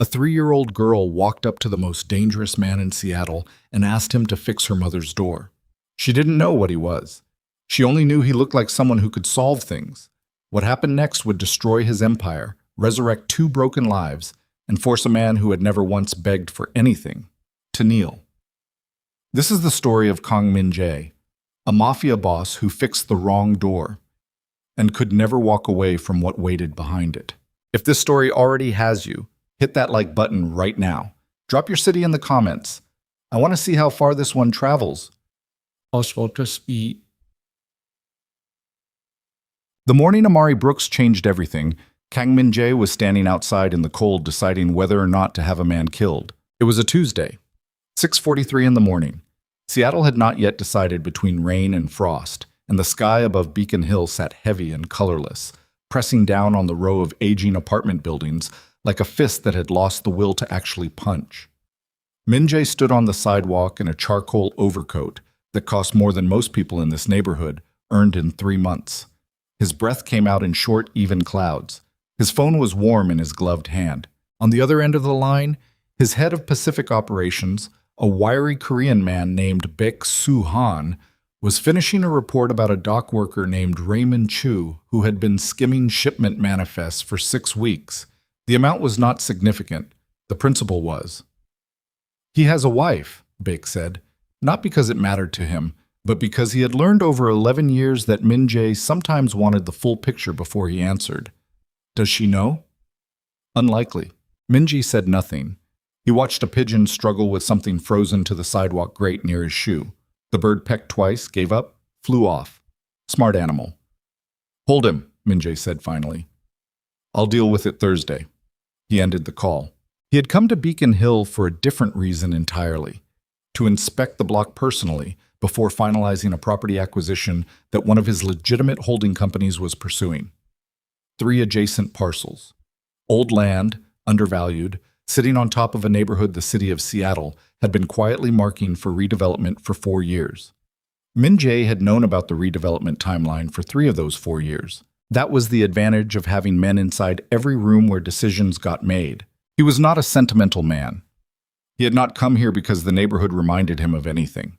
A 3-year-old girl walked up to the most dangerous man in Seattle and asked him to fix her mother's door. She didn't know what he was. She only knew he looked like someone who could solve things. What happened next would destroy his empire, resurrect 2 broken lives, and force a man who had never once begged for anything to kneel. This is the story of Kang Min-jae, a mafia boss who fixed the wrong door and could never walk away from what waited behind it. If this story already has you, hit that like button right now. Drop your city in the comments. I want to see how far this one travels. The morning Amari Brooks changed everything, Kang Min-jae was standing outside in the cold deciding whether or not to have a man killed. It was a Tuesday, 6:43 in the morning. Seattle had not yet decided between rain and frost, and the sky above Beacon Hill sat heavy and colorless, pressing down on the row of aging apartment buildings like a fist that had lost the will to actually punch. Min-jae stood on the sidewalk in a charcoal overcoat that cost more than most people in this neighborhood earned in 3 months. His breath came out in short, even clouds. His phone was warm in his gloved hand. On the other end of the line, his head of Pacific operations, a wiry Korean man named Baek Soo-han, was finishing a report about a dock worker named Raymond Chu who had been skimming shipment manifests for 6 weeks. The amount was not significant. The principle was. "He has a wife," Baek said, not because it mattered to him, but because he had learned over 11 years that Min-jae sometimes wanted the full picture before he answered. "Does she know?" Unlikely. Min-jae said nothing. He watched a pigeon struggle with something frozen to the sidewalk grate near his shoe. The bird pecked twice, gave up, flew off. Smart animal. "Hold him," Min-jae said finally. "I'll deal with it Thursday." He ended the call. He had come to Beacon Hill for a different reason entirely. To inspect the block personally before finalizing a property acquisition that one of his legitimate holding companies was pursuing. 3 adjacent parcels. Old land, undervalued, sitting on top of a neighborhood the city of Seattle had been quietly marking for redevelopment for 4 years. Min-jae had known about the redevelopment timeline for 3 of those 4 years. That was the advantage of having men inside every room where decisions got made. He was not a sentimental man. He had not come here because the neighborhood reminded him of anything.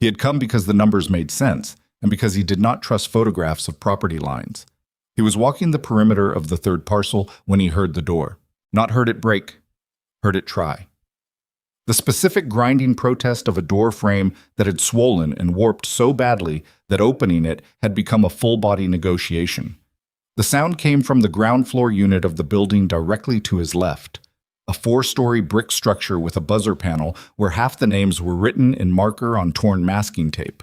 He had come because the numbers made sense, and because he did not trust photographs of property lines. He was walking the perimeter of the 3rd parcel when he heard the door. Not heard it break, heard it try. The specific grinding protest of a door frame that had swollen and warped so badly that opening it had become a full-body negotiation. The sound came from the ground floor unit of the building directly to his left. A 4-story brick structure with a buzzer panel where half the names were written in marker on torn masking tape.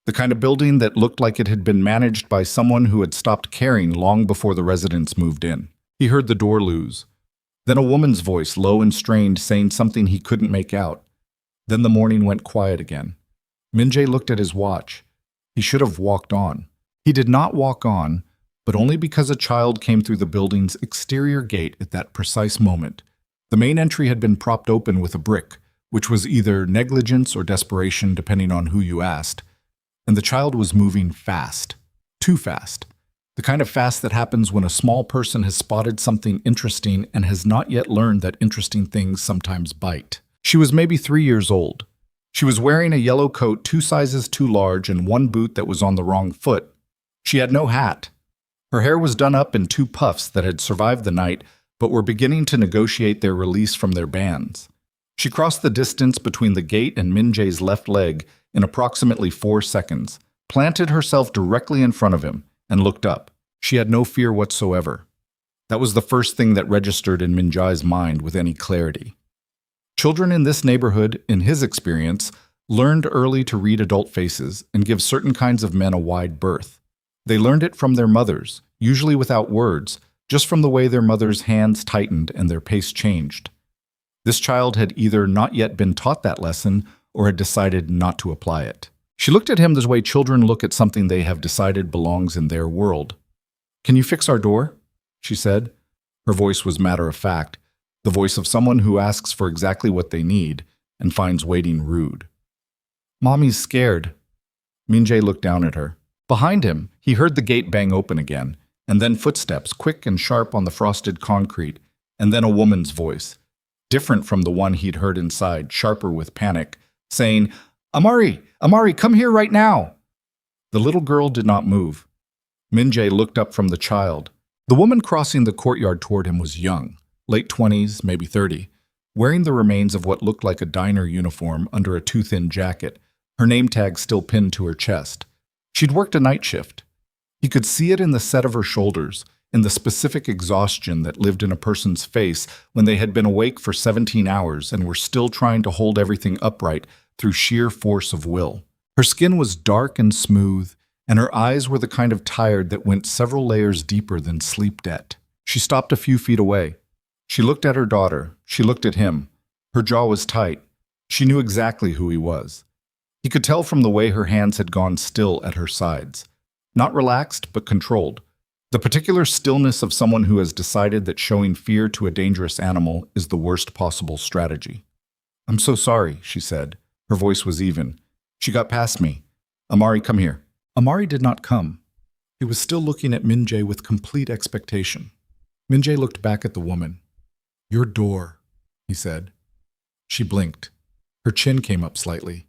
The kind of building that looked like it had been managed by someone who had stopped caring long before the residents moved in. He heard the door loose. Then a woman's voice, low and strained, saying something he couldn't make out. Then the morning went quiet again. Min-jae looked at his watch. He should have walked on. He did not walk on, but only because a child came through the building's exterior gate at that precise moment. The main entry had been propped open with a brick, which was either negligence or desperation depending on who you asked, and the child was moving fast. Too fast. The kind of fast that happens when a small person has spotted something interesting and has not yet learned that interesting things sometimes bite. She was maybe 3 years old. She was wearing a yellow coat 2 sizes too large and 1 boot that was on the wrong foot. She had no hat. Her hair was done up in 2 puffs that had survived the night but were beginning to negotiate their release from their bands. She crossed the distance between the gate and Min-jae's left leg in approximately 4 seconds, planted herself directly in front of him, and looked up. She had no fear whatsoever. That was the first thing that registered in Min-jae's mind with any clarity. Children in this neighborhood, in his experience, learned early to read adult faces and give certain kinds of men a wide berth. They learned it from their mothers, usually without words, just from the way their mothers' hands tightened and their pace changed. This child had either not yet been taught that lesson or had decided not to apply it. She looked at him the way children look at something they have decided belongs in their world. "Can you fix our door?" she said. Her voice was matter-of-fact, the voice of someone who asks for exactly what they need and finds waiting rude. "Mommy's scared." Min-jae looked down at her. Behind him, he heard the gate bang open again, and then footsteps, quick and sharp on the frosted concrete, and then a woman's voice. different from the one he'd heard inside, sharper with panic, saying, "Amari, Amari, come here right now!" The little girl did not move. Min-jae looked up from the child. The woman crossing the courtyard toward him was young, late 20s, maybe 30, wearing the remains of what looked like a diner uniform under a too-thin jacket, her name tag still pinned to her chest. She'd worked a night shift. He could see it in the set of her shoulders, in the specific exhaustion that lived in a person's face when they had been awake for 17 hours and were still trying to hold everything upright through sheer force of will. Her skin was dark and smooth, and her eyes were the kind of tired that went several layers deeper than sleep debt. She stopped a few feet away. She looked at her daughter. She looked at him. Her jaw was tight. She knew exactly who he was. He could tell from the way her hands had gone still at her sides. Not relaxed, but controlled. The particular stillness of someone who has decided that showing fear to a dangerous animal is the worst possible strategy. "I'm so sorry," she said. Her voice was even. "She got past me. Amari, come here." Amari did not come. He was still looking at Min-jae with complete expectation. Min-jae looked back at the woman. "Your door," he said. She blinked. Her chin came up slightly.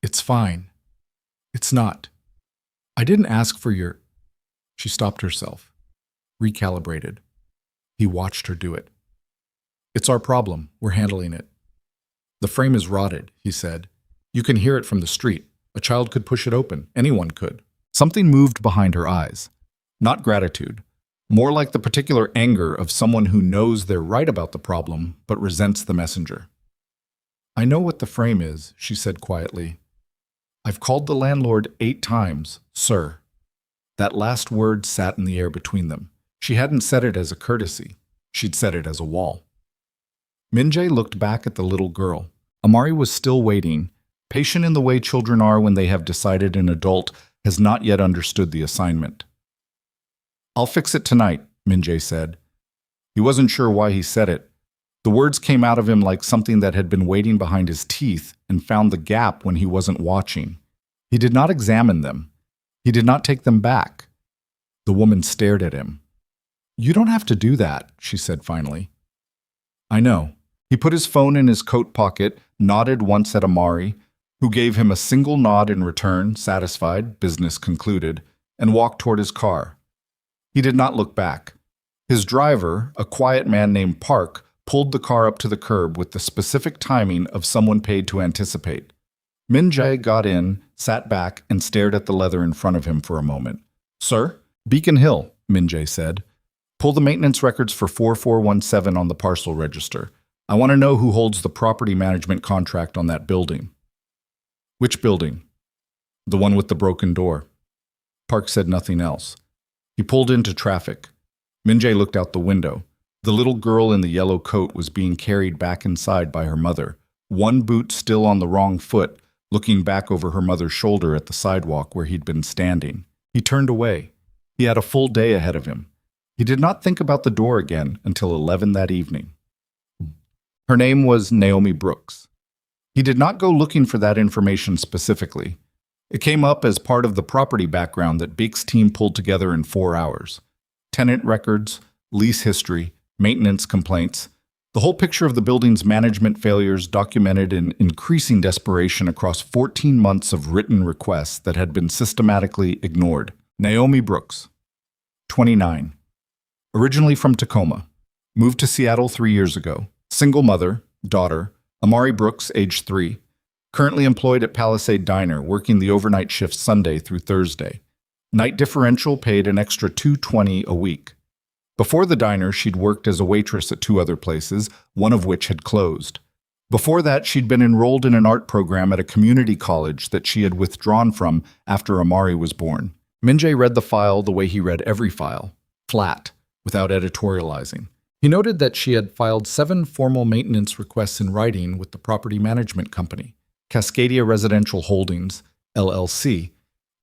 "It's fine." "It's not. I didn't ask for your—" She stopped herself, recalibrated. He watched her do it. "It's our problem. We're handling it." "The frame is rotted," he said. "You can hear it from the street. A child could push it open. Anyone could." Something moved behind her eyes. Not gratitude. More like the particular anger of someone who knows they're right about the problem, but resents the messenger. "I know what the frame is," she said quietly. "I've called the landlord 8 times, sir." That last word sat in the air between them. She hadn't said it as a courtesy. She'd said it as a wall. Min-jae looked back at the little girl. Amari was still waiting, patient in the way children are when they have decided an adult has not yet understood the assignment. "I'll fix it tonight," Min-jae said. He wasn't sure why he said it. The words came out of him like something that had been waiting behind his teeth and found the gap when he wasn't watching. He did not examine them. He did not take them back. The woman stared at him. "You don't have to do that," she said finally. "I know." He put his phone in his coat pocket, nodded once at Amari, who gave him a single nod in return, satisfied, business concluded, and walked toward his car. He did not look back. His driver, a quiet man named Park, pulled the car up to the curb with the specific timing of someone paid to anticipate. Min-jae got in, sat back, and stared at the leather in front of him for a moment. "Sir?" "Beacon Hill," Min-jae said. "Pull the maintenance records for 4417 on the parcel register. I want to know who holds the property management contract on that building." "Which building?" "The one with the broken door." Park said nothing else. He pulled into traffic. Min-jae looked out the window. The little girl in the yellow coat was being carried back inside by her mother, one boot still on the wrong foot, looking back over her mother's shoulder at the sidewalk where he'd been standing. He turned away. He had a full day ahead of him. He did not think about the door again until 11 that evening. Her name was Naomi Brooks. He did not go looking for that information specifically. It came up as part of the property background that Beek's team pulled together in 4 hours. Tenant records, lease history, maintenance complaints, the whole picture of the building's management failures documented in increasing desperation across 14 months of written requests that had been systematically ignored. Naomi Brooks, 29. Originally from Tacoma. Moved to Seattle 3 years ago. Single mother, daughter, Amari Brooks, age 3. Currently employed at Palisade Diner, working the overnight shift Sunday through Thursday. Night differential paid an extra $220 a week. Before the diner, she'd worked as a waitress at 2 other places, one of which had closed. Before that, she'd been enrolled in an art program at a community college that she had withdrawn from after Amari was born. Min-jae read the file the way he read every file, flat, without editorializing. He noted that she had filed 7 formal maintenance requests in writing with the property management company, Cascadia Residential Holdings, LLC,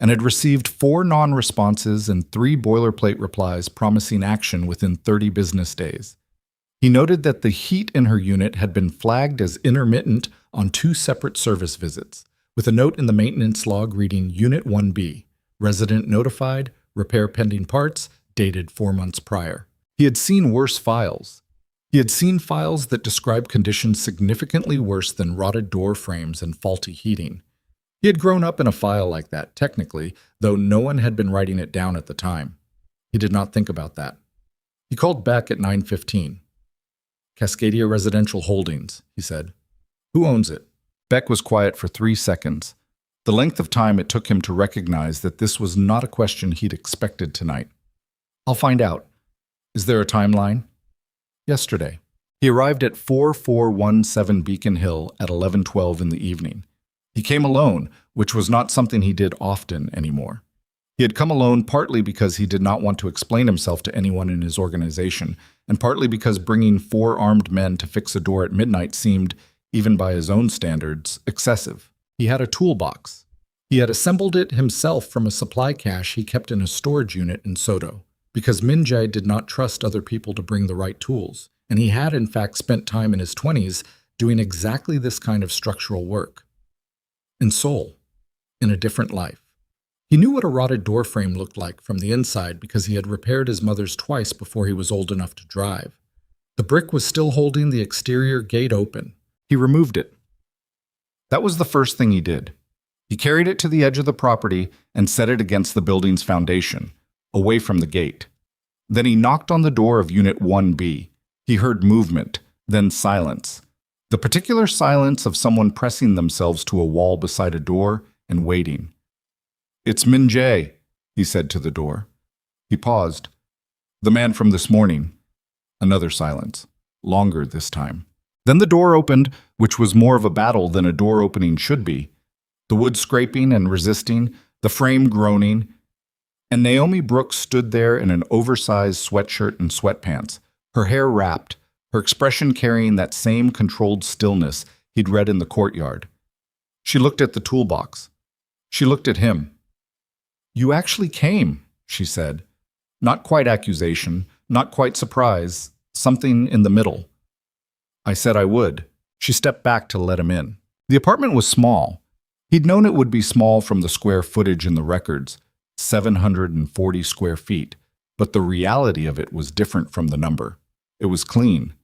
and had received 4 non-responses and 3 boilerplate replies promising action within 30 business days. He noted that the heat in her unit had been flagged as intermittent on 2 separate service visits, with a note in the maintenance log reading Unit 1B, resident notified, repair pending parts, dated 4 months prior. He had seen worse files. He had seen files that described conditions significantly worse than rotted door frames and faulty heating. He had grown up in a file like that, technically, though no one had been writing it down at the time. He did not think about that. He called back at 9:15. Cascadia Residential Holdings, he said. Who owns it? Beck was quiet for 3 seconds, the length of time it took him to recognize that this was not a question he'd expected tonight. I'll find out. Is there a timeline? Yesterday. He arrived at 4417 Beacon Hill at 11:12 in the evening. He came alone, which was not something he did often anymore. He had come alone partly because he did not want to explain himself to anyone in his organization, and partly because bringing 4 armed men to fix a door at midnight seemed, even by his own standards, excessive. He had a toolbox. He had assembled it himself from a supply cache he kept in a storage unit in Soto, because Min Jae did not trust other people to bring the right tools, and he had in fact spent time in his 20s doing exactly this kind of structural work. In Seoul, in a different life. He knew what a rotted door frame looked like from the inside because he had repaired his mother's twice before he was old enough to drive. The brick was still holding the exterior gate open. He removed it. That was the first thing he did. He carried it to the edge of the property and set it against the building's foundation, away from the gate. Then he knocked on the door of Unit 1B. He heard movement, then silence. The particular silence of someone pressing themselves to a wall beside a door and waiting. It's Min Jae, he said to the door. He paused. The man from this morning. Another silence, longer this time. Then the door opened, which was more of a battle than a door opening should be. The wood scraping and resisting, the frame groaning, and Naomi Brooks stood there in an oversized sweatshirt and sweatpants, her hair wrapped, her expression carrying that same controlled stillness he'd read in the courtyard. She looked at the toolbox. She looked at him. You actually came, she said. Not quite accusation, not quite surprise, something in the middle. I said I would. She stepped back to let him in. The apartment was small. He'd known it would be small from the square footage in the records, 740 square feet, but the reality of it was different from the number. It was clean.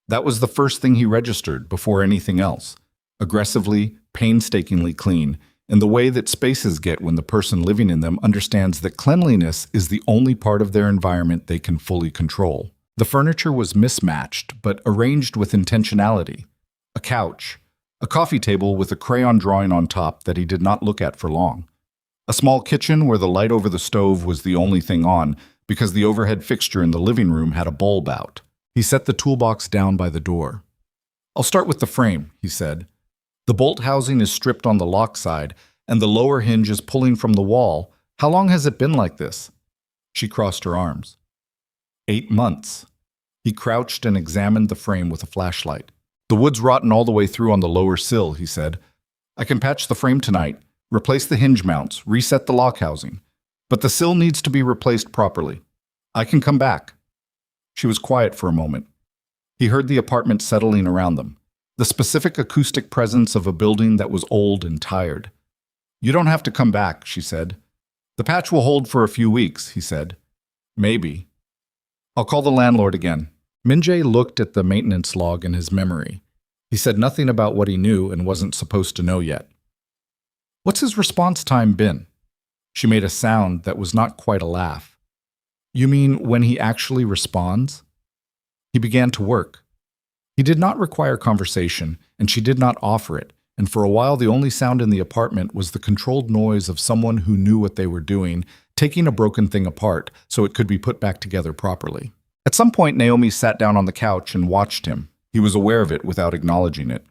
That was the first thing he registered before anything else. Aggressively, painstakingly clean, in the way that spaces get when the person living in them understands that cleanliness is the only part of their environment they can fully control. The furniture was mismatched, but arranged with intentionality. A couch, a coffee table with a crayon drawing on top that he did not look at for long. A small kitchen where the light over the stove was the only thing on because the overhead fixture in the living room had a bulb out. He set the toolbox down by the door. I'll start with the frame, he said. The bolt housing is stripped on the lock side, and the lower hinge is pulling from the wall. How long has it been like this? She crossed her arms. 8 months. He crouched and examined the frame with a flashlight. The wood's rotten all the way through on the lower sill, he said. I can patch the frame tonight, replace the hinge mounts, reset the lock housing. But the sill needs to be replaced properly. I can come back. She was quiet for a moment. He heard the apartment settling around them, the specific acoustic presence of a building that was old and tired. You don't have to come back, she said. The patch will hold for a few weeks, he said. Maybe. I'll call the landlord again. Min Jae looked at the maintenance log in his memory. He said nothing about what he knew and wasn't supposed to know yet. What's his response time been? She made a sound that was not quite a laugh. You mean when he actually responds? He began to work. He did not require conversation, and she did not offer it, and for a while the only sound in the apartment was the controlled noise of someone who knew what they were doing, taking a broken thing apart so it could be put back together properly. At some point, Naomi sat down on the couch and watched him. He was aware of it without acknowledging it.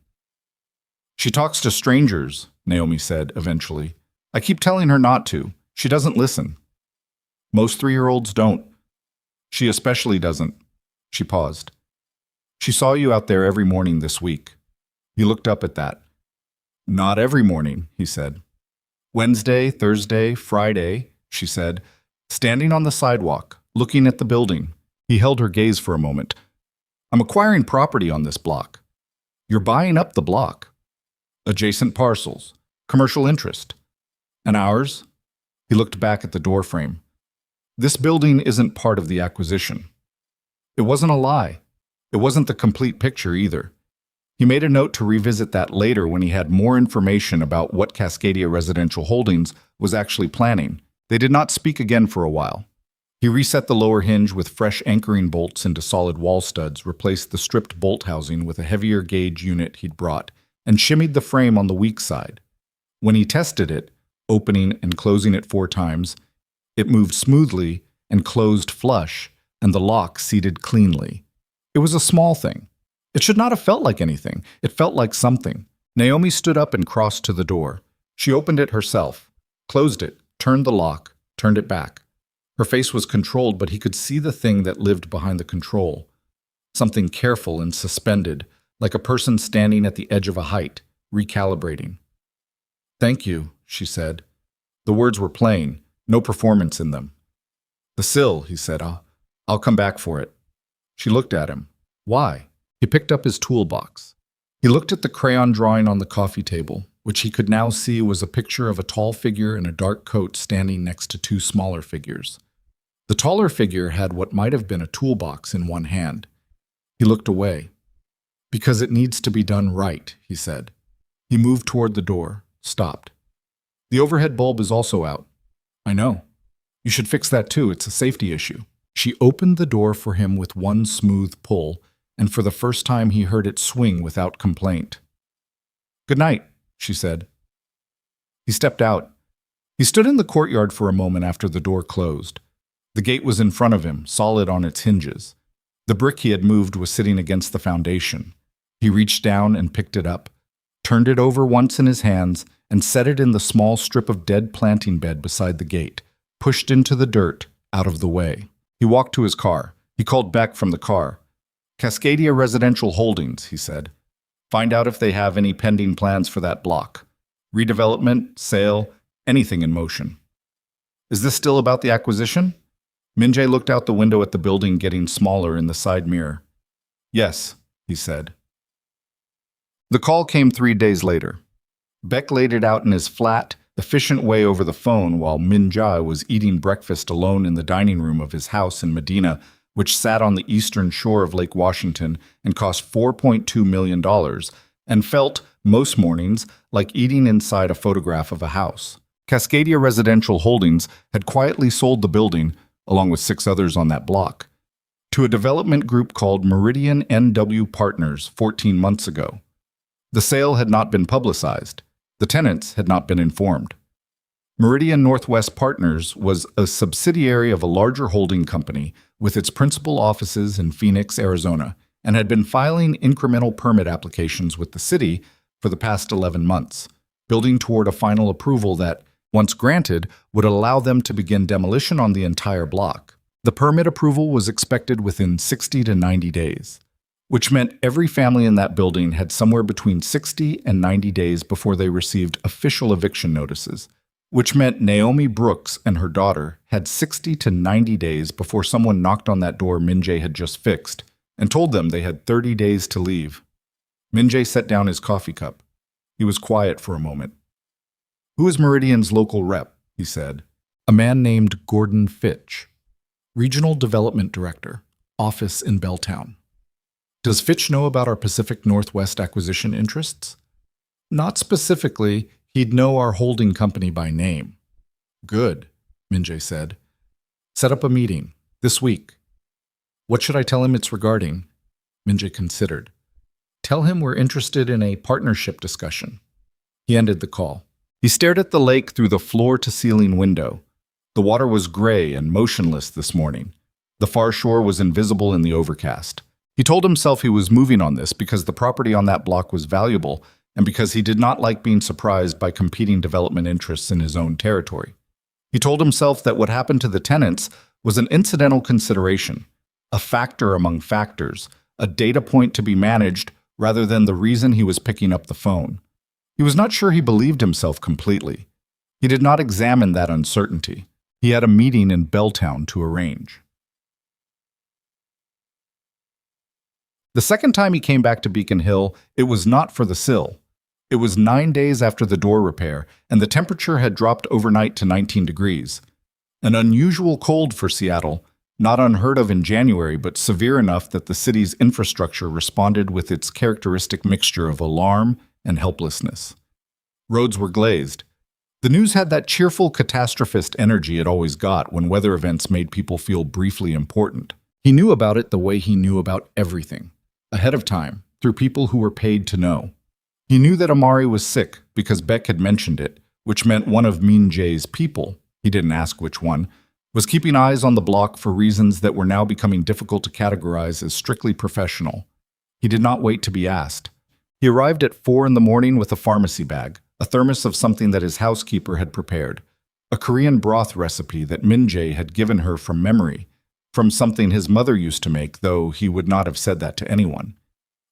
She talks to strangers, Naomi said eventually. I keep telling her not to. She doesn't listen. Most 3-year-olds don't. She especially doesn't. She paused. She saw you out there every morning this week. He looked up at that. Not every morning, he said. Wednesday, Thursday, Friday, she said, standing on the sidewalk, looking at the building. He held her gaze for a moment. I'm acquiring property on this block. You're buying up the block. Adjacent parcels, commercial interest. And ours? He looked back at the door frame. This building isn't part of the acquisition. It wasn't a lie. It wasn't the complete picture either. He made a note to revisit that later when he had more information about what Cascadia Residential Holdings was actually planning. They did not speak again for a while. He reset the lower hinge with fresh anchoring bolts into solid wall studs, replaced the stripped bolt housing with a heavier gauge unit he'd brought, and shimmied the frame on the weak side. When he tested it, opening and closing it 4 times, it moved smoothly and closed flush, and the lock seated cleanly. It was a small thing. It should not have felt like anything. It felt like something. Naomi stood up and crossed to the door. She opened it herself, closed it, turned the lock, turned it back. Her face was controlled, but he could see the thing that lived behind the control. Something careful and suspended, like a person standing at the edge of a height, recalibrating. "Thank you," she said. The words were plain, no performance in them. "The sill," he said. I'll come back for it." She looked at him. "Why?" He picked up his toolbox. He looked at the crayon drawing on the coffee table, which he could now see was a picture of a tall figure in a dark coat standing next to 2 smaller figures. The taller figure had what might have been a toolbox in one hand. He looked away. "Because it needs to be done right," he said. He moved toward the door, stopped. "The overhead bulb is also out." "I know. You should fix that too. It's a safety issue." She opened the door for him with one smooth pull, and for the first time he heard it swing without complaint. "Good night," she said. He stepped out. He stood in the courtyard for a moment after the door closed. The gate was in front of him, solid on its hinges. The brick he had moved was sitting against the foundation. He reached down and picked it up, turned it over once in his hands, and set it in the small strip of dead planting bed beside the gate, pushed into the dirt, out of the way. He walked to his car. He called Beck from the car. "Cascadia Residential Holdings," he said. "Find out if they have any pending plans for that block. Redevelopment, sale, anything in motion." "Is this still about the acquisition?" Minjae looked out the window at the building getting smaller in the side mirror. "Yes," he said. The call came 3 days later. Beck laid it out in his flat, efficient way over the phone while Minjae was eating breakfast alone in the dining room of his house in Medina, which sat on the eastern shore of Lake Washington and cost $4.2 million, and felt, most mornings, like eating inside a photograph of a house. Cascadia Residential Holdings had quietly sold the building, along with 6 others on that block, to a development group called Meridian NW Partners 14 months ago. The sale had not been publicized. The tenants had not been informed. Meridian Northwest Partners was a subsidiary of a larger holding company with its principal offices in Phoenix, Arizona, and had been filing incremental permit applications with the city for the past 11 months, building toward a final approval that, once granted, would allow them to begin demolition on the entire block. The permit approval was expected within 60 to 90 days, which meant every family in that building had somewhere between 60 and 90 days before they received official eviction notices, which meant Naomi Brooks and her daughter had 60 to 90 days before someone knocked on that door Minjae had just fixed and told them they had 30 days to leave. Minjae set down his coffee cup. He was quiet for a moment. "Who is Meridian's local rep?" he said. "A man named Gordon Fitch, Regional Development Director, office in Belltown." "Does Fitch know about our Pacific Northwest acquisition interests?" "Not specifically. He'd know our holding company by name." "Good," Minjae said. "Set up a meeting. This week." "What should I tell him it's regarding?" Minjae considered. "Tell him we're interested in a partnership discussion." He ended the call. He stared at the lake through the floor-to-ceiling window. The water was gray and motionless this morning. The far shore was invisible in the overcast. He told himself he was moving on this because the property on that block was valuable and because he did not like being surprised by competing development interests in his own territory. He told himself that what happened to the tenants was an incidental consideration, a factor among factors, a data point to be managed rather than the reason he was picking up the phone. He was not sure he believed himself completely. He did not examine that uncertainty. He had a meeting in Belltown to arrange. The second time he came back to Beacon Hill, it was not for the sill. It was 9 days after the door repair, and the temperature had dropped overnight to 19 degrees. An unusual cold for Seattle, Not unheard of in January, but severe enough that the city's infrastructure responded with its characteristic mixture of alarm and helplessness. Roads were glazed. The news had that cheerful catastrophist energy it always got when weather events made people feel briefly important. He knew about it the way he knew about everything, ahead of time, through people who were paid to know. He knew that Amari was sick because Beck had mentioned it, which meant one of Min Jae's people, he didn't ask which one, was keeping eyes on the block for reasons that were now becoming difficult to categorize as strictly professional. He did not wait to be asked. He arrived at 4 in the morning with a pharmacy bag, a thermos of something that his housekeeper had prepared, a Korean broth recipe that Min Jae had given her from memory, from something his mother used to make, though he would not have said that to anyone,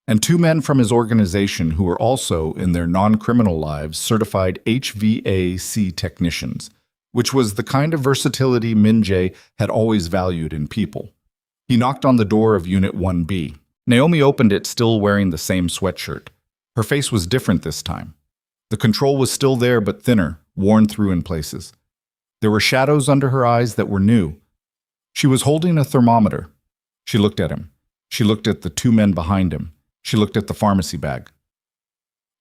and 2 men from his organization who were also, in their non-criminal lives, certified HVAC technicians, which was the kind of versatility Min Jae had always valued in people. He knocked on the door of Unit 1B. Naomi opened it, still wearing the same sweatshirt. Her face was different this time. The control was still there, but thinner, worn through in places. There were shadows under her eyes that were new. She was holding a thermometer. She looked at him. She looked at the 2 men behind him. She looked at the pharmacy bag.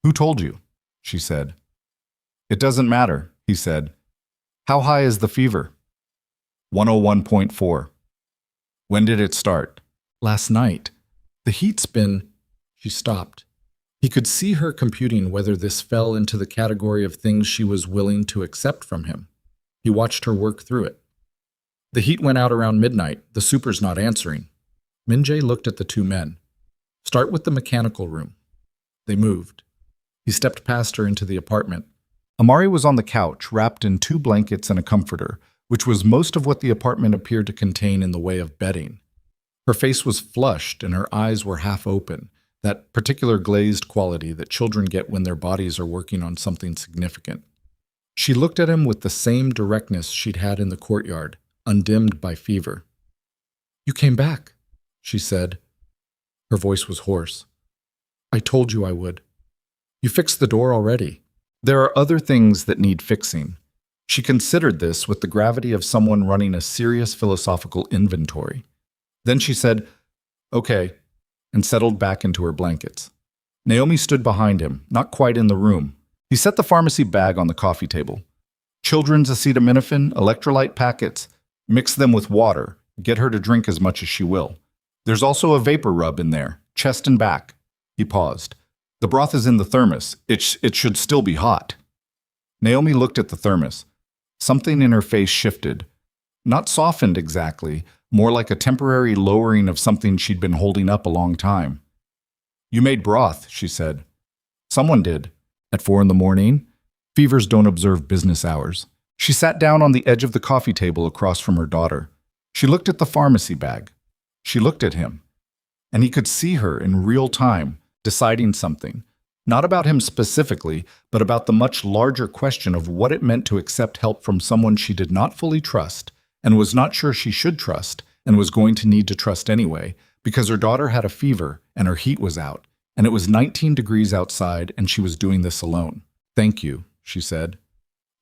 "Who told you?" she said. "It doesn't matter," he said. "How high is the fever?" 101.4. "When did it start?" "Last night. The heat's been—" She stopped. He could see her computing whether this fell into the category of things she was willing to accept from him. He watched her work through it. "The heat went out around midnight. The super's not answering." Min Jae looked at the 2 men. "Start with the mechanical room." They moved. He stepped past her into the apartment. Amari was on the couch, wrapped in 2 blankets and a comforter, which was most of what the apartment appeared to contain in the way of bedding. Her face was flushed and her eyes were half open, that particular glazed quality that children get when their bodies are working on something significant. She looked at him with the same directness she'd had in the courtyard, undimmed by fever. "You came back," she said. Her voice was hoarse. "I told you I would. You fixed the door already." "There are other things that need fixing." She considered this with the gravity of someone running a serious philosophical inventory. Then she said, "Okay," and settled back into her blankets. Naomi stood behind him, not quite in the room. He set the pharmacy bag on the coffee table. "Children's acetaminophen, electrolyte packets. Mix them with water. Get her to drink as much as she will. There's also a vapor rub in there, chest and back." He paused. "The broth is in the thermos. It should still be hot." Naomi looked at the thermos. Something in her face shifted. Not softened exactly, more like a temporary lowering of something she'd been holding up a long time. "You made broth," she said. "Someone did. At 4 in the morning? Fevers don't observe business hours." She sat down on the edge of the coffee table across from her daughter. She looked at the pharmacy bag. She looked at him. And he could see her in real time, deciding something. Not about him specifically, but about the much larger question of what it meant to accept help from someone she did not fully trust, and was not sure she should trust, and was going to need to trust anyway, because her daughter had a fever, and her heat was out, and it was 19 degrees outside, and she was doing this alone. "Thank you," she said.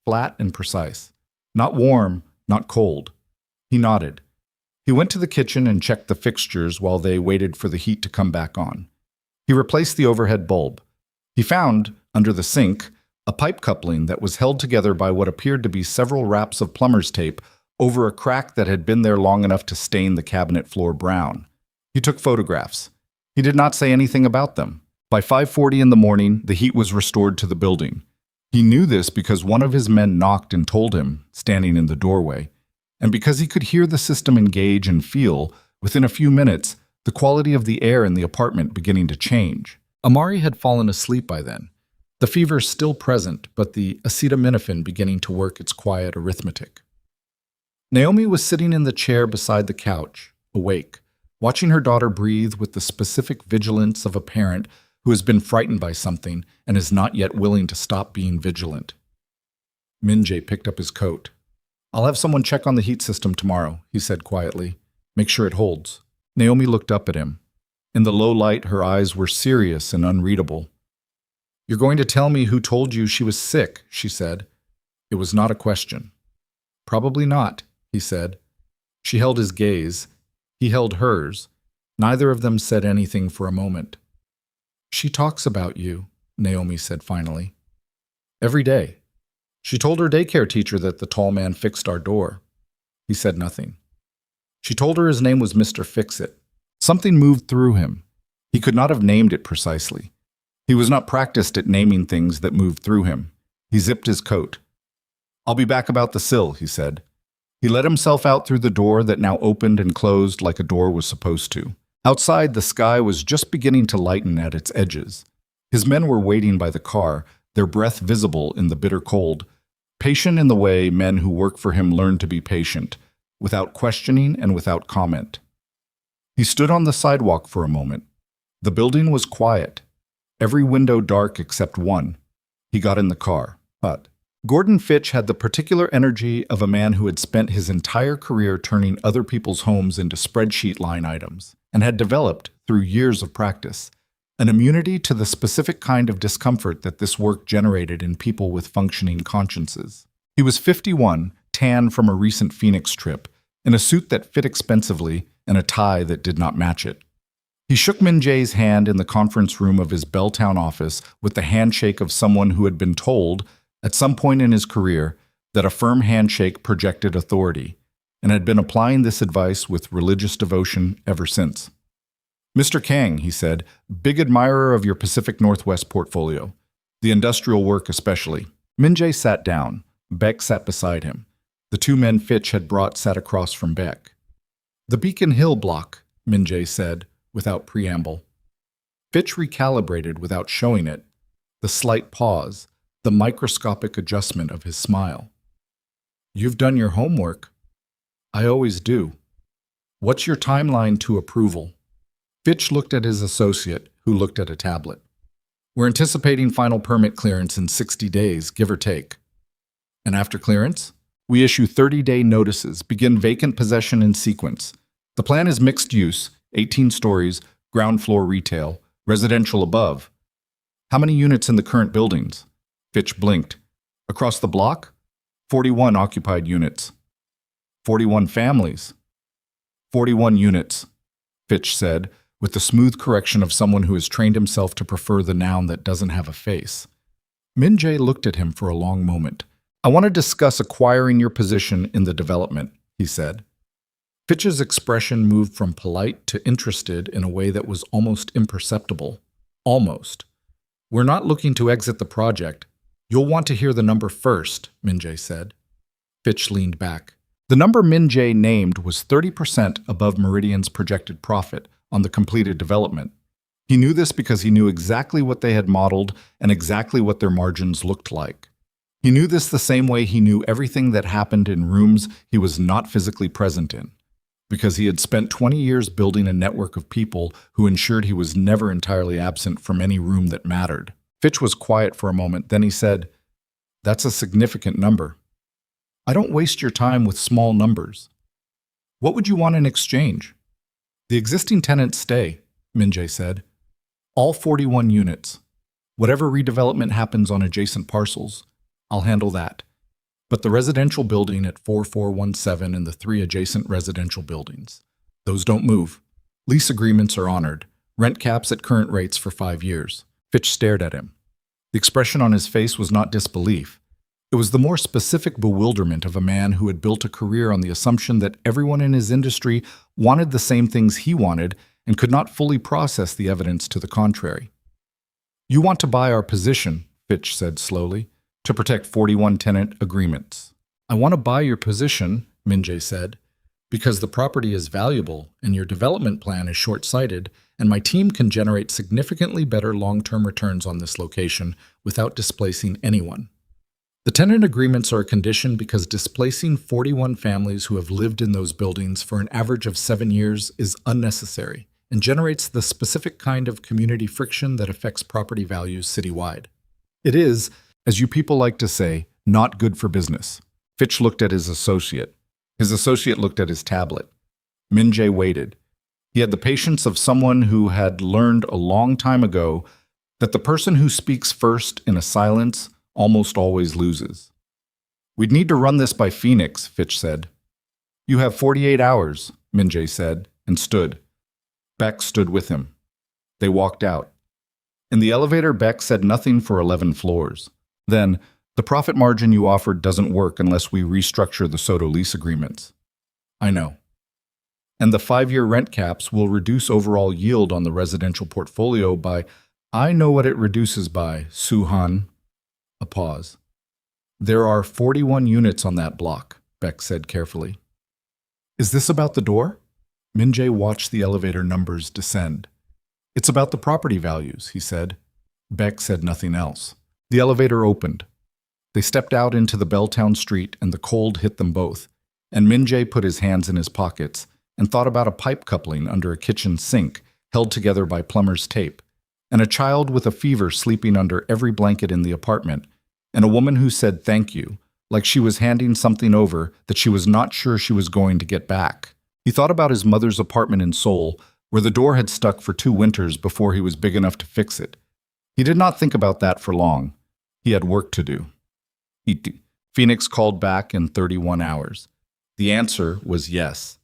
Flat and precise. Not warm, not cold. He nodded. He went to the kitchen and checked the fixtures while they waited for the heat to come back on. He replaced the overhead bulb. He found, under the sink, a pipe coupling that was held together by what appeared to be several wraps of plumber's tape over a crack that had been there long enough to stain the cabinet floor brown. He took photographs. He did not say anything about them. By 5:40 in the morning, the heat was restored to the building. He knew this because one of his men knocked and told him, standing in the doorway. And because he could hear the system engage and feel, within a few minutes, the quality of the air in the apartment beginning to change. Amari had fallen asleep by then. The fever still present, but the acetaminophen beginning to work its quiet arithmetic. Naomi was sitting in the chair beside the couch, awake, watching her daughter breathe with the specific vigilance of a parent who has been frightened by something and is not yet willing to stop being vigilant. Min Jae picked up his coat. "I'll have someone check on the heat system tomorrow," he said quietly. "Make sure it holds." Naomi looked up at him. In the low light, her eyes were serious and unreadable. "You're going to tell me who told you she was sick," she said. It was not a question. "Probably not," he said. She held his gaze. He held hers. Neither of them said anything for a moment. "She talks about you," Naomi said finally. "Every day. She told her daycare teacher that the tall man fixed our door." He said nothing. "She told her his name was Mr. Fix-It." Something moved through him. He could not have named it precisely. He was not practiced at naming things that moved through him. He zipped his coat. "I'll be back about the sill," he said. He let himself out through the door that now opened and closed like a door was supposed to. Outside, the sky was just beginning to lighten at its edges. His men were waiting by the car, their breath visible in the bitter cold, patient in the way men who work for him learn to be patient, without questioning and without comment. He stood on the sidewalk for a moment. The building was quiet, every window dark except one. He got in the car. But Gordon Fitch had the particular energy of a man who had spent his entire career turning other people's homes into spreadsheet line items, and had developed, through years of practice, an immunity to the specific kind of discomfort that this work generated in people with functioning consciences. He was 51, tan from a recent Phoenix trip, in a suit that fit expensively and a tie that did not match it. He shook Min Jae's hand in the conference room of his Belltown office with the handshake of someone who had been told, at some point in his career, that a firm handshake projected authority, and had been applying this advice with religious devotion ever since. "Mr. Kang," he said, "big admirer of your Pacific Northwest portfolio, the industrial work especially." Min Jae sat down. Beck sat beside him. The two men Fitch had brought sat across from Beck. "The Beacon Hill block," Min Jae said, without preamble. Fitch recalibrated without showing it, the slight pause, the microscopic adjustment of his smile. "You've done your homework." "I always do." "What's your timeline to approval?" Fitch looked at his associate, who looked at a tablet. "We're anticipating final permit clearance in 60 days, give or take." "And after clearance?" "We issue 30-day notices, begin vacant possession in sequence. The plan is mixed use, 18 stories, ground floor retail, residential above." "How many units in the current buildings?" Fitch blinked. "Across the block? 41 occupied units." "41 families?" 41 units, Fitch said, with the smooth correction of someone who has trained himself to prefer the noun that doesn't have a face. Min Jae looked at him for a long moment. "I want to discuss acquiring your position in the development," he said. Fitch's expression moved from polite to interested in a way that was almost imperceptible. Almost. "We're not looking to exit the project. You'll want to hear the number first," Min Jae said. Fitch leaned back. The number Min Jae named was 30% above Meridian's projected profit on the completed development. He knew this because he knew exactly what they had modeled and exactly what their margins looked like. He knew this the same way he knew everything that happened in rooms he was not physically present in, because he had spent 20 years building a network of people who ensured he was never entirely absent from any room that mattered. Fitch was quiet for a moment, then he said, "That's a significant number. I don't waste your time with small numbers. What would you want in exchange?" "The existing tenants stay," Min Jae said. "All 41 units. Whatever redevelopment happens on adjacent parcels, I'll handle that. But the residential building at 4417 and the 3 adjacent residential buildings, those don't move. Lease agreements are honored. Rent caps at current rates for 5 years. Fitch stared at him. The expression on his face was not disbelief. It was the more specific bewilderment of a man who had built a career on the assumption that everyone in his industry wanted the same things he wanted and could not fully process the evidence to the contrary. "You want to buy our position," Fitch said slowly, "to protect 41 tenant agreements." "I want to buy your position," Min Jae said, "because the property is valuable and your development plan is short-sighted, and my team can generate significantly better long-term returns on this location without displacing anyone. The tenant agreements are a condition because displacing 41 families who have lived in those buildings for an average of 7 years is unnecessary and generates the specific kind of community friction that affects property values citywide. It is, as you people like to say, not good for business." Fitch looked at his associate. His associate looked at his tablet. Min Jae waited. He had the patience of someone who had learned a long time ago that the person who speaks first in a silence almost always loses. "We'd need to run this by Phoenix," Fitch said. You have 48 hours, Min-jae said, and stood. Beck stood with him. They walked out. In the elevator, Beck said nothing for 11 floors. Then, the profit margin you offered doesn't work unless we restructure the Soto lease agreements. I know. And the 5-year rent caps will reduce overall yield on the residential portfolio by, I know what it reduces by, Suhan. A pause. There are 41 units on that block, Beck said carefully. Is this about the door? Min-jae watched the elevator numbers descend. It's about the property values, he said. Beck said nothing else. The elevator opened. They stepped out into the Belltown street and the cold hit them both, and Min-jae put his hands in his pockets and thought about a pipe coupling under a kitchen sink held together by plumber's tape, and a child with a fever sleeping under every blanket in the apartment, and a woman who said thank you, like she was handing something over that she was not sure she was going to get back. He thought about his mother's apartment in Seoul, where the door had stuck for 2 winters before he was big enough to fix it. He did not think about that for long. He had work to do. Phoenix called back in 31 hours. The answer was yes.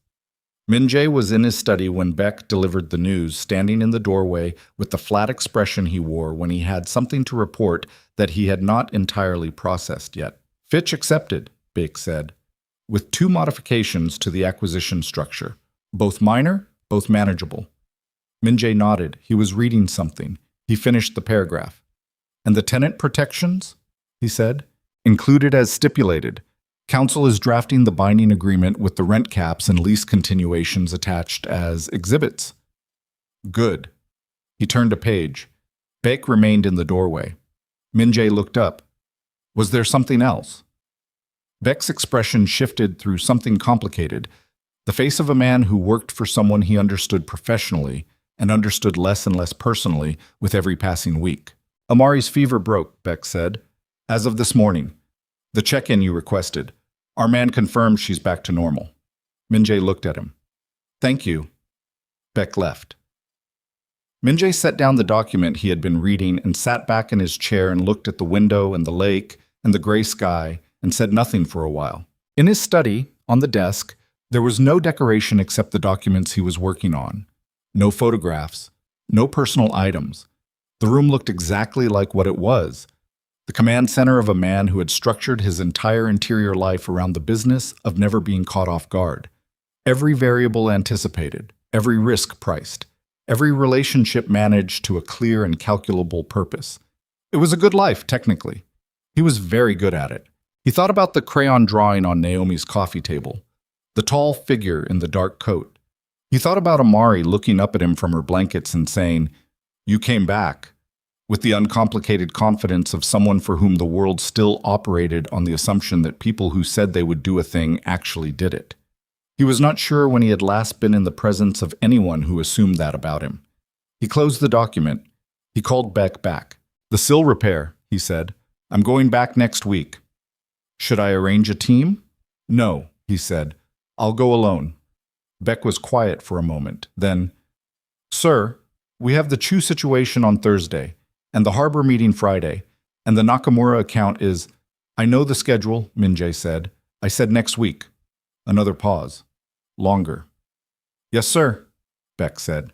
Min-jae was in his study when Beck delivered the news, standing in the doorway with the flat expression he wore when he had something to report that he had not entirely processed yet. Fitch accepted, Beck said, with 2 modifications to the acquisition structure, both minor, both manageable. Min-jae nodded. He was reading something. He finished the paragraph. And the tenant protections? He said. Included as stipulated. Council is drafting the binding agreement with the rent caps and lease continuations attached as exhibits. Good. He turned a page. Beck remained in the doorway. Min-jae looked up. Was there something else? Beck's expression shifted through something complicated, the face of a man who worked for someone he understood professionally and understood less and less personally with every passing week. Amari's fever broke, Beck said. As of this morning. The check-in you requested. Our man confirms she's back to normal. Min-jae looked at him. Thank you. Beck left. Min-jae set down the document he had been reading and sat back in his chair and looked at the window and the lake and the gray sky and said nothing for a while. In his study, on the desk, there was no decoration except the documents he was working on. No photographs, no personal items. The room looked exactly like what it was. The command center of a man who had structured his entire interior life around the business of never being caught off guard. Every variable anticipated, every risk priced, every relationship managed to a clear and calculable purpose. It was a good life, technically. He was very good at it. He thought about the crayon drawing on Naomi's coffee table, the tall figure in the dark coat. He thought about Amari looking up at him from her blankets and saying, "You came back," with the uncomplicated confidence of someone for whom the world still operated on the assumption that people who said they would do a thing actually did it. He was not sure when he had last been in the presence of anyone who assumed that about him. He closed the document. He called Beck back. "The sill repair," he said. "I'm going back next week." "Should I arrange a team?" "No," he said. "I'll go alone." Beck was quiet for a moment. Then, "Sir, we have the Chu situation on Thursday, and the harbor meeting Friday, and the Nakamura account is—" "I know the schedule," Min-jae said. "I said next week." Another pause. Longer. "Yes, sir," Beck said.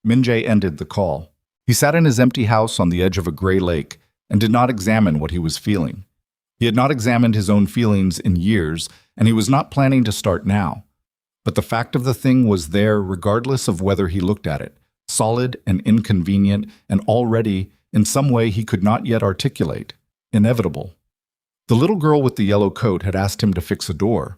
Min-jae ended the call. He sat in his empty house on the edge of a gray lake and did not examine what he was feeling. He had not examined his own feelings in years, and he was not planning to start now. But the fact of the thing was there regardless of whether he looked at it, solid and inconvenient and already, in some way he could not yet articulate, inevitable. The little girl with the yellow coat had asked him to fix a door.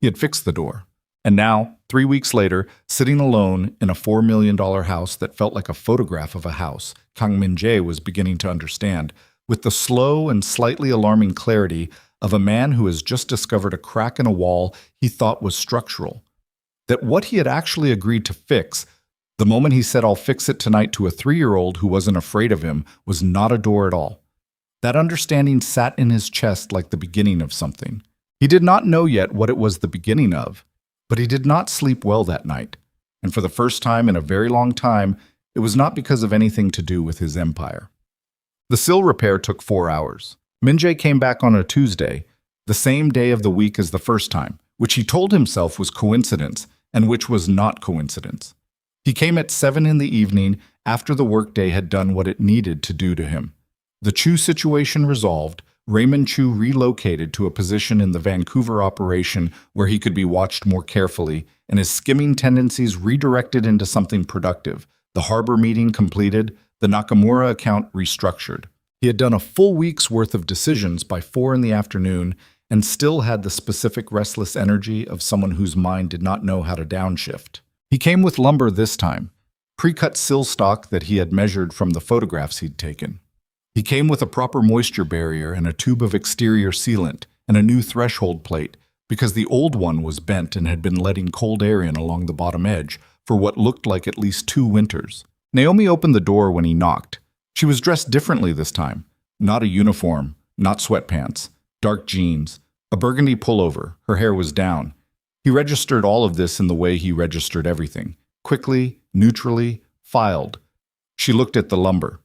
He had fixed the door. And now, 3 weeks later, sitting alone in a $4 million house that felt like a photograph of a house, Kang Min-jae was beginning to understand, with the slow and slightly alarming clarity of a man who has just discovered a crack in a wall he thought was structural. That what he had actually agreed to fix, the moment he said, "I'll fix it tonight," to a 3-year-old who wasn't afraid of him, was not a door at all. That understanding sat in his chest like the beginning of something. He did not know yet what it was the beginning of, but he did not sleep well that night. And for the first time in a very long time, it was not because of anything to do with his empire. The sill repair took 4 hours. Min-jae came back on a Tuesday, the same day of the week as the first time, which he told himself was coincidence and which was not coincidence. He came at 7 in the evening after the workday had done what it needed to do to him. The Chu situation resolved, Raymond Chu relocated to a position in the Vancouver operation where he could be watched more carefully and his skimming tendencies redirected into something productive. The harbor meeting completed, the Nakamura account restructured. He had done a full week's worth of decisions by 4 in the afternoon and still had the specific restless energy of someone whose mind did not know how to downshift. He came with lumber this time, pre-cut sill stock that he had measured from the photographs he'd taken. He came with a proper moisture barrier and a tube of exterior sealant and a new threshold plate because the old one was bent and had been letting cold air in along the bottom edge for what looked like at least 2 winters. Naomi opened the door when he knocked. She was dressed differently this time. Not a uniform, not sweatpants, dark jeans, a burgundy pullover, her hair was down. He registered all of this in the way he registered everything. Quickly, neutrally, filed. She looked at the lumber.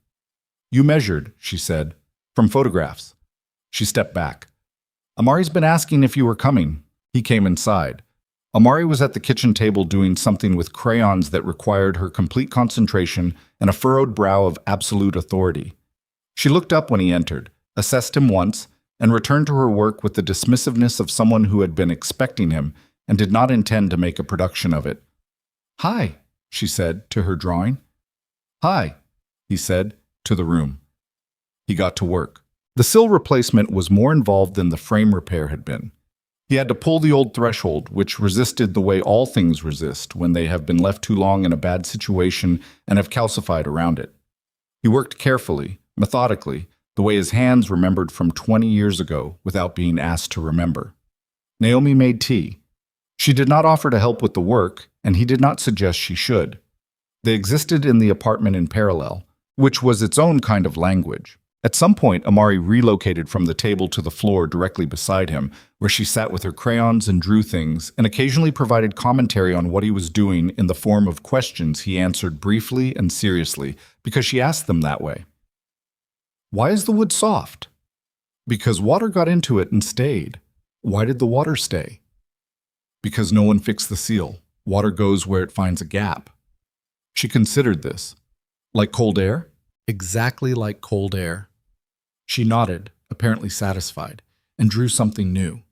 "You measured," she said, "from photographs." She stepped back. "Amari's been asking if you were coming." He came inside. Amari was at the kitchen table doing something with crayons that required her complete concentration and a furrowed brow of absolute authority. She looked up when he entered, assessed him once, and returned to her work with the dismissiveness of someone who had been expecting him and did not intend to make a production of it. "Hi," she said to her drawing. "Hi," he said to the room. He got to work. The sill replacement was more involved than the frame repair had been. He had to pull the old threshold, which resisted the way all things resist when they have been left too long in a bad situation and have calcified around it. He worked carefully, methodically, the way his hands remembered from 20 years ago without being asked to remember. Naomi made tea. She did not offer to help with the work, and he did not suggest she should. They existed in the apartment in parallel, which was its own kind of language. At some point, Amari relocated from the table to the floor directly beside him, where she sat with her crayons and drew things, and occasionally provided commentary on what he was doing in the form of questions he answered briefly and seriously, because she asked them that way. "Why is the wood soft?" "Because water got into it and stayed." "Why did the water stay?" "Because no one fixed the seal. Water goes where it finds a gap." She considered this. "Like cold air?" "Exactly like cold air." She nodded, apparently satisfied, and drew something new.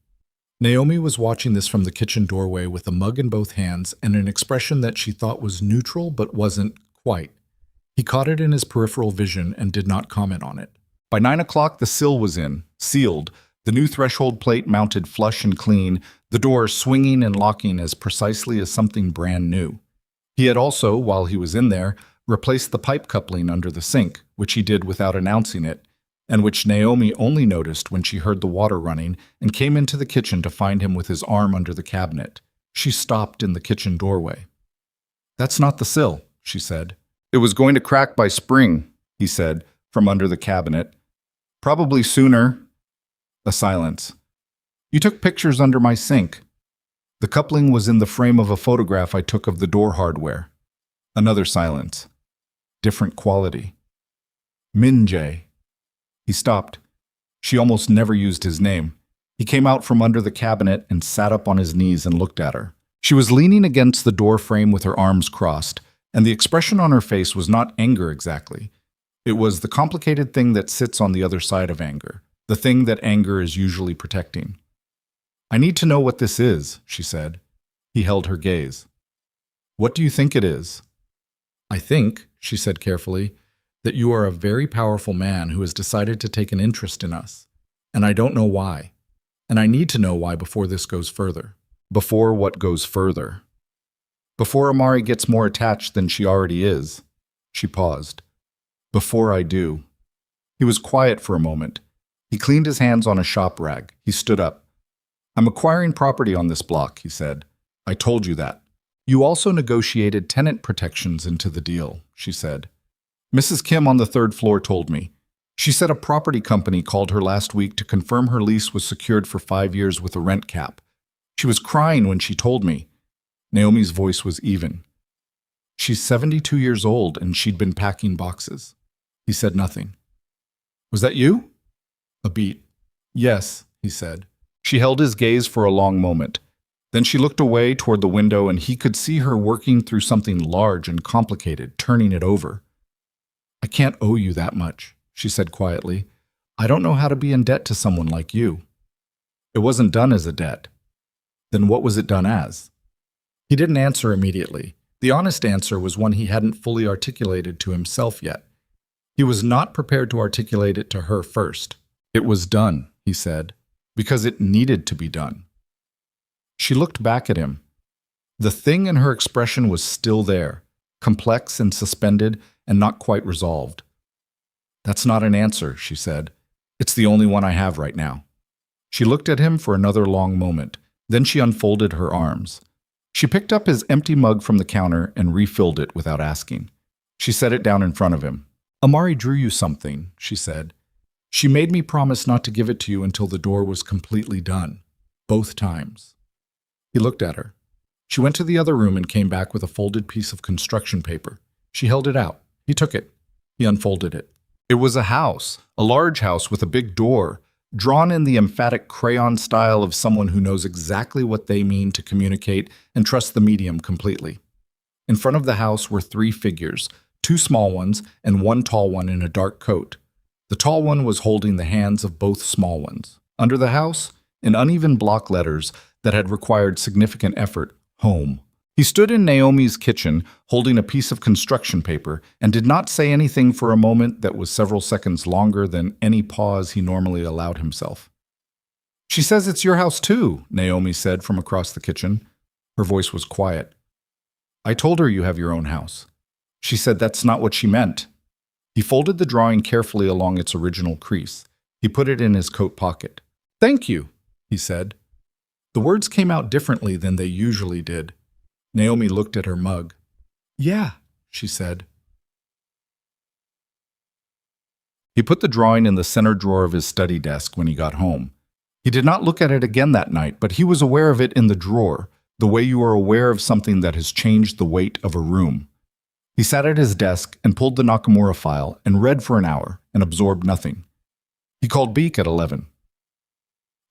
Naomi was watching this from the kitchen doorway with a mug in both hands and an expression that she thought was neutral but wasn't quite. He caught it in his peripheral vision and did not comment on it. By 9 o'clock, the sill was in, sealed, the new threshold plate mounted flush and clean, the door swinging and locking as precisely as something brand new. He had also, while he was in there, replaced the pipe coupling under the sink, which he did without announcing it, and which Naomi only noticed when she heard the water running and came into the kitchen to find him with his arm under the cabinet. She stopped in the kitchen doorway. "That's not the sill," she said. "It was going to crack by spring," he said, from under the cabinet. "Probably sooner." A silence. "You took pictures under my sink." "The coupling was in the frame of a photograph I took of the door hardware." Another silence. Different quality. "Min Jae." He stopped. She almost never used his name. He came out from under the cabinet and sat up on his knees and looked at her. She was leaning against the door frame with her arms crossed, and the expression on her face was not anger exactly. It was the complicated thing that sits on the other side of anger, the thing that anger is usually protecting. "I need to know what this is," she said. He held her gaze. "What do you think it is?" "I think," she said carefully, "that you are a very powerful man who has decided to take an interest in us. And I don't know why. And I need to know why before this goes further." "Before what goes further?" "Before Amari gets more attached than she already is." She paused. "Before I do." He was quiet for a moment. He cleaned his hands on a shop rag. He stood up. "I'm acquiring property on this block," he said. "I told you that." "You also negotiated tenant protections into the deal," she said. "Mrs. Kim on the 3rd floor told me. She said a property company called her last week to confirm her lease was secured for 5 years with a rent cap. She was crying when she told me." Naomi's voice was even. "She's 72 years old and she'd been packing boxes." He said nothing. "Was that you?" A beat. "Yes," he said. She held his gaze for a long moment. Then she looked away toward the window and he could see her working through something large and complicated, turning it over. "I can't owe you that much," she said quietly. "I don't know how to be in debt to someone like you." "It wasn't done as a debt." "Then what was it done as?" He didn't answer immediately. The honest answer was one he hadn't fully articulated to himself yet. He was not prepared to articulate it to her first. "It was done," he said, "because it needed to be done." She looked back at him. The thing in her expression was still there, complex and suspended and not quite resolved. "That's not an answer," she said. "It's the only one I have right now." She looked at him for another long moment. Then she unfolded her arms. She picked up his empty mug from the counter and refilled it without asking. She set it down in front of him. "Amari drew you something," she said. "She made me promise not to give it to you until the door was completely done. Both times." He looked at her. She went to the other room and came back with a folded piece of construction paper. She held it out. He took it. He unfolded it. It was a house, a large house with a big door, drawn in the emphatic crayon style of someone who knows exactly what they mean to communicate and trusts the medium completely. In front of the house were 3 figures, 2 small ones and 1 tall one in a dark coat. The tall one was holding the hands of both small ones. Under the house, in uneven block letters that had required significant effort, "Home." He stood in Naomi's kitchen, holding a piece of construction paper, and did not say anything for a moment that was several seconds longer than any pause he normally allowed himself. "She says it's your house too," Naomi said from across the kitchen. Her voice was quiet. "I told her you have your own house. She said that's not what she meant." He folded the drawing carefully along its original crease. He put it in his coat pocket. "Thank you," he said. The words came out differently than they usually did. Naomi looked at her mug. "Yeah," she said. He put the drawing in the center drawer of his study desk when he got home. He did not look at it again that night, but he was aware of it in the drawer, the way you are aware of something that has changed the weight of a room. He sat at his desk and pulled the Nakamura file and read for an hour and absorbed nothing. He called Beck at 11.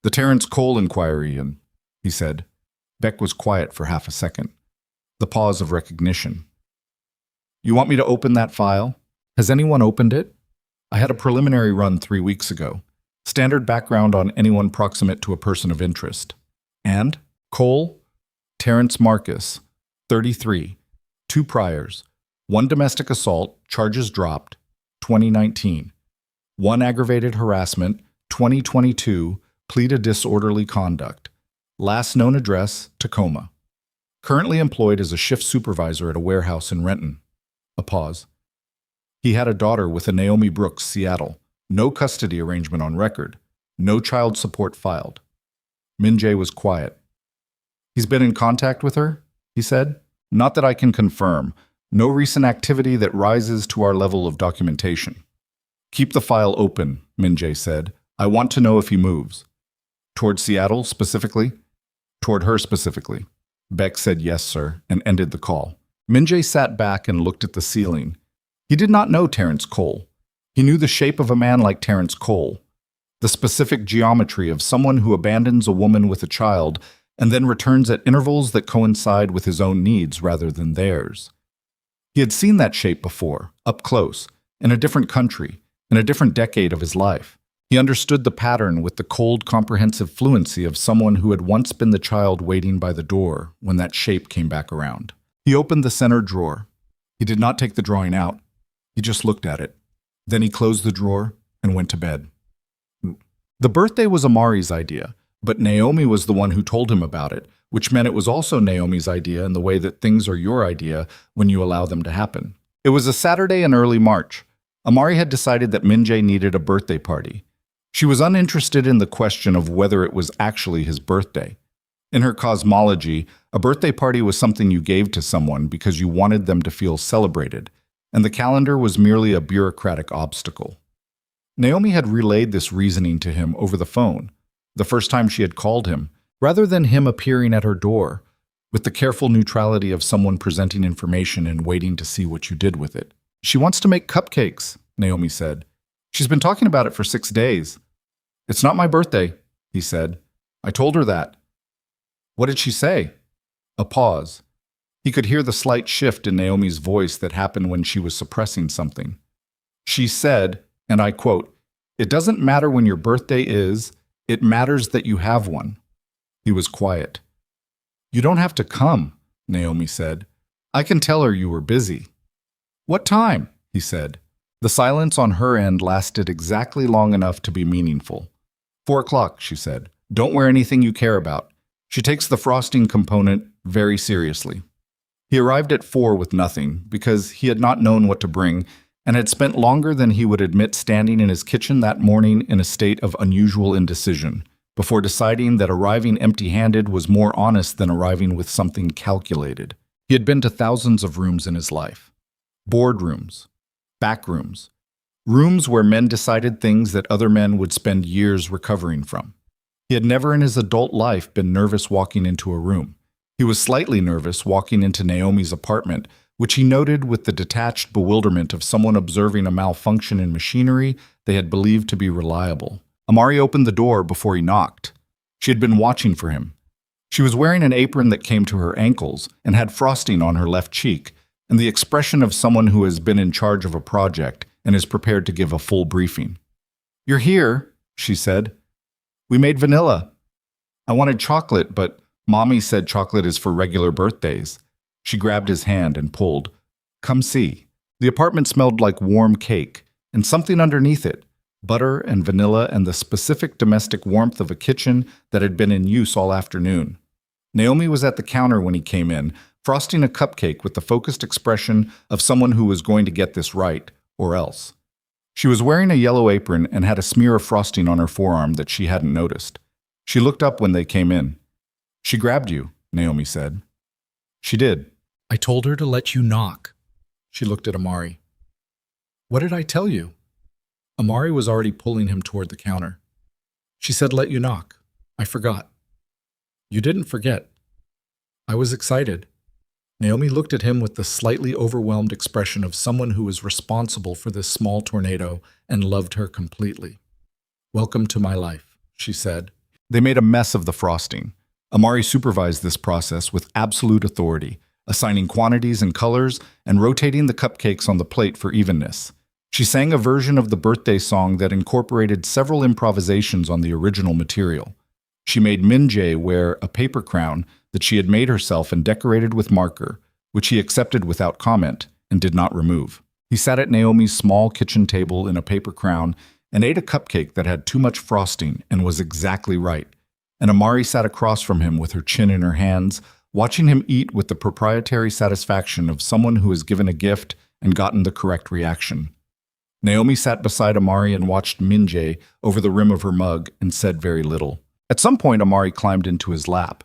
"The Terrence Cole inquiry, and," he said. Beck was quiet for half a second. The pause of recognition. "You want me to open that file? Has anyone opened it? I had a preliminary run 3 weeks ago. Standard background on anyone proximate to a person of interest. And? Cole? Terrence Marcus, 33, 2 priors, 1 domestic assault, charges dropped, 2019. 1 aggravated harassment, 2022, pleaded disorderly conduct. Last known address, Tacoma. Currently employed as a shift supervisor at a warehouse in Renton." A pause. "He had a daughter with a Naomi Brooks, Seattle. No custody arrangement on record. No child support filed." Min Jae was quiet. "He's been in contact with her?" he said. "Not that I can confirm. No recent activity that rises to our level of documentation." "Keep the file open," Min Jae said. "I want to know if he moves." "Toward Seattle, specifically?" "Toward her specifically." Beck said yes, sir, and ended the call. Min Jae sat back and looked at the ceiling. He did not know Terrence Cole. He knew the shape of a man like Terrence Cole, the specific geometry of someone who abandons a woman with a child and then returns at intervals that coincide with his own needs rather than theirs. He had seen that shape before, up close, in a different country, in a different decade of his life. He understood the pattern with the cold, comprehensive fluency of someone who had once been the child waiting by the door when that shape came back around. He opened the center drawer. He did not take the drawing out. He just looked at it. Then he closed the drawer and went to bed. The birthday was Amari's idea, but Naomi was the one who told him about it, which meant it was also Naomi's idea in the way that things are your idea when you allow them to happen. It was a Saturday in early March. Amari had decided that Min Jae needed a birthday party. She was uninterested in the question of whether it was actually his birthday. In her cosmology, a birthday party was something you gave to someone because you wanted them to feel celebrated, and the calendar was merely a bureaucratic obstacle. Naomi had relayed this reasoning to him over the phone, the first time she had called him, rather than him appearing at her door, with the careful neutrality of someone presenting information and waiting to see what you did with it. "She wants to make cupcakes," Naomi said. "She's been talking about it for 6 days. It's not my birthday," he said. "I told her that." What did she say? A pause. He could hear the slight shift in Naomi's voice that happened when she was suppressing something. She said, and I quote, "It doesn't matter when your birthday is, it matters that you have one." He was quiet. "You don't have to come," Naomi said. "I can tell her you were busy." "What time?" he said. The silence on her end lasted exactly long enough to be meaningful. 4 o'clock, she said. "Don't wear anything you care about." She takes the frosting component very seriously. He arrived at 4 with nothing, because he had not known what to bring, and had spent longer than he would admit standing in his kitchen that morning in a state of unusual indecision, before deciding that arriving empty-handed was more honest than arriving with something calculated. He had been to thousands of rooms in his life. Boardrooms, back rooms, rooms where men decided things that other men would spend years recovering from. He had never in his adult life been nervous walking into a room. He was slightly nervous walking into Naomi's apartment, which he noted with the detached bewilderment of someone observing a malfunction in machinery they had believed to be reliable. Amari opened the door before he knocked. She had been watching for him. She was wearing an apron that came to her ankles and had frosting on her left cheek, and the expression of someone who has been in charge of a project and is prepared to give a full briefing. "You're here," she said. "We made vanilla. I wanted chocolate, but Mommy said chocolate is for regular birthdays." She grabbed his hand and pulled. "Come see." The apartment smelled like warm cake, and something underneath it, butter and vanilla and the specific domestic warmth of a kitchen that had been in use all afternoon. Naomi was at the counter when he came in, frosting a cupcake with the focused expression of someone who was going to get this right, or else. She was wearing a yellow apron and had a smear of frosting on her forearm that she hadn't noticed. She looked up when they came in. "She grabbed you," Naomi said. "She did." "I told her to let you knock." She looked at Amari. "What did I tell you?" Amari was already pulling him toward the counter. "She said let you knock. I forgot." "You didn't forget." "I was excited." Naomi looked at him with the slightly overwhelmed expression of someone who was responsible for this small tornado and loved her completely. "Welcome to my life," she said. They made a mess of the frosting. Amari supervised this process with absolute authority, assigning quantities and colors and rotating the cupcakes on the plate for evenness. She sang a version of the birthday song that incorporated several improvisations on the original material. She made Minjae wear a paper crown that she had made herself and decorated with marker, which he accepted without comment and did not remove. He sat at Naomi's small kitchen table in a paper crown and ate a cupcake that had too much frosting and was exactly right. And Amari sat across from him with her chin in her hands, watching him eat with the proprietary satisfaction of someone who has given a gift and gotten the correct reaction. Naomi sat beside Amari and watched Minjae over the rim of her mug and said very little. At some point, Amari climbed into his lap.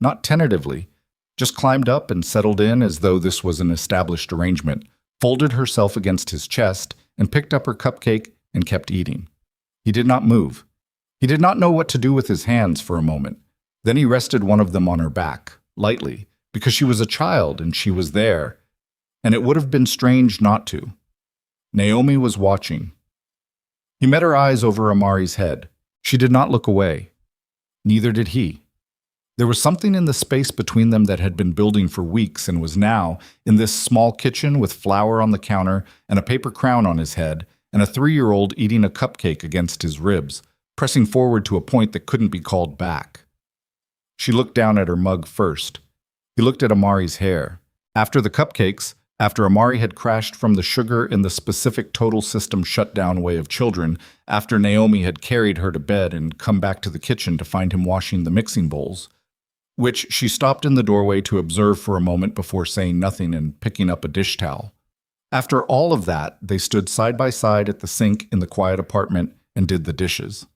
Not tentatively, just climbed up and settled in as though this was an established arrangement, folded herself against his chest, and picked up her cupcake and kept eating. He did not move. He did not know what to do with his hands for a moment. Then he rested one of them on her back, lightly, because she was a child and she was there, and it would have been strange not to. Naomi was watching. He met her eyes over Amari's head. She did not look away. Neither did he. There was something in the space between them that had been building for weeks and was now, in this small kitchen with flour on the counter and a paper crown on his head, and a 3-year-old eating a cupcake against his ribs, pressing forward to a point that couldn't be called back. She looked down at her mug first. He looked at Amari's hair. After the cupcakes, after Amari had crashed from the sugar in the specific total system shutdown way of children, after Naomi had carried her to bed and come back to the kitchen to find him washing the mixing bowls, which she stopped in the doorway to observe for a moment before saying nothing and picking up a dish towel. After all of that, they stood side by side at the sink in the quiet apartment and did the dishes.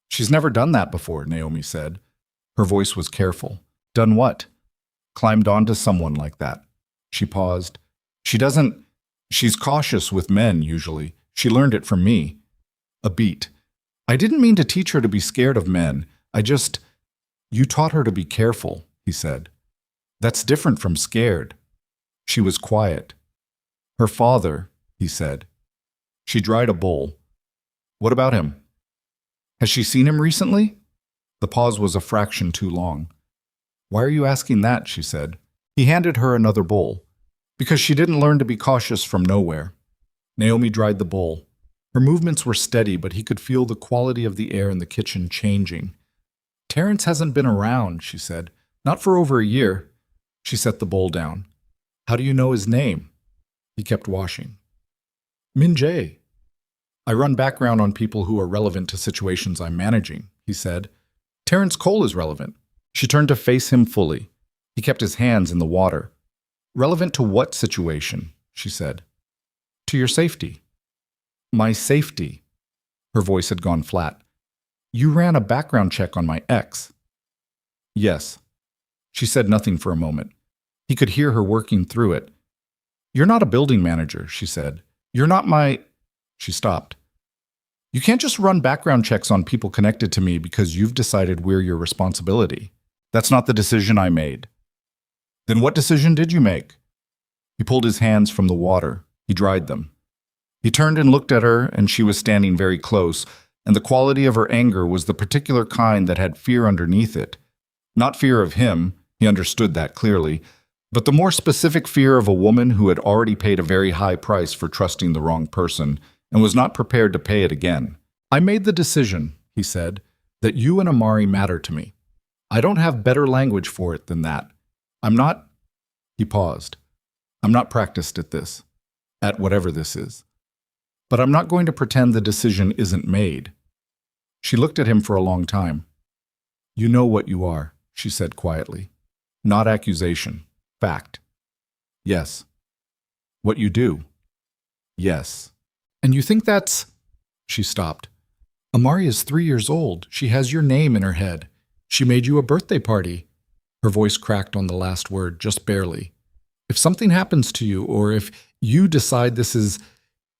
"She's never done that before," Naomi said. Her voice was careful. "Done what?" "Climbed onto someone like that." She paused. She's cautious with men, usually. She learned it from me." A beat. "I didn't mean to teach her to be scared of men. You taught her to be careful," he said. "That's different from scared." She was quiet. "Her father," he said. She dried a bowl. "What about him? Has she seen him recently?" The pause was a fraction too long. Why are you asking that? She said. He handed her another bowl. Because she didn't learn to be cautious from nowhere. Naomi dried the bowl. Her movements were steady, but he could feel the quality of the air in the kitchen changing. Terrence hasn't been around, she said. Not for over a year. She set the bowl down. How do you know his name? He kept washing. Min Jae. I run background on people who are relevant to situations I'm managing, he said. Terrence Cole is relevant. She turned to face him fully. He kept his hands in the water. Relevant to what situation? She said. To your safety. My safety. Her voice had gone flat. You ran a background check on my ex. Yes. She said nothing for a moment. He could hear her working through it. You're not a building manager, she said. You're not my... She stopped. You can't just run background checks on people connected to me because you've decided we're your responsibility. That's not the decision I made. Then what decision did you make? He pulled his hands from the water. He dried them. He turned and looked at her, and she was standing very close, and the quality of her anger was the particular kind that had fear underneath it. Not fear of him, he understood that clearly, but the more specific fear of a woman who had already paid a very high price for trusting the wrong person and was not prepared to pay it again. I made the decision, he said, that you and Amari matter to me. I don't have better language for it than that. I'm not... He paused. I'm not practiced at this, at whatever this is. But I'm not going to pretend the decision isn't made. She looked at him for a long time. You know what you are, she said quietly. Not accusation. Fact. Yes. What you do. Yes. And you think that's... She stopped. Amari is 3 years old. She has your name in her head. She made you a birthday party. Her voice cracked on the last word, just barely. If something happens to you, or if you decide this is...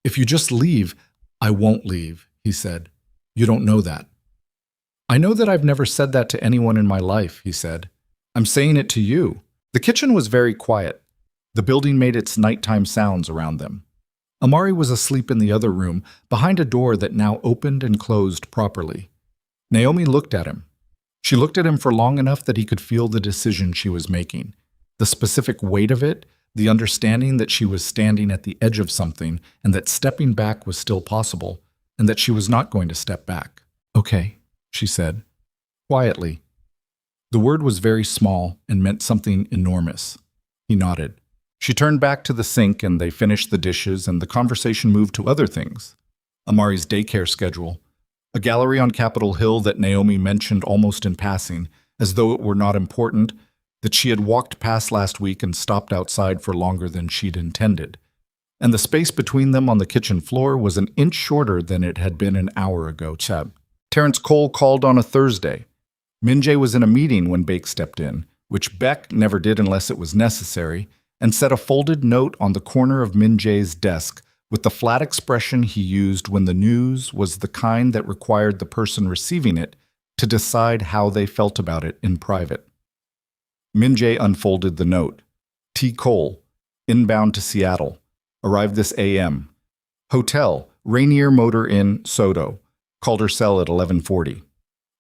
If you just leave, I won't leave, he said. You don't know that. I know that I've never said that to anyone in my life, he said. I'm saying it to you. The kitchen was very quiet. The building made its nighttime sounds around them. Amari was asleep in the other room, behind a door that now opened and closed properly. Naomi looked at him. She looked at him for long enough that he could feel the decision she was making, the specific weight of it, the understanding that she was standing at the edge of something and that stepping back was still possible, and that she was not going to step back. Okay, she said, quietly. The word was very small and meant something enormous. He nodded. She turned back to the sink and they finished the dishes and the conversation moved to other things. Amari's daycare schedule, a gallery on Capitol Hill that Naomi mentioned almost in passing, as though it were not important, that she had walked past last week and stopped outside for longer than she'd intended. And the space between them on the kitchen floor was an inch shorter than it had been an hour ago. Terrence Cole called on a Thursday. Min Jae was in a meeting when Bake stepped in, which Beck never did unless it was necessary, and set a folded note on the corner of Min Jae's desk with the flat expression he used when the news was the kind that required the person receiving it to decide how they felt about it in private. Min Jae unfolded the note. T. Cole, inbound to Seattle. Arrived this a.m. Hotel, Rainier Motor Inn, Soto. Called her cell at 11:40.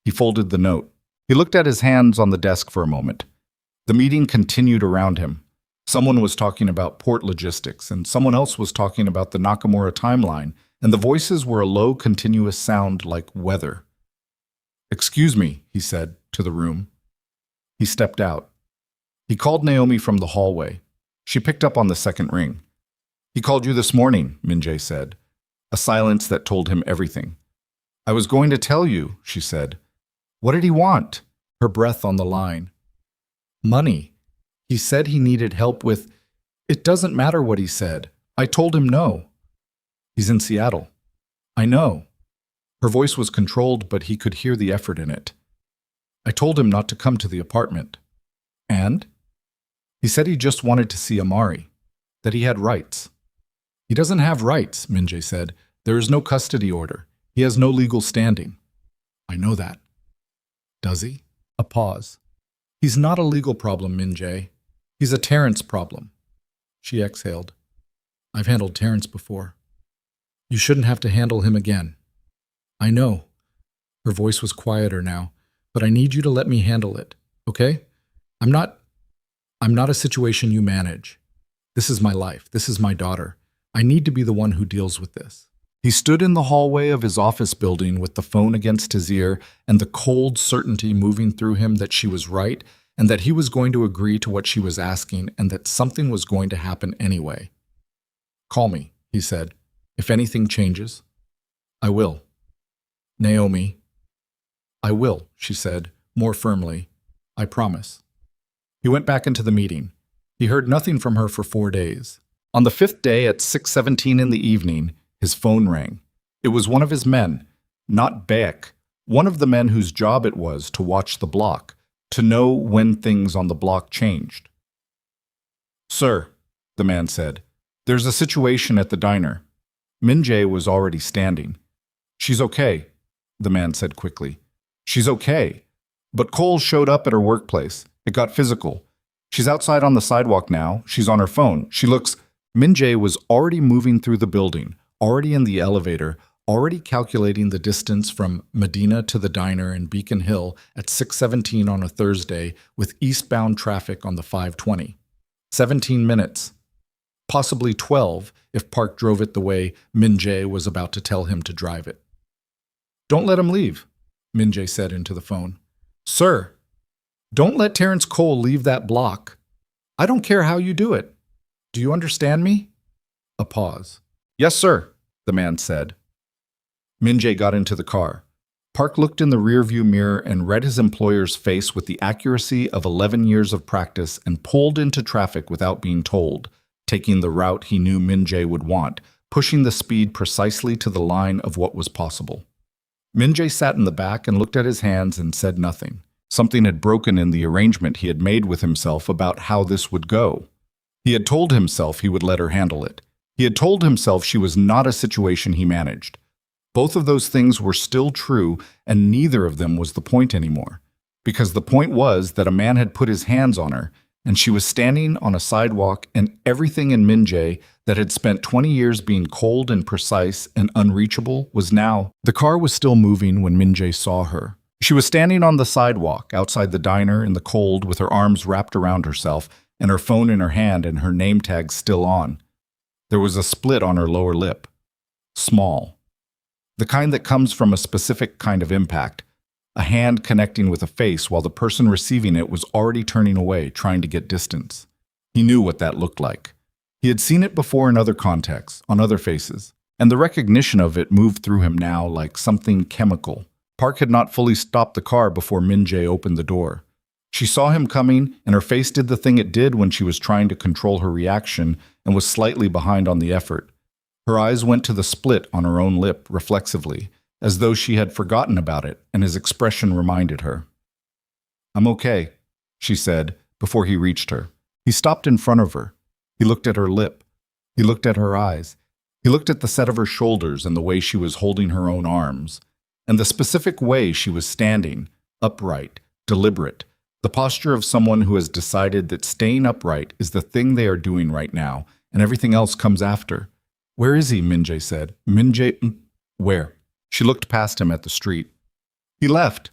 He folded the note. He looked at his hands on the desk for a moment. The meeting continued around him. Someone was talking about port logistics, and someone else was talking about the Nakamura timeline, and the voices were a low, continuous sound like weather. Excuse me, he said, to the room. He stepped out. He called Naomi from the hallway. She picked up on the second ring. He called you this morning, Min Jae said. A silence that told him everything. I was going to tell you, she said. What did he want? Her breath on the line. Money. He said he needed help with... It doesn't matter what he said. I told him no. He's in Seattle. I know. Her voice was controlled, but he could hear the effort in it. I told him not to come to the apartment. And? He said he just wanted to see Amari, that he had rights. He doesn't have rights, Min Jae said. There is no custody order. He has no legal standing. I know that. Does he? A pause. He's not a legal problem, Min Jae. He's a Terrence problem. She exhaled. I've handled Terrence before. You shouldn't have to handle him again. I know. Her voice was quieter now, but I need you to let me handle it, okay? I'm not a situation you manage. This is my life. This is my daughter. I need to be the one who deals with this. He stood in the hallway of his office building with the phone against his ear and the cold certainty moving through him that she was right and that he was going to agree to what she was asking and that something was going to happen anyway. Call me, he said. If anything changes, I will. Naomi. I will, she said, more firmly. I promise. He went back into the meeting. He heard nothing from her for 4 days. On the 5th day at 6:17 in the evening, his phone rang. It was one of his men, not Beck, one of the men whose job it was to watch the block, to know when things on the block changed. Sir, the man said, there's a situation at the diner. Min-jae was already standing. She's okay, the man said quickly. She's okay. But Cole showed up at her workplace. It got physical. She's outside on the sidewalk now. She's on her phone. She looks... Min-jae was already moving through the building, already in the elevator, already calculating the distance from Medina to the diner in Beacon Hill at 6:17 on a Thursday with eastbound traffic on the 520. 17 minutes. Possibly 12 if Park drove it the way Min-jae was about to tell him to drive it. Don't let him leave, Min-jae said into the phone. Sir, don't let Terrence Cole leave that block. I don't care how you do it. Do you understand me? A pause. Yes, sir, the man said. Min-jae got into the car. Park looked in the rearview mirror and read his employer's face with the accuracy of 11 years of practice and pulled into traffic without being told, taking the route he knew Min-jae would want, pushing the speed precisely to the line of what was possible. Min-jae sat in the back and looked at his hands and said nothing. Something had broken in the arrangement he had made with himself about how this would go. He had told himself he would let her handle it. He had told himself she was not a situation he managed. Both of those things were still true, and neither of them was the point anymore. Because the point was that a man had put his hands on her, and she was standing on a sidewalk, and everything in Min-jae that had spent 20 years being cold and precise and unreachable was now... The car was still moving when Min-jae saw her. She was standing on the sidewalk outside the diner in the cold with her arms wrapped around herself and her phone in her hand and her name tag still on. There was a split on her lower lip. Small. The kind that comes from a specific kind of impact. A hand connecting with a face while the person receiving it was already turning away, trying to get distance. He knew what that looked like. He had seen it before in other contexts, on other faces, and the recognition of it moved through him now like something chemical. Park had not fully stopped the car before Min-jae opened the door. She saw him coming, and her face did the thing it did when she was trying to control her reaction and was slightly behind on the effort. Her eyes went to the split on her own lip reflexively, as though she had forgotten about it, and his expression reminded her. I'm okay, she said, before he reached her. He stopped in front of her. He looked at her lip. He looked at her eyes. He looked at the set of her shoulders and the way she was holding her own arms, and the specific way she was standing, upright, deliberate, the posture of someone who has decided that staying upright is the thing they are doing right now, and everything else comes after. Where is he? Min-jae said. Min-jae, where? She looked past him at the street. He left.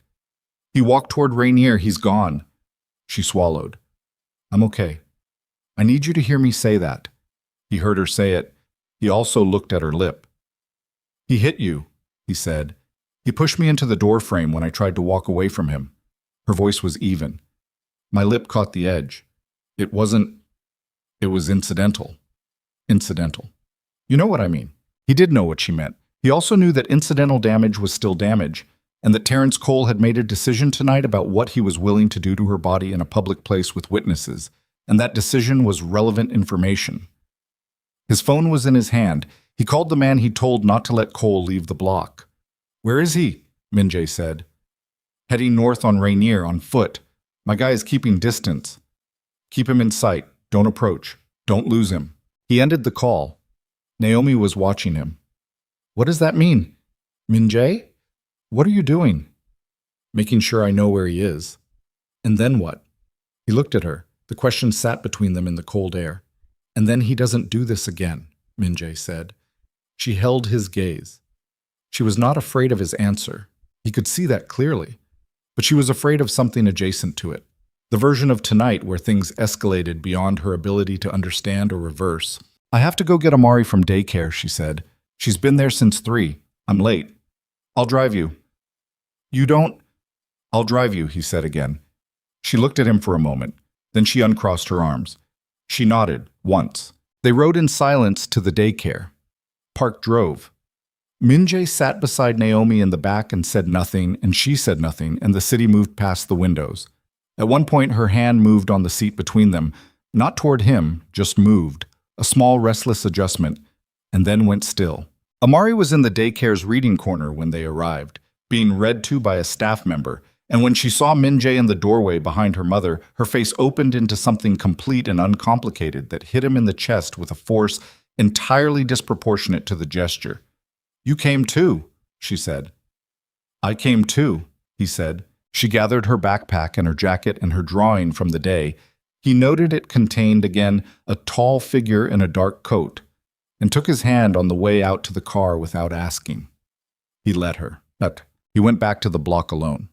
He walked toward Rainier. He's gone. She swallowed. I'm okay. I need you to hear me say that. He heard her say it. He also looked at her lip. He hit you, he said. He pushed me into the doorframe when I tried to walk away from him. Her voice was even. My lip caught the edge. It was incidental. Incidental. You know what I mean. He did know what she meant. He also knew that incidental damage was still damage, and that Terrence Cole had made a decision tonight about what he was willing to do to her body in a public place with witnesses, and that decision was relevant information. His phone was in his hand. He called the man he told not to let Cole leave the block. Where is he? Min-jae said. Heading north on Rainier on foot. My guy is keeping distance. Keep him in sight. Don't approach. Don't lose him. He ended the call. Naomi was watching him. What does that mean? Min-jae? What are you doing? Making sure I know where he is. And then what? He looked at her. The question sat between them in the cold air. And then he doesn't do this again, Min-jae said. She held his gaze. She was not afraid of his answer. He could see that clearly. But she was afraid of something adjacent to it. The version of tonight where things escalated beyond her ability to understand or reverse. I have to go get Amari from daycare, she said. She's been there since 3. I'm late. I'll drive you. You don't? I'll drive you, he said again. She looked at him for a moment. Then she uncrossed her arms. She nodded, once. They rode in silence to the daycare. Park drove. Min-jae sat beside Naomi in the back and said nothing, and she said nothing, and the city moved past the windows. At one point, her hand moved on the seat between them, not toward him, just moved, a small restless adjustment, and then went still. Amari was in the daycare's reading corner when they arrived, being read to by a staff member, and when she saw Min-jae in the doorway behind her mother, her face opened into something complete and uncomplicated that hit him in the chest with a force entirely disproportionate to the gesture. You came too, she said. I came too, he said. She gathered her backpack and her jacket and her drawing from the day. He noted it contained, again, a tall figure in a dark coat, and took his hand on the way out to the car without asking. He let her. He went back to the block alone.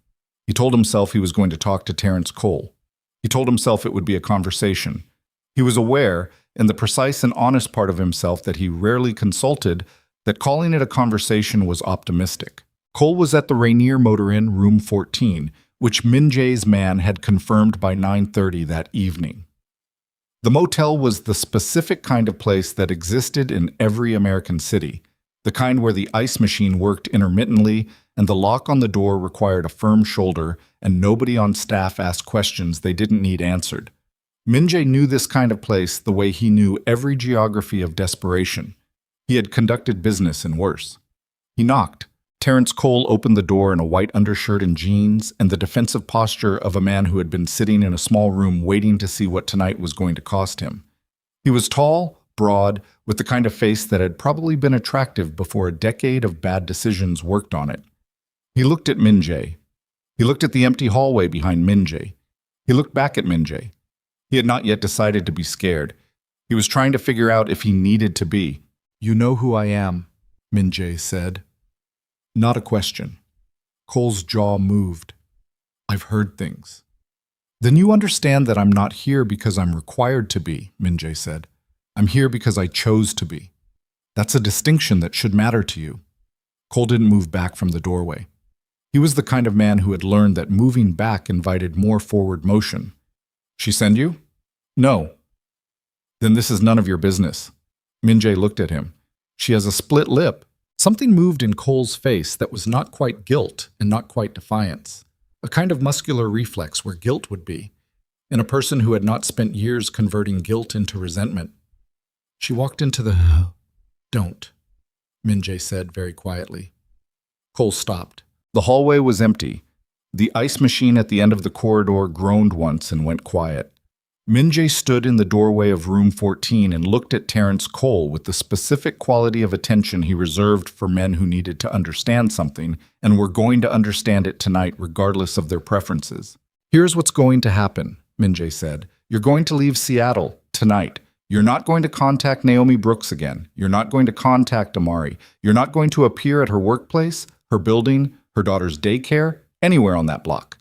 He told himself he was going to talk to Terrence Cole. He told himself it would be a conversation. He was aware, in the precise and honest part of himself that he rarely consulted, that calling it a conversation was optimistic. Cole was at the Rainier Motor Inn, room 14, which Min-jae's man had confirmed by 9:30 that evening. The motel was the specific kind of place that existed in every American city, the kind where the ice machine worked intermittently and the lock on the door required a firm shoulder and nobody on staff asked questions they didn't need answered. Min-jae knew this kind of place the way he knew every geography of desperation. He had conducted business in worse. He knocked. Terrence Cole opened the door in a white undershirt and jeans and the defensive posture of a man who had been sitting in a small room waiting to see what tonight was going to cost him. He was tall, broad, with the kind of face that had probably been attractive before a decade of bad decisions worked on it. He looked at Min-jae. He looked at the empty hallway behind Min-jae. He looked back at Min-jae. He had not yet decided to be scared. He was trying to figure out if he needed to be. You know who I am, Min-jae said. Not a question. Cole's jaw moved. I've heard things. Then you understand that I'm not here because I'm required to be, Min-jae said. I'm here because I chose to be. That's a distinction that should matter to you. Cole didn't move back from the doorway. He was the kind of man who had learned that moving back invited more forward motion. She send you? No. Then this is none of your business. Min-jae looked at him. She has a split lip. Something moved in Cole's face that was not quite guilt and not quite defiance. A kind of muscular reflex where guilt would be, in a person who had not spent years converting guilt into resentment. She walked into the... Don't, Min-jae said very quietly. Cole stopped. The hallway was empty. The ice machine at the end of the corridor groaned once and went quiet. Min-jae stood in the doorway of room 14 and looked at Terrence Cole with the specific quality of attention he reserved for men who needed to understand something and were going to understand it tonight regardless of their preferences. Here's what's going to happen, Min-jae said. You're going to leave Seattle tonight. You're not going to contact Naomi Brooks again. You're not going to contact Amari. You're not going to appear at her workplace, her building, her daughter's daycare, anywhere on that block.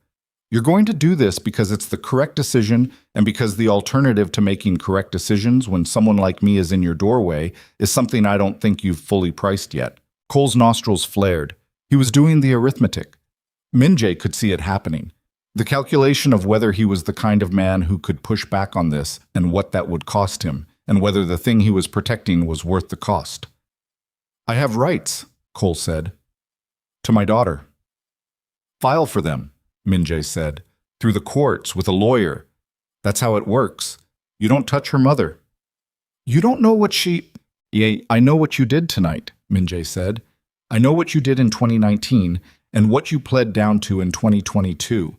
You're going to do this because it's the correct decision and because the alternative to making correct decisions when someone like me is in your doorway is something I don't think you've fully priced yet. Cole's nostrils flared. He was doing the arithmetic. Min-jae could see it happening. The calculation of whether he was the kind of man who could push back on this and what that would cost him, and whether the thing he was protecting was worth the cost. I have rights, Cole said. To my daughter. File for them, Min-jae said. Through the courts, with a lawyer. That's how it works. You don't touch her mother. You don't know what she... Yeah, I know what you did tonight, Min-jae said. I know what you did in 2019 and what you pled down to in 2022.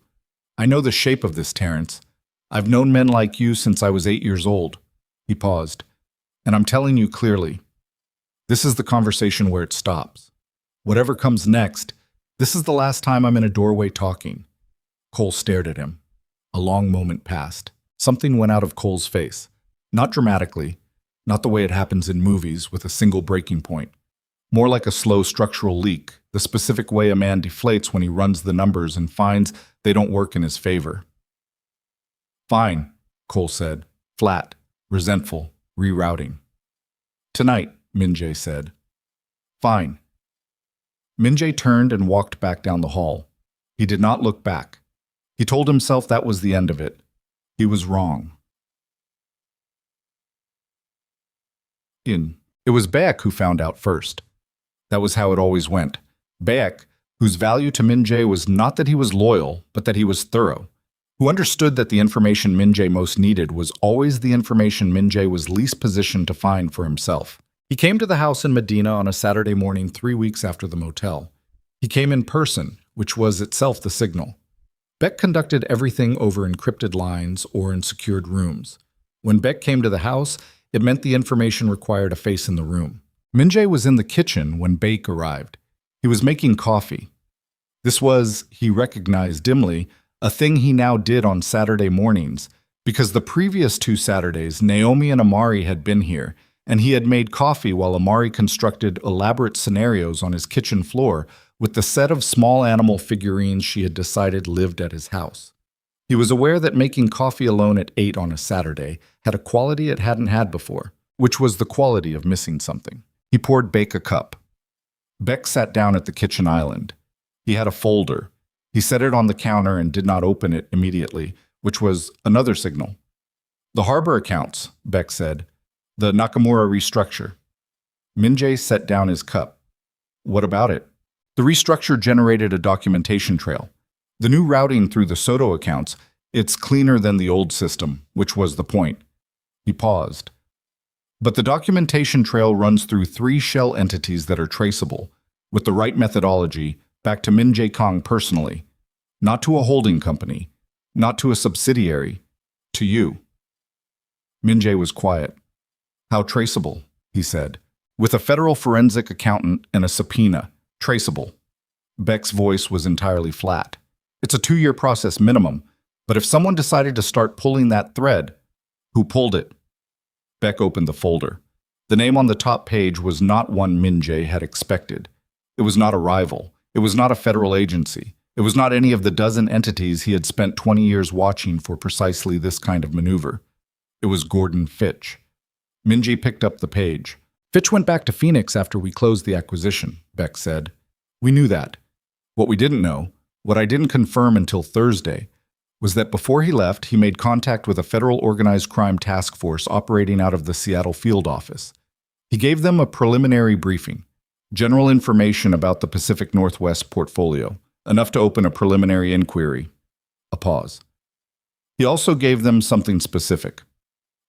I know the shape of this, Terrence. I've known men like you since I was 8 years old. He paused. And I'm telling you clearly, this is the conversation where it stops. Whatever comes next, this is the last time I'm in a doorway talking. Cole stared at him. A long moment passed. Something went out of Cole's face. Not dramatically, not the way it happens in movies with a single breaking point. More like a slow structural leak, the specific way a man deflates when he runs the numbers and finds they don't work in his favor. Fine, Cole said, flat, resentful, rerouting. Tonight, Min-jae said. Fine. Min-jae turned and walked back down the hall. He did not look back. He told himself that was the end of it. He was wrong. It was Baek who found out first. That was how it always went. Baek, whose value to Min-jae was not that he was loyal, but that he was thorough, who understood that the information Min-jae most needed was always the information Min-jae was least positioned to find for himself. He came to the house in Medina on a Saturday morning 3 weeks after the motel. He came in person, which was itself the signal. Baek conducted everything over encrypted lines or in secured rooms. When Baek came to the house, it meant the information required a face in the room. Min-jae was in the kitchen when Baek arrived. He was making coffee. This was, he recognized dimly, a thing he now did on Saturday mornings, because the previous 2 Saturdays, Naomi and Amari had been here, and he had made coffee while Amari constructed elaborate scenarios on his kitchen floor with the set of small animal figurines she had decided lived at his house. He was aware that making coffee alone at 8 on a Saturday had a quality it hadn't had before, which was the quality of missing something. He poured Baek a cup. Baek sat down at the kitchen island. He had a folder. He set it on the counter and did not open it immediately, which was another signal. The harbor accounts, Baek said. The Nakamura restructure. Min-jae set down his cup. What about it? The restructure generated a documentation trail. The new routing through the Soto accounts, it's cleaner than the old system, which was the point. He paused. But the documentation trail runs through 3 shell entities that are traceable, with the right methodology, back to Min-jae Kang personally, not to a holding company, not to a subsidiary, to you. Min-jae was quiet. How traceable, he said. With a federal forensic accountant and a subpoena, traceable. Baek's voice was entirely flat. It's a 2-year process minimum, but if someone decided to start pulling that thread, who pulled it? Baek opened the folder. The name on the top page was not one Min-jae had expected. It was not a rival. It was not a federal agency. It was not any of the dozen entities he had spent 20 years watching for precisely this kind of maneuver. It was Gordon Fitch. Min-jae picked up the page. Fitch went back to Phoenix after we closed the acquisition, Baek said. We knew that. What we didn't know, what I didn't confirm until Thursday, was that before he left, he made contact with a federal organized crime task force operating out of the Seattle field office. He gave them a preliminary briefing, general information about the Pacific Northwest portfolio, enough to open a preliminary inquiry. A pause. He also gave them something specific.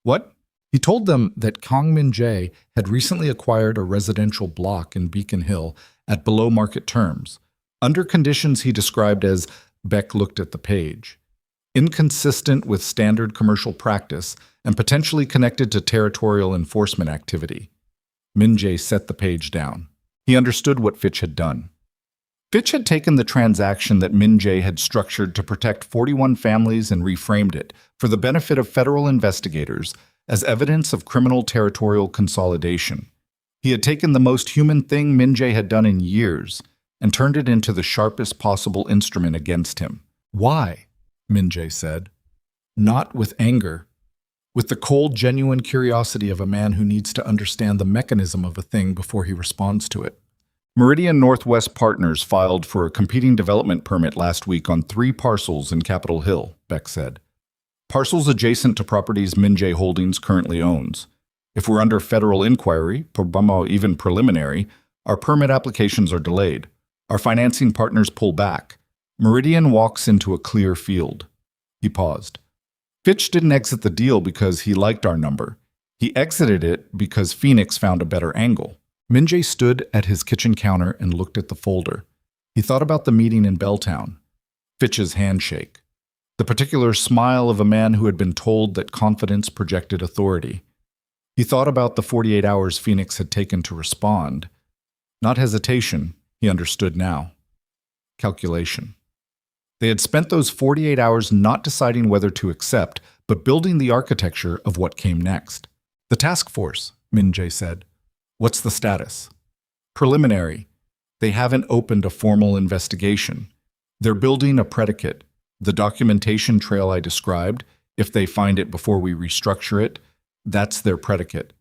What? He told them that Kang Min-jae had recently acquired a residential block in Beacon Hill at below-market terms, under conditions he described as, Baek looked at the page, inconsistent with standard commercial practice and potentially connected to territorial enforcement activity. Min-jae set the page down. He understood what Fitch had done. Fitch had taken the transaction that Min-jae had structured to protect 41 families and reframed it, for the benefit of federal investigators, as evidence of criminal territorial consolidation. He had taken the most human thing Min-jae had done in years and turned it into the sharpest possible instrument against him. Why? Min-jae said. Not with anger. With the cold, genuine curiosity of a man who needs to understand the mechanism of a thing before he responds to it. Meridian Northwest Partners filed for a competing development permit last week on 3 parcels in Capitol Hill, Baek said. Parcels adjacent to properties Min-jae Holdings currently owns. If we're under federal inquiry, even preliminary, our permit applications are delayed. Our financing partners pull back. Meridian walks into a clear field. He paused. Fitch didn't exit the deal because he liked our number. He exited it because Phoenix found a better angle. Min-jae stood at his kitchen counter and looked at the folder. He thought about the meeting in Belltown. Fitch's handshake. The particular smile of a man who had been told that confidence projected authority. He thought about the 48 hours Phoenix had taken to respond. Not hesitation, he understood now. Calculation. They had spent those 48 hours not deciding whether to accept, but building the architecture of what came next. The task force, Min-jae said. What's the status? Preliminary. They haven't opened a formal investigation. They're building a predicate. The documentation trail I described, If they find it before we restructure it, that's their predicate.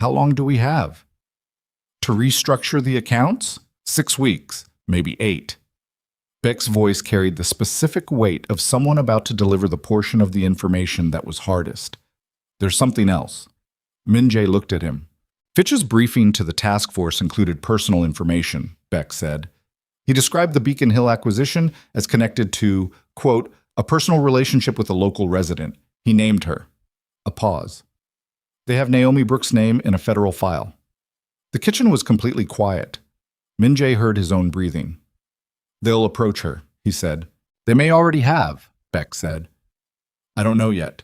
How long do we have? To restructure the accounts? 6 weeks, maybe 8. Beck's voice carried the specific weight of someone about to deliver the portion of the information that was hardest. There's something else. Min Jae looked at him. Fitch's briefing to the task force included personal information, Beck said. He described the Beacon Hill acquisition as connected to, quote, a personal relationship with a local resident. He named her. A pause. They have Naomi Brooks' name in a federal file. The kitchen was completely quiet. Min Jae heard his own breathing. They'll approach her, he said. They may already have, Beck said. I don't know yet.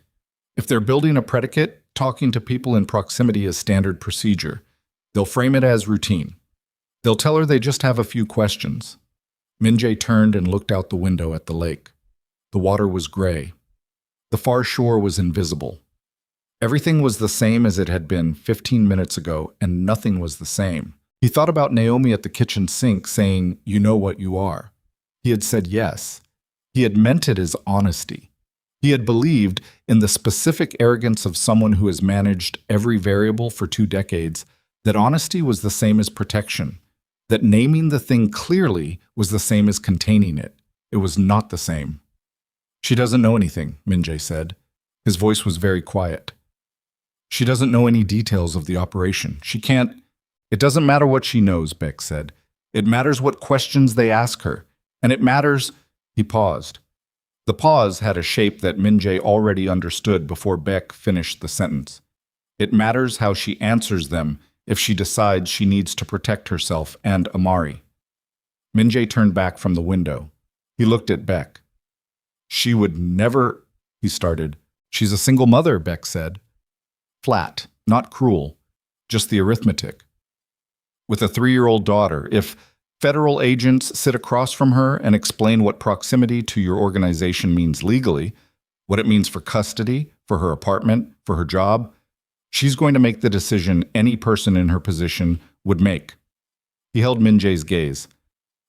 If they're building a predicate, talking to people in proximity is standard procedure. They'll frame it as routine. They'll tell her they just have a few questions. Min Jae turned and looked out the window at the lake. The water was gray. The far shore was invisible. Everything was the same as it had been 15 minutes ago, and nothing was the same. He thought about Naomi at the kitchen sink saying, "You know what you are." He had said yes. He had meant it as honesty. He had believed in the specific arrogance of someone who has managed every variable for 2 decades, that honesty was the same as protection, that naming the thing clearly was the same as containing it. It was not the same. She doesn't know anything, Min Jae said. His voice was very quiet. She doesn't know any details of the operation. She can't. It doesn't matter what she knows, Beck said. It matters what questions they ask her. And it matters. He paused. The pause had a shape that Min Jae already understood before Beck finished the sentence. It matters how she answers them if she decides she needs to protect herself and Amari. Min Jae turned back from the window. He looked at Beck. She would never, he started. She's a single mother, Beck said. Flat, not cruel, just the arithmetic. With a 3-year-old daughter, if federal agents sit across from her and explain what proximity to your organization means legally, what it means for custody, for her apartment, for her job, she's going to make the decision any person in her position would make. He held Min Jae's gaze.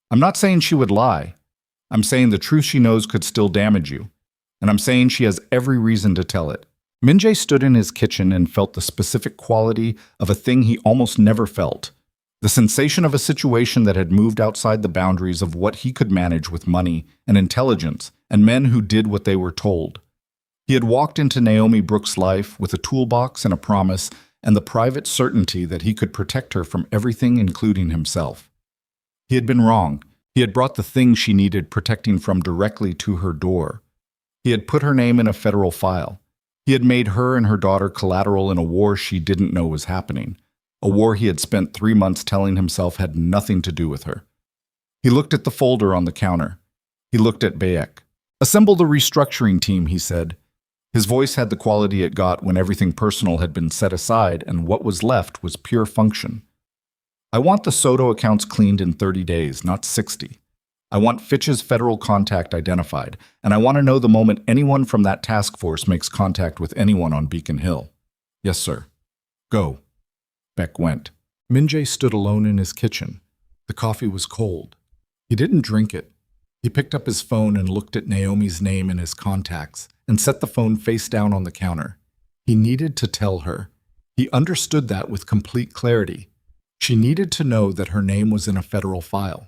I'm not saying she would lie. I'm saying the truth she knows could still damage you. And I'm saying she has every reason to tell it. Min Jae stood in his kitchen and felt the specific quality of a thing he almost never felt. The sensation of a situation that had moved outside the boundaries of what he could manage with money and intelligence and men who did what they were told. He had walked into Naomi Brooks' life with a toolbox and a promise and the private certainty that he could protect her from everything, including himself. He had been wrong. He had brought the thing she needed protecting from directly to her door. He had put her name in a federal file. He had made her and her daughter collateral in a war she didn't know was happening, a war he had spent 3 months telling himself had nothing to do with her. He looked at the folder on the counter. He looked at Bayek. Assemble the restructuring team, he said. His voice had the quality it got when everything personal had been set aside and what was left was pure function. I want the Soto accounts cleaned in 30 days, not 60. I want Fitch's federal contact identified, and I want to know the moment anyone from that task force makes contact with anyone on Beacon Hill. Yes, sir. Go. Beck went. Min Jae stood alone in his kitchen. The coffee was cold. He didn't drink it. He picked up his phone and looked at Naomi's name in his contacts and set the phone face down on the counter. He needed to tell her. He understood that with complete clarity. She needed to know that her name was in a federal file.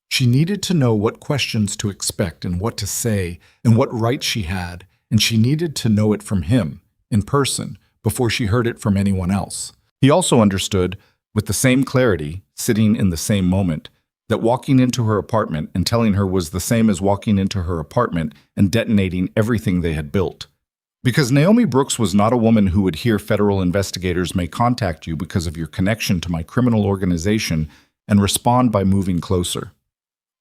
She needed to know what questions to expect and what to say and what rights she had, and she needed to know it from him, in person, before she heard it from anyone else. He also understood, with the same clarity, sitting in the same moment, that walking into her apartment and telling her was the same as walking into her apartment and detonating everything they had built. Because Naomi Brooks was not a woman who would hear federal investigators may contact you because of your connection to my criminal organization and respond by moving closer.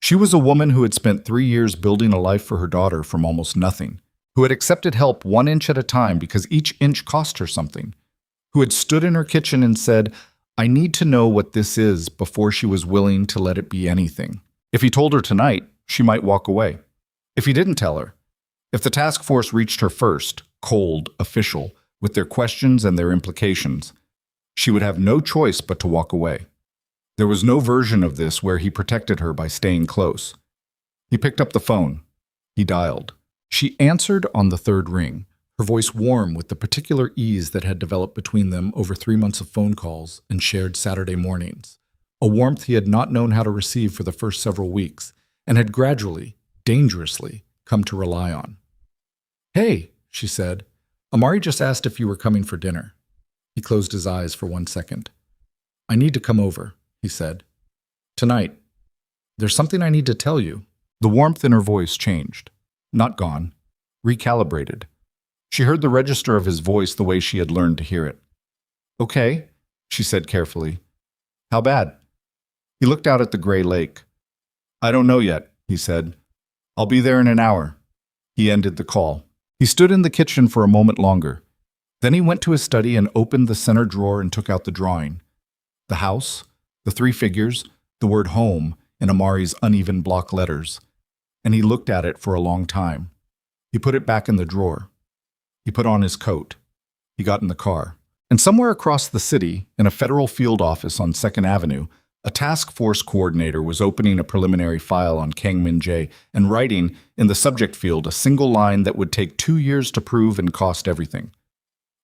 She was a woman who had spent 3 years building a life for her daughter from almost nothing, who had accepted help 1 inch at a time because each inch cost her something, who had stood in her kitchen and said, I need to know what this is before she was willing to let it be anything. If he told her tonight, she might walk away. If he didn't tell her, if the task force reached her first, cold, official, with their questions and their implications, she would have no choice but to walk away. There was no version of this where he protected her by staying close. He picked up the phone. He dialed. She answered on the third ring, her voice warm with the particular ease that had developed between them over 3 months of phone calls and shared Saturday mornings, a warmth he had not known how to receive for the first several weeks and had gradually, dangerously, come to rely on. "Hey," she said, "Amari just asked if you were coming for dinner." He closed his eyes for 1 second. "I need to come over," he said. "Tonight. There's something I need to tell you." The warmth in her voice changed. Not gone. Recalibrated. She heard the register of his voice the way she had learned to hear it. "Okay," she said carefully. "How bad?" He looked out at the gray lake. "I don't know yet," he said. "I'll be there in an hour." He ended the call. He stood in the kitchen for a moment longer. Then he went to his study and opened the center drawer and took out the drawing. The house, the 3 figures, the word home in Amari's uneven block letters. And he looked at it for a long time. He put it back in the drawer. He put on his coat. He got in the car. And somewhere across the city, in a federal field office on 2nd Avenue, a task force coordinator was opening a preliminary file on Kangmin J and writing in the subject field a single line that would take 2 years to prove and cost everything.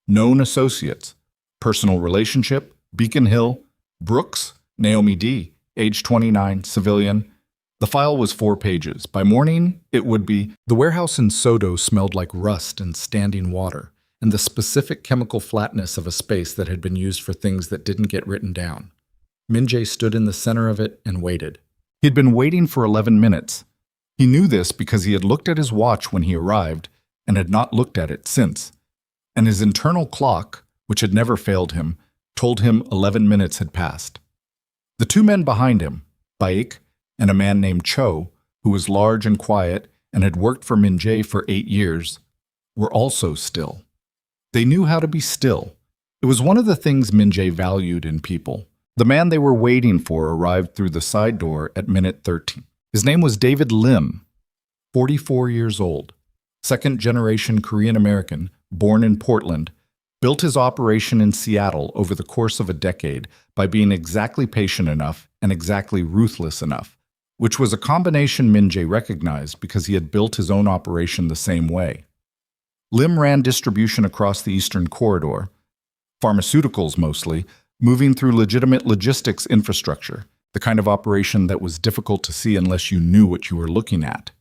Known associates. Personal relationship, Beacon Hill, Brooks, Naomi D., age 29, civilian. The file was 4 pages. By morning, it would be. The warehouse in Sodo smelled like rust and standing water, and the specific chemical flatness of a space that had been used for things that didn't get written down. Min-jae stood in the center of it and waited. He had been waiting for 11 minutes. He knew this because he had looked at his watch when he arrived and had not looked at it since. And his internal clock, which had never failed him, told him 11 minutes had passed. The 2 men behind him, Baek and a man named Cho, who was large and quiet and had worked for Min-jae for 8 years, were also still. They knew how to be still. It was one of the things Min-jae valued in people. The man they were waiting for arrived through the side door at minute 13. His name was David Lim, 44 years old, 2nd-generation Korean-American, born in Portland, built his operation in Seattle over the course of a decade by being exactly patient enough and exactly ruthless enough, which was a combination Min-jae recognized because he had built his own operation the same way. Lim ran distribution across the Eastern Corridor, pharmaceuticals mostly, moving through legitimate logistics infrastructure, the kind of operation that was difficult to see unless you knew what you were looking at.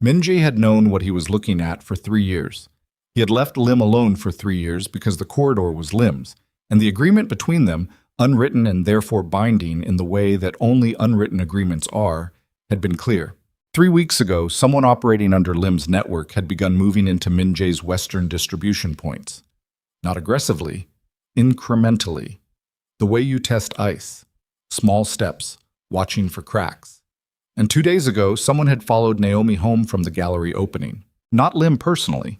Min-jae had known what he was looking at for 3 years. He had left Lim alone for 3 years because the corridor was Lim's, and the agreement between them, unwritten and therefore binding in the way that only unwritten agreements are, had been clear. 3 weeks ago, someone operating under Lim's network had begun moving into Min-jae's western distribution points. Not aggressively, incrementally. The way you test ice. Small steps, watching for cracks. And 2 days ago, someone had followed Naomi home from the gallery opening. Not Lim personally.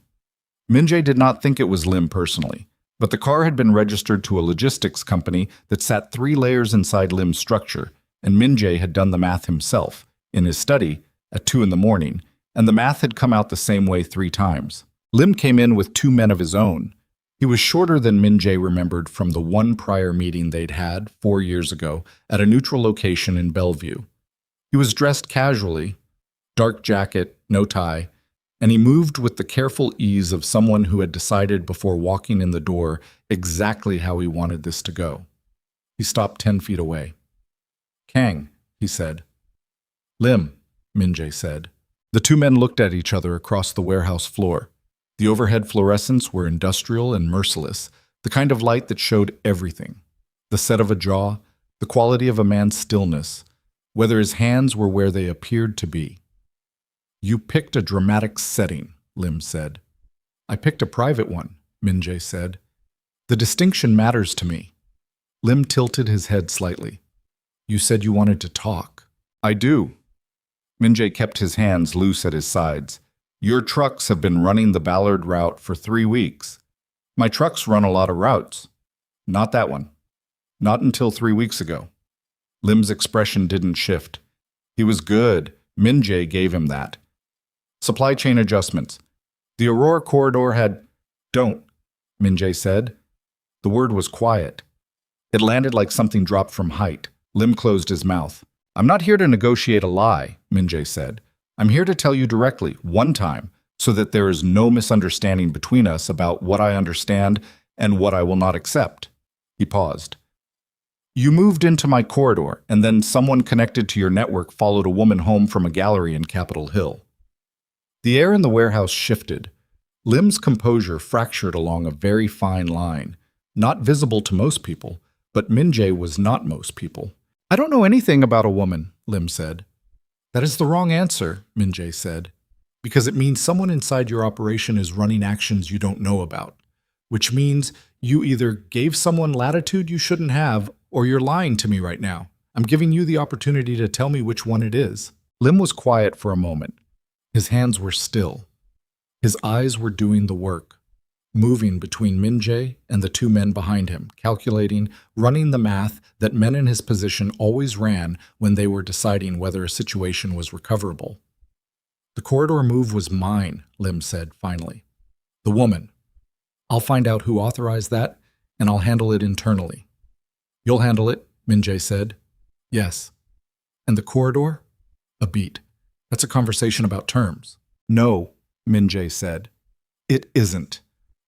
Min-jae did not think it was Lim personally, but the car had been registered to a logistics company that sat 3 layers inside Lim's structure, and Min-jae had done the math himself, in his study, at 2 in the morning, and the math had come out the same way 3 times. Lim came in with 2 men of his own. He was shorter than Min-jae remembered from the one prior meeting they'd had 4 years ago at a neutral location in Bellevue. He was dressed casually, dark jacket, no tie, and he moved with the careful ease of someone who had decided before walking in the door exactly how he wanted this to go. He stopped 10 feet away. "Kang," he said. "Lim," Min-jae said. The 2 men looked at each other across the warehouse floor. The overhead fluorescents were industrial and merciless, the kind of light that showed everything. The set of a jaw, the quality of a man's stillness, whether his hands were where they appeared to be. "You picked a dramatic setting," Lim said. "I picked a private one," Min-jae said. "The distinction matters to me." Lim tilted his head slightly. "You said you wanted to talk." "I do." Min-jae kept his hands loose at his sides. "Your trucks have been running the Ballard route for 3 weeks. My trucks run a lot of routes. Not that one. Not until 3 weeks ago." Lim's expression didn't shift. He was good. Min-jae gave him that. "Supply chain adjustments. The Aurora corridor had—" "Don't," Min-jae said. The word was quiet. It landed like something dropped from height. Lim closed his mouth. "I'm not here to negotiate a lie," Min-jae said. "I'm here to tell you directly, one time, so that there is no misunderstanding between us about what I understand and what I will not accept." He paused. "You moved into my corridor, and then someone connected to your network followed a woman home from a gallery in Capitol Hill." The air in the warehouse shifted. Lim's composure fractured along a very fine line, not visible to most people, but Min-jae was not most people. "I don't know anything about a woman," Lim said. "That is the wrong answer," Min-jae said, "because it means someone inside your operation is running actions you don't know about, which means you either gave someone latitude you shouldn't have, or you're lying to me right now. I'm giving you the opportunity to tell me which one it is." Lim was quiet for a moment. His hands were still. His eyes were doing the work, moving between Min-jae and the two men behind him, calculating, running the math that men in his position always ran when they were deciding whether a situation was recoverable. "The corridor move was mine," Lim said finally. "The woman. I'll find out who authorized that, and I'll handle it internally." "You'll handle it," Min-jae said. "Yes." "And the corridor?" A beat. "That's a conversation about terms." "No," Min-jae said. "It isn't.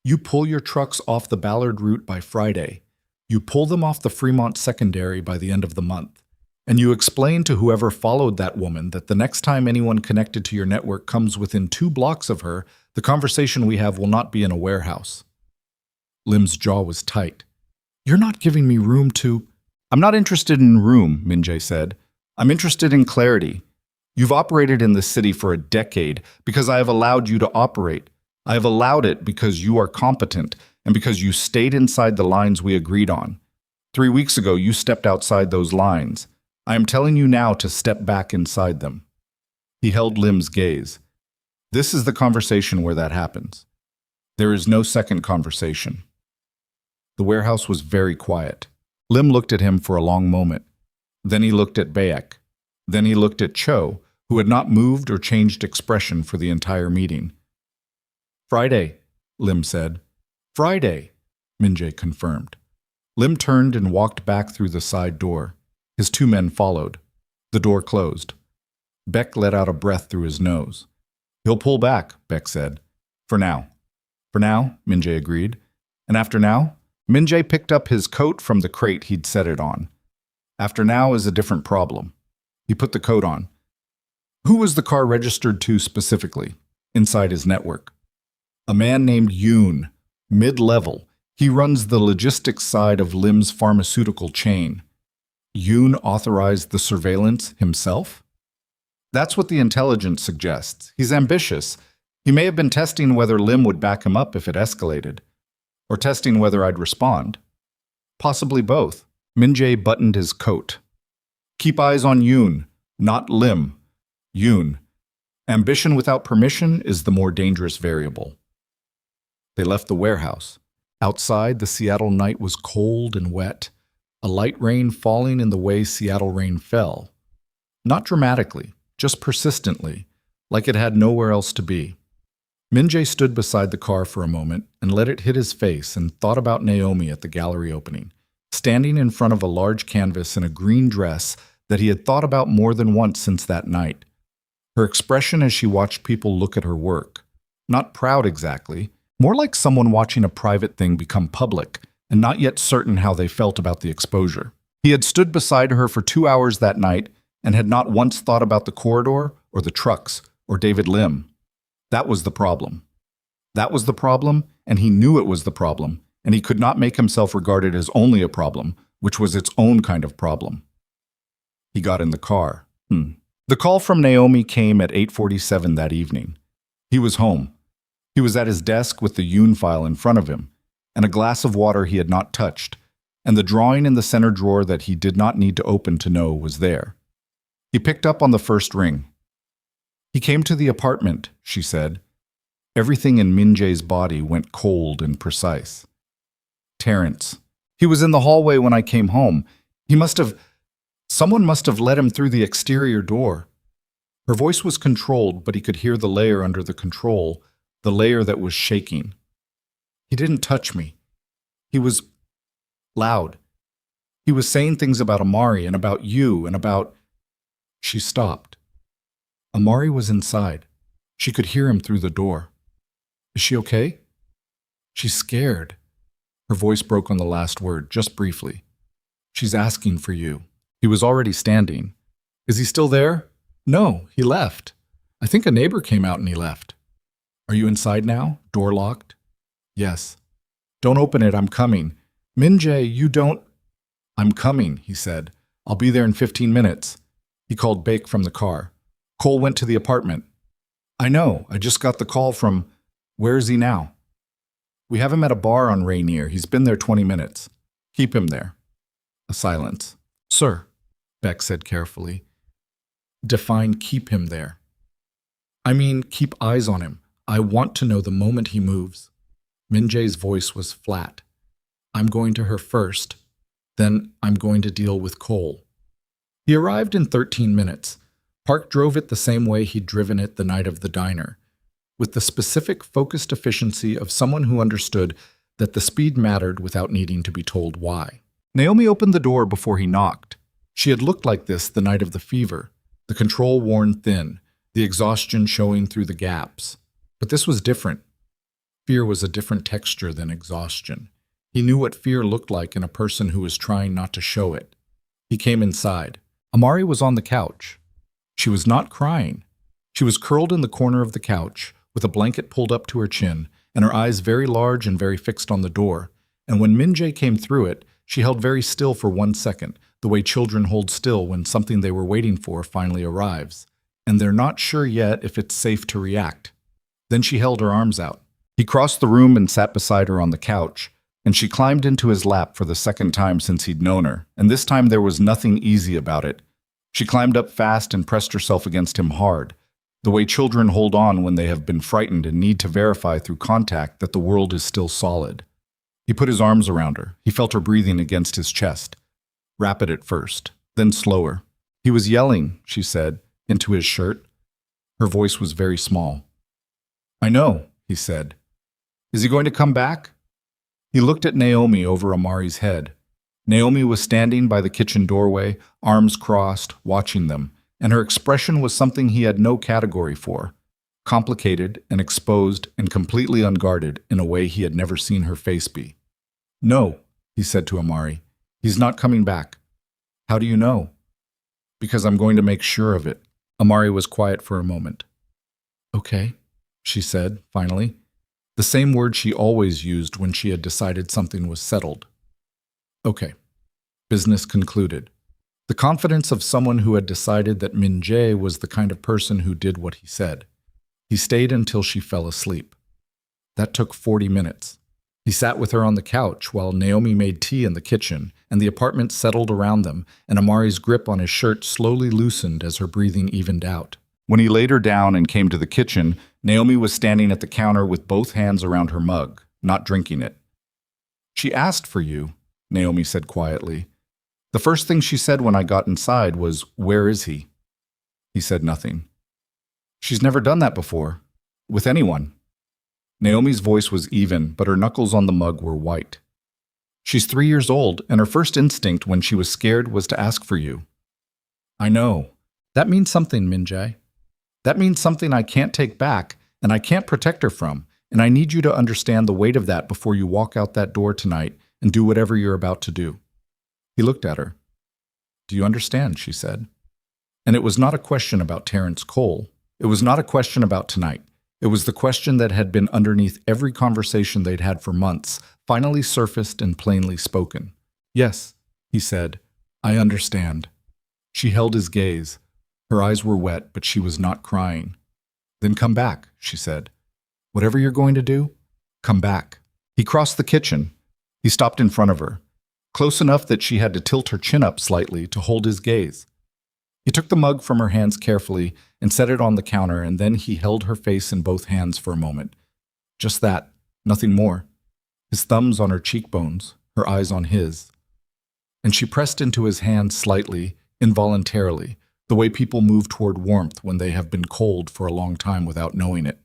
You pull your trucks off the Ballard route by Friday. You pull them off the Fremont secondary by the end of the month. And you explain to whoever followed that woman that the next time anyone connected to your network comes within 2 blocks of her, the conversation we have will not be in a warehouse." Lim's jaw was tight. "You're not giving me room to—" "I'm not interested in room," Min-jae said. "I'm interested in clarity. You've operated in this city for a decade because I have allowed you to operate. I have allowed it because you are competent and because you stayed inside the lines we agreed on. 3 weeks ago, you stepped outside those lines. I am telling you now to step back inside them." He held Lim's gaze. "This is the conversation where that happens. There is no second conversation." The warehouse was very quiet. Lim looked at him for a long moment. Then he looked at Baek. Then he looked at Cho, who had not moved or changed expression for the entire meeting. "Friday," Lim said. "Friday," Min-jae confirmed. Lim turned and walked back through the side door. His 2 men followed. The door closed. Baek let out a breath through his nose. "He'll pull back," Baek said. "For now." "For now," Min-jae agreed. "And after now?" Min-jae picked up his coat from the crate he'd set it on. "After now is a different problem." He put the coat on. "Who was the car registered to specifically, inside his network?" "A man named Yoon, mid-level. He runs the logistics side of Lim's pharmaceutical chain." "Yoon authorized the surveillance himself?" "That's what the intelligence suggests. He's ambitious. He may have been testing whether Lim would back him up if it escalated. Or testing whether I'd respond. Possibly both." Min-jae buttoned his coat. "Keep eyes on Yoon, not Lim. Yoon. Ambition without permission is the more dangerous variable." They left the warehouse. Outside, the Seattle night was cold and wet, a light rain falling in the way Seattle rain fell. Not dramatically, just persistently, like it had nowhere else to be. Min-jae stood beside the car for a moment and let it hit his face and thought about Naomi at the gallery opening, standing in front of a large canvas in a green dress that he had thought about more than once since that night. Her expression as she watched people look at her work. Not proud exactly, more like someone watching a private thing become public and not yet certain how they felt about the exposure. He had stood beside her for 2 hours that night and had not once thought about the corridor or the trucks or David Lim. That was the problem. That was the problem, and he knew it was the problem, and he could not make himself regarded as only a problem, which was its own kind of problem. He got in the car. The call from Naomi came at 8:47 that evening. He was home. He was at his desk with the Yoon file in front of him, and a glass of water he had not touched, and the drawing in the center drawer that he did not need to open to know was there. He picked up on the first ring. "He came to the apartment," she said. Everything in Min-jae's body went cold and precise. "Terrence. He was in the hallway when I came home. Someone must have let him through the exterior door." Her voice was controlled, but he could hear the layer under the control, the layer that was shaking. "He didn't touch me. He was loud. He was saying things about Amari and about you and about—" She stopped. Amari was inside. She could hear him through the door. Is she okay? She's scared. Her voice broke on the last word, just briefly. She's asking for you. He was already standing. Is he still there? No, he left. I think a neighbor came out and he left. Are you inside now? Door locked? Yes. Don't open it, I'm coming. Min-jae, you don't... I'm coming, he said. I'll be there in 15 minutes. He called Baek from the car. Cole went to the apartment. I know, I just got the call from... Where is he now? We have him at a bar on Rainier. He's been there 20 minutes. Keep him there. A silence. Sir, Baek said carefully. Define keep him there. I mean, keep eyes on him. I want to know the moment he moves. Min-jae's voice was flat. I'm going to her first. Then I'm going to deal with Cole. He arrived in 13 minutes. Park drove it the same way he'd driven it the night of the diner, with the specific, focused efficiency of someone who understood that the speed mattered without needing to be told why. Naomi opened the door before he knocked. She had looked like this the night of the fever, the control worn thin, the exhaustion showing through the gaps. But this was different. Fear was a different texture than exhaustion. He knew what fear looked like in a person who was trying not to show it. He came inside. Amari was on the couch. She was not crying. She was curled in the corner of the couch, with a blanket pulled up to her chin, and her eyes very large and very fixed on the door. And when Min-jae came through it, she held very still for 1 second, the way children hold still when something they were waiting for finally arrives, and they're not sure yet if it's safe to react. Then she held her arms out. He crossed the room and sat beside her on the couch, and she climbed into his lap for the second time since he'd known her, and this time there was nothing easy about it. She climbed up fast and pressed herself against him hard, the way children hold on when they have been frightened and need to verify through contact that the world is still solid. He put his arms around her. He felt her breathing against his chest. Rapid at first, then slower. He was yelling, she said, into his shirt. Her voice was very small. I know, he said. Is he going to come back? He looked at Naomi over Amari's head. Naomi was standing by the kitchen doorway, arms crossed, watching them, and her expression was something he had no category for. Complicated and exposed and completely unguarded in a way he had never seen her face be. No, he said to Amari. He's not coming back. How do you know? Because I'm going to make sure of it. Amari was quiet for a moment. Okay, she said, finally. The same word she always used when she had decided something was settled. Okay. Business concluded. The confidence of someone who had decided that Min-jae was the kind of person who did what he said. He stayed until she fell asleep. That took 40 minutes. He sat with her on the couch while Naomi made tea in the kitchen, and the apartment settled around them, and Amari's grip on his shirt slowly loosened as her breathing evened out. When he laid her down and came to the kitchen, Naomi was standing at the counter with both hands around her mug, not drinking it. She asked for you, Naomi said quietly. The first thing she said when I got inside was, "Where is he?" He said nothing. She's never done that before. With anyone. Naomi's voice was even, but her knuckles on the mug were white. She's 3 years old, and her first instinct when she was scared was to ask for you. I know. That means something, Min-jae. That means something I can't take back, and I can't protect her from, and I need you to understand the weight of that before you walk out that door tonight and do whatever you're about to do. He looked at her. Do you understand, she said. And it was not a question about Terrence Cole. It was not a question about tonight. It was the question that had been underneath every conversation they'd had for months, finally surfaced and plainly spoken. Yes, he said, I understand. She held his gaze. Her eyes were wet, but she was not crying. Then come back, she said. Whatever you're going to do, come back. He crossed the kitchen. He stopped in front of her, close enough that she had to tilt her chin up slightly to hold his gaze. He took the mug from her hands carefully and set it on the counter, and then he held her face in both hands for a moment. Just that, nothing more. His thumbs on her cheekbones, her eyes on his. And she pressed into his hand slightly, involuntarily, the way people move toward warmth when they have been cold for a long time without knowing it.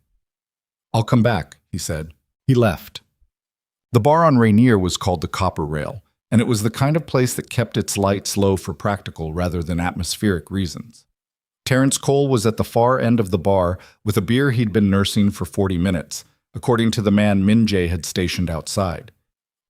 I'll come back, he said. He left. The bar on Rainier was called the Copper Rail, and it was the kind of place that kept its lights low for practical rather than atmospheric reasons. Terrence Cole was at the far end of the bar with a beer he'd been nursing for 40 minutes, according to the man Min Jae had stationed outside.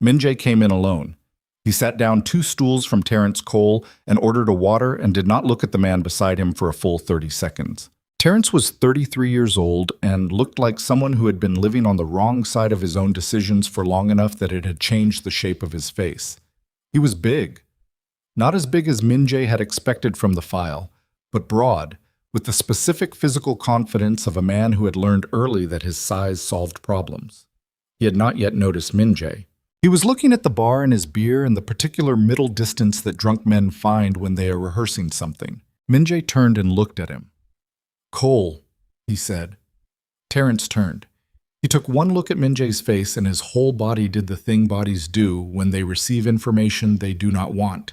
Min Jae came in alone. He sat down 2 stools from Terrence Cole and ordered a water and did not look at the man beside him for a full 30 seconds. Terrence was 33 years old and looked like someone who had been living on the wrong side of his own decisions for long enough that it had changed the shape of his face. He was big. Not as big as Min Jae had expected from the file, but broad, with the specific physical confidence of a man who had learned early that his size solved problems. He had not yet noticed Min Jae. He was looking at the bar and his beer and the particular middle distance that drunk men find when they are rehearsing something. Min Jae turned and looked at him. "Cole," he said. Terrence turned. He took one look at Min Jae's face and his whole body did the thing bodies do when they receive information they do not want.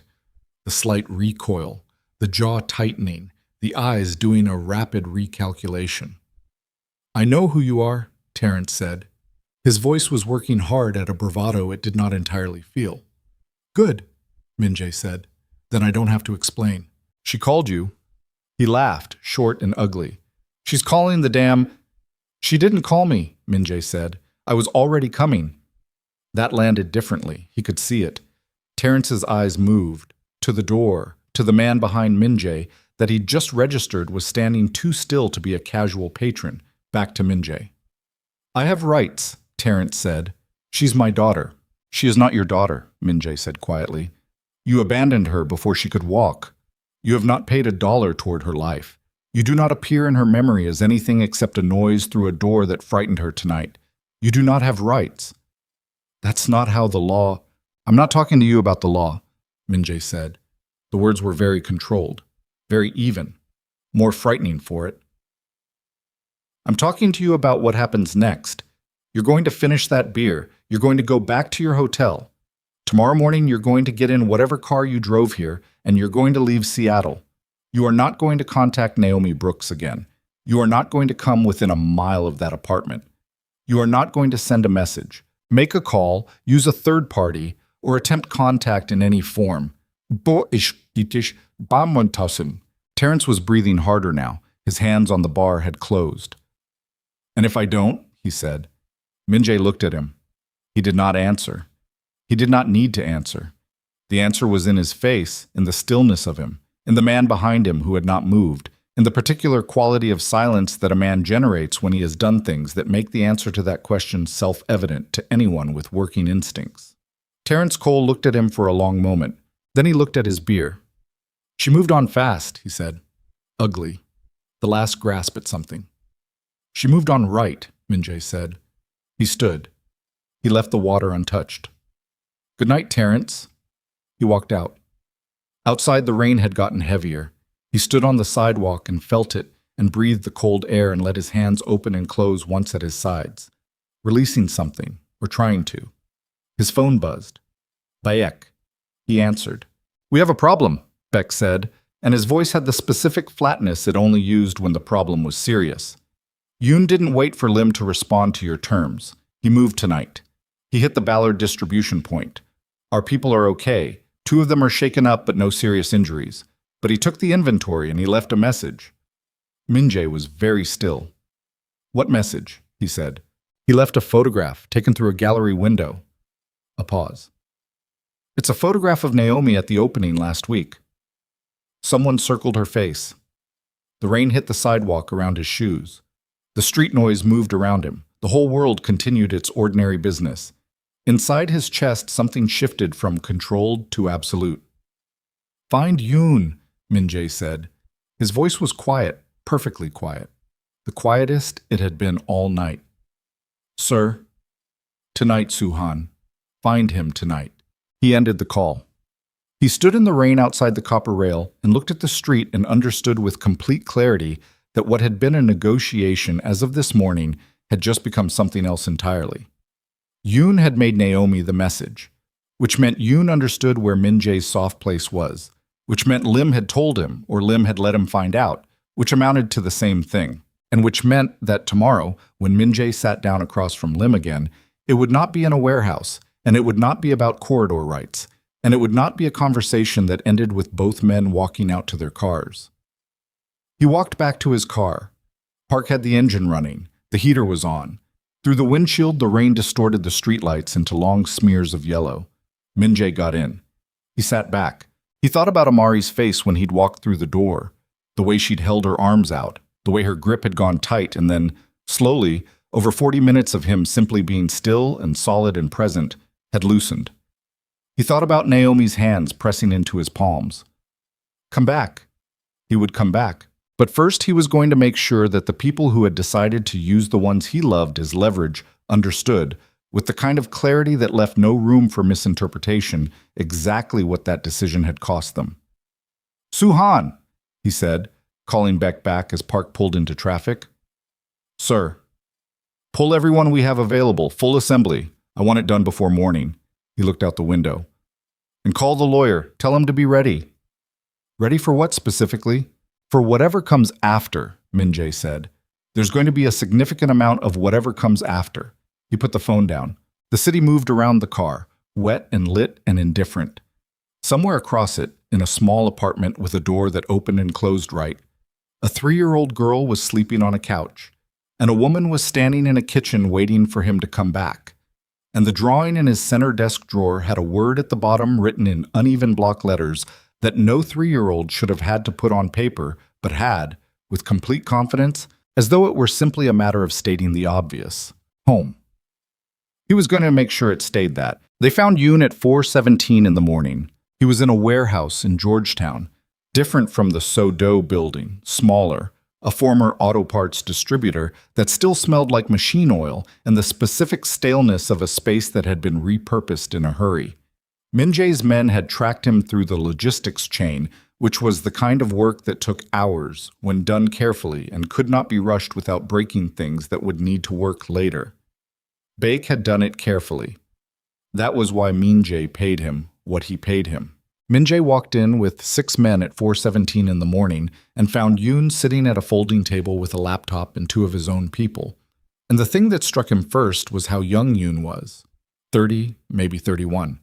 The slight recoil, the jaw tightening, the eyes doing a rapid recalculation. "I know who you are," Terrence said. His voice was working hard at a bravado it did not entirely feel. "Good," Min Jae said. "Then I don't have to explain." "She called you." He laughed, short and ugly. "She's calling the damn—" "She didn't call me," Min Jae said. "I was already coming." That landed differently. He could see it. Terrence's eyes moved, to the door, to the man behind Min Jae that he'd just registered was standing too still to be a casual patron, back to Min Jae. "I have rights," Terrence said. "She's my daughter." "She is not your daughter," Min Jae said quietly. "You abandoned her before she could walk. You have not paid $1 toward her life. You do not appear in her memory as anything except a noise through a door that frightened her tonight. You do not have rights." "That's not how the law—" "I'm not talking to you about the law," Min Jae said. The words were very controlled, very even, more frightening for it. "I'm talking to you about what happens next. You're going to finish that beer. You're going to go back to your hotel. Tomorrow morning, you're going to get in whatever car you drove here, and you're going to leave Seattle. You are not going to contact Naomi Brooks again. You are not going to come within a mile of that apartment. You are not going to send a message, make a call, use a third party, or attempt contact in any form. Terrence was breathing harder now. His hands on the bar had closed. "And if I don't?" he said. Min Jae looked at him. He did not answer. He did not need to answer. The answer was in his face, in the stillness of him, in the man behind him who had not moved, in the particular quality of silence that a man generates when he has done things that make the answer to that question self-evident to anyone with working instincts. Terrence Cole looked at him for a long moment. Then he looked at his beer. "She moved on fast," he said. Ugly. The last grasp at something. "She moved on right," Min Jae said. He stood. He left the water untouched. "Good night, Terrence." He walked out. Outside, the rain had gotten heavier. He stood on the sidewalk and felt it and breathed the cold air and let his hands open and close once at his sides, releasing something, or trying to. His phone buzzed. Bayek. He answered. "We have a problem," Beck said, and his voice had the specific flatness it only used when the problem was serious. "Yoon didn't wait for Lim to respond to your terms. He moved tonight. He hit the Ballard distribution point. Our people are okay. 2 of them are shaken up but no serious injuries. But he took the inventory and he left a message." Min Jae was very still. "What message?" he said. "He left a photograph taken through a gallery window." A pause. "It's a photograph of Naomi at the opening last week." Someone circled her face. The rain hit the sidewalk around his shoes. The street noise moved around him. The whole world continued its ordinary business. Inside his chest, something shifted from controlled to absolute. "Find Yoon," Min Jae said. His voice was quiet, perfectly quiet. The quietest it had been all night. "Sir?" "Tonight, Suhan. Find him tonight." He ended the call. He stood in the rain outside the copper rail and looked at the street and understood with complete clarity that what had been a negotiation as of this morning had just become something else entirely. Yoon had made Naomi the message, which meant Yoon understood where Min Jae's soft place was, which meant Lim had told him or Lim had let him find out, which amounted to the same thing, and which meant that tomorrow, when Min Jae sat down across from Lim again, it would not be in a warehouse, and it would not be about corridor rights, and it would not be a conversation that ended with both men walking out to their cars. He walked back to his car. Park had the engine running. The heater was on. Through the windshield, the rain distorted the streetlights into long smears of yellow. Min-jae got in. He sat back. He thought about Amari's face when he'd walked through the door, the way she'd held her arms out, the way her grip had gone tight, and then, slowly, over 40 minutes of him simply being still and solid and present, had loosened. He thought about Naomi's hands pressing into his palms. Come back. He would come back. But first he was going to make sure that the people who had decided to use the ones he loved as leverage understood, with the kind of clarity that left no room for misinterpretation, exactly what that decision had cost them. Suhan, he said, calling Beck back as Park pulled into traffic. Sir. Pull everyone we have available, full assembly. I want it done before morning. He looked out the window. And call the lawyer. Tell him to be ready. Ready for what specifically? For whatever comes after, Min-jae said. There's going to be a significant amount of whatever comes after. He put the phone down. The city moved around the car, wet and lit and indifferent. Somewhere across it, in a small apartment with a door that opened and closed right, a 3-year-old girl was sleeping on a couch, and a woman was standing in a kitchen waiting for him to come back. And the drawing in his center desk drawer had a word at the bottom written in uneven block letters that no 3-year-old should have had to put on paper, but had, with complete confidence, as though it were simply a matter of stating the obvious. Home. He was going to make sure it stayed that. They found Yoon at 4:17 in the morning. He was in a warehouse in Georgetown, different from the Sodo building, smaller, a former auto parts distributor that still smelled like machine oil and the specific staleness of a space that had been repurposed in a hurry. Min-jae's men had tracked him through the logistics chain, which was the kind of work that took hours when done carefully and could not be rushed without breaking things that would need to work later. Baek had done it carefully. That was why Min-jae paid him what he paid him. Min-jae walked in with 6 men at 4:17 in the morning and found Yoon sitting at a folding table with a laptop and 2 of his own people. And the thing that struck him first was how young Yoon was. 30, maybe 31.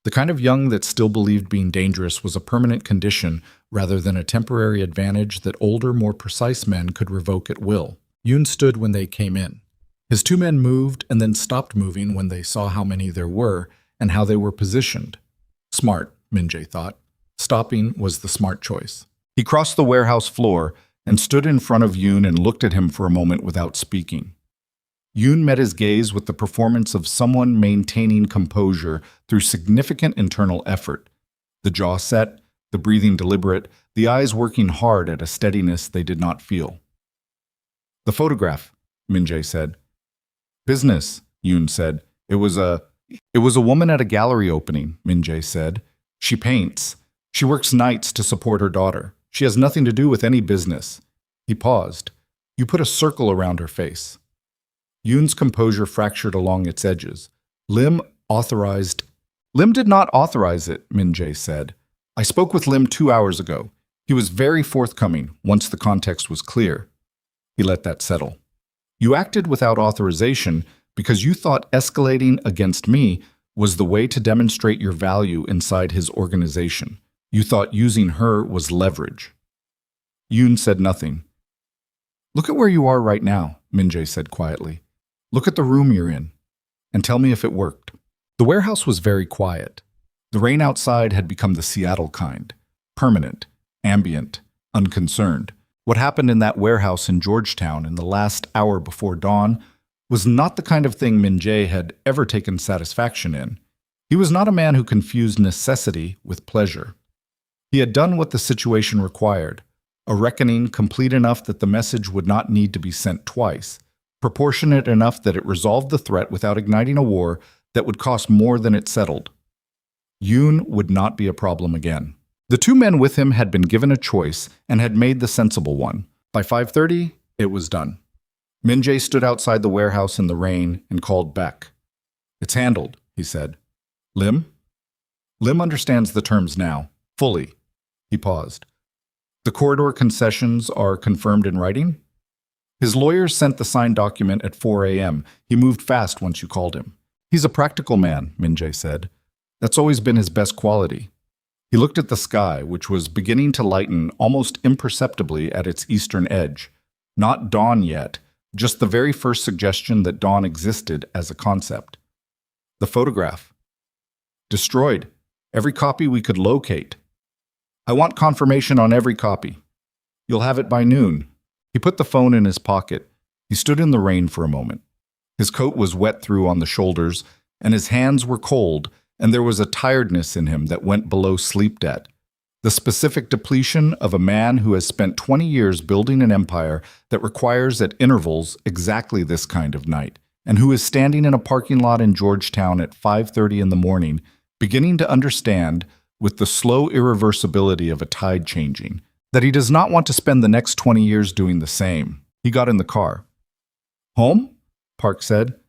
The kind of young that still believed being dangerous was a permanent condition rather than a temporary advantage that older, more precise men could revoke at will. Yoon stood when they came in. His 2 men moved and then stopped moving when they saw how many there were and how they were positioned. Smart, Min-jae thought. Stopping was the smart choice. He crossed the warehouse floor and stood in front of Yoon and looked at him for a moment without speaking. Yoon met his gaze with the performance of someone maintaining composure through significant internal effort. The jaw set, the breathing deliberate, the eyes working hard at a steadiness they did not feel. The photograph, Min-jae said. Business, Yoon said. It was a woman at a gallery opening, Min-jae said. She paints. She works nights to support her daughter. She has nothing to do with any business. He paused. You put a circle around her face. Yoon's composure fractured along its edges. Lim did not authorize it, Min-jae said. I spoke with Lim 2 hours ago. He was very forthcoming once the context was clear. He let that settle. You acted without authorization because you thought escalating against me was the way to demonstrate your value inside his organization. You thought using her was leverage. Yoon said nothing. Look at where you are right now, Min-jae said quietly. Look at the room you're in, and tell me if it worked. The warehouse was very quiet. The rain outside had become the Seattle kind, permanent, ambient, unconcerned. What happened in that warehouse in Georgetown in the last hour before dawn was not the kind of thing Min-jae had ever taken satisfaction in. He was not a man who confused necessity with pleasure. He had done what the situation required, a reckoning complete enough that the message would not need to be sent twice, proportionate enough that it resolved the threat without igniting a war that would cost more than it settled. Yoon would not be a problem again. The 2 men with him had been given a choice and had made the sensible one. By 5:30, it was done. Min-jae stood outside the warehouse in the rain and called Beck. It's handled, he said. Lim? Lim understands the terms now, fully. He paused. The corridor concessions are confirmed in writing? His lawyers sent the signed document at 4 a.m. He moved fast once you called him. He's a practical man, Min-jae said. That's always been his best quality. He looked at the sky, which was beginning to lighten almost imperceptibly at its eastern edge. Not dawn yet, just the very first suggestion that dawn existed as a concept. The photograph. Destroyed. Every copy we could locate. I want confirmation on every copy. You'll have it by noon. He put the phone in his pocket. He stood in the rain for a moment. His coat was wet through on the shoulders, and his hands were cold, and there was a tiredness in him that went below sleep debt. The specific depletion of a man who has spent 20 years building an empire that requires at intervals exactly this kind of night, and who is standing in a parking lot in Georgetown at 5:30 in the morning, beginning to understand, with the slow irreversibility of a tide changing, that he does not want to spend the next 20 years doing the same. He got in the car. Home? Park said.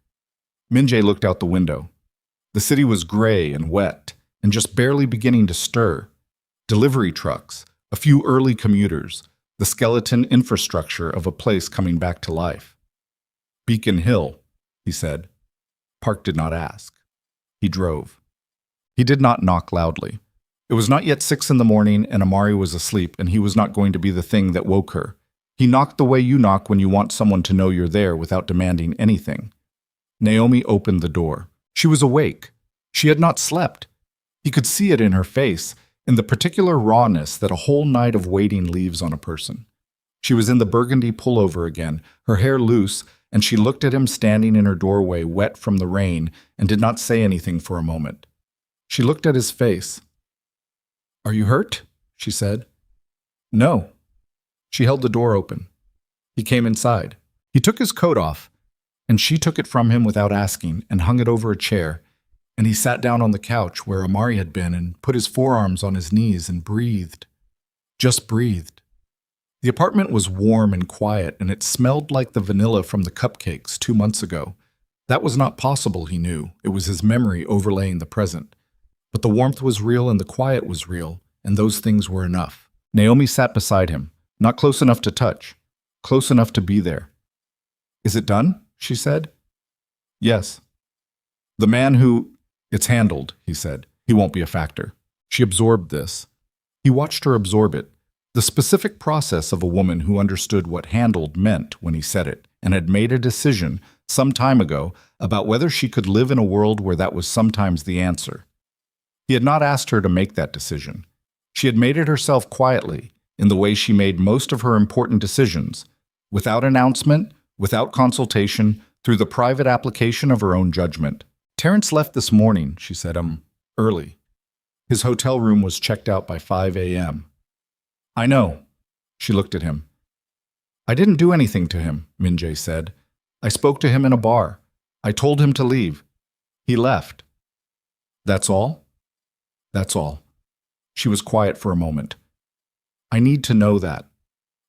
Min-jae looked out the window. The city was gray and wet, and just barely beginning to stir. Delivery trucks, a few early commuters, the skeleton infrastructure of a place coming back to life. Beacon Hill, he said. Park did not ask. He drove. He did not knock loudly. It was not yet 6 in the morning, and Amari was asleep, and he was not going to be the thing that woke her. He knocked the way you knock when you want someone to know you're there without demanding anything. Naomi opened the door. She was awake. She had not slept. He could see it in her face, in the particular rawness that a whole night of waiting leaves on a person. She was in the burgundy pullover again, her hair loose, and she looked at him standing in her doorway, wet from the rain, and did not say anything for a moment. She looked at his face. "Are you hurt?" she said. "No." She held the door open. He came inside. He took his coat off, and she took it from him without asking and hung it over a chair, and he sat down on the couch where Amari had been and put his forearms on his knees and breathed. Just breathed. The apartment was warm and quiet, and it smelled like the vanilla from the cupcakes 2 months ago. That was not possible, he knew. It was his memory overlaying the present. But the warmth was real and the quiet was real, and those things were enough. Naomi sat beside him, not close enough to touch, close enough to be there. "Is it done?" she said. "Yes." "The man who—" "It's handled," he said. "He won't be a factor." She absorbed this. He watched her absorb it, the specific process of a woman who understood what handled meant when he said it, and had made a decision some time ago about whether she could live in a world where that was sometimes the answer. He had not asked her to make that decision. She had made it herself quietly, in the way she made most of her important decisions, without announcement, without consultation, through the private application of her own judgment. "Terrence left this morning," she said, early. His hotel room was checked out by 5 a.m. "I know." She looked at him. "I didn't do anything to him," Min-jae said. "I spoke to him in a bar. I told him to leave. He left." "That's all?" "That's all." She was quiet for a moment. "I need to know that.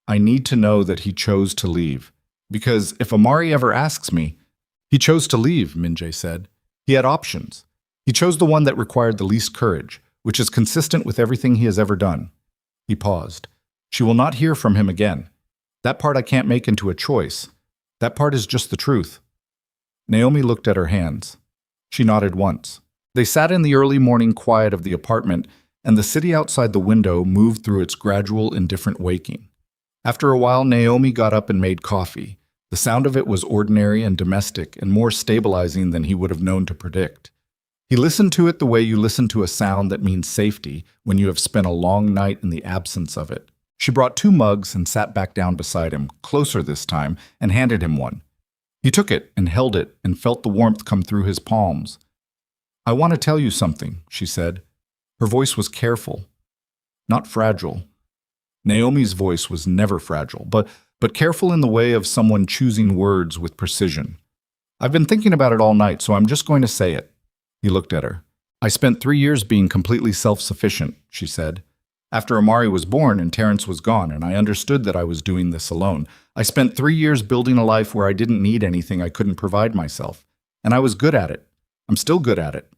I need to know that he chose to leave. Because if Amari ever asks me—" "He chose to leave," Min-jae said. "He had options. He chose the one that required the least courage, which is consistent with everything he has ever done." He paused. "She will not hear from him again. That part I can't make into a choice. That part is just the truth." Naomi looked at her hands. She nodded once. They sat in the early morning quiet of the apartment, and the city outside the window moved through its gradual, indifferent waking. After a while, Naomi got up and made coffee. The sound of it was ordinary and domestic and more stabilizing than he would have known to predict. He listened to it the way you listen to a sound that means safety when you have spent a long night in the absence of it. She brought 2 mugs and sat back down beside him, closer this time, and handed him one. He took it and held it and felt the warmth come through his palms. "I want to tell you something," she said. Her voice was careful, not fragile. Naomi's voice was never fragile, but careful in the way of someone choosing words with precision. "I've been thinking about it all night, so I'm just going to say it." He looked at her. "I spent 3 years being completely self-sufficient," she said. "After Amari was born and Terrence was gone, and I understood that I was doing this alone. I spent 3 years building a life where I didn't need anything I couldn't provide myself. And I was good at it. I'm still good at it."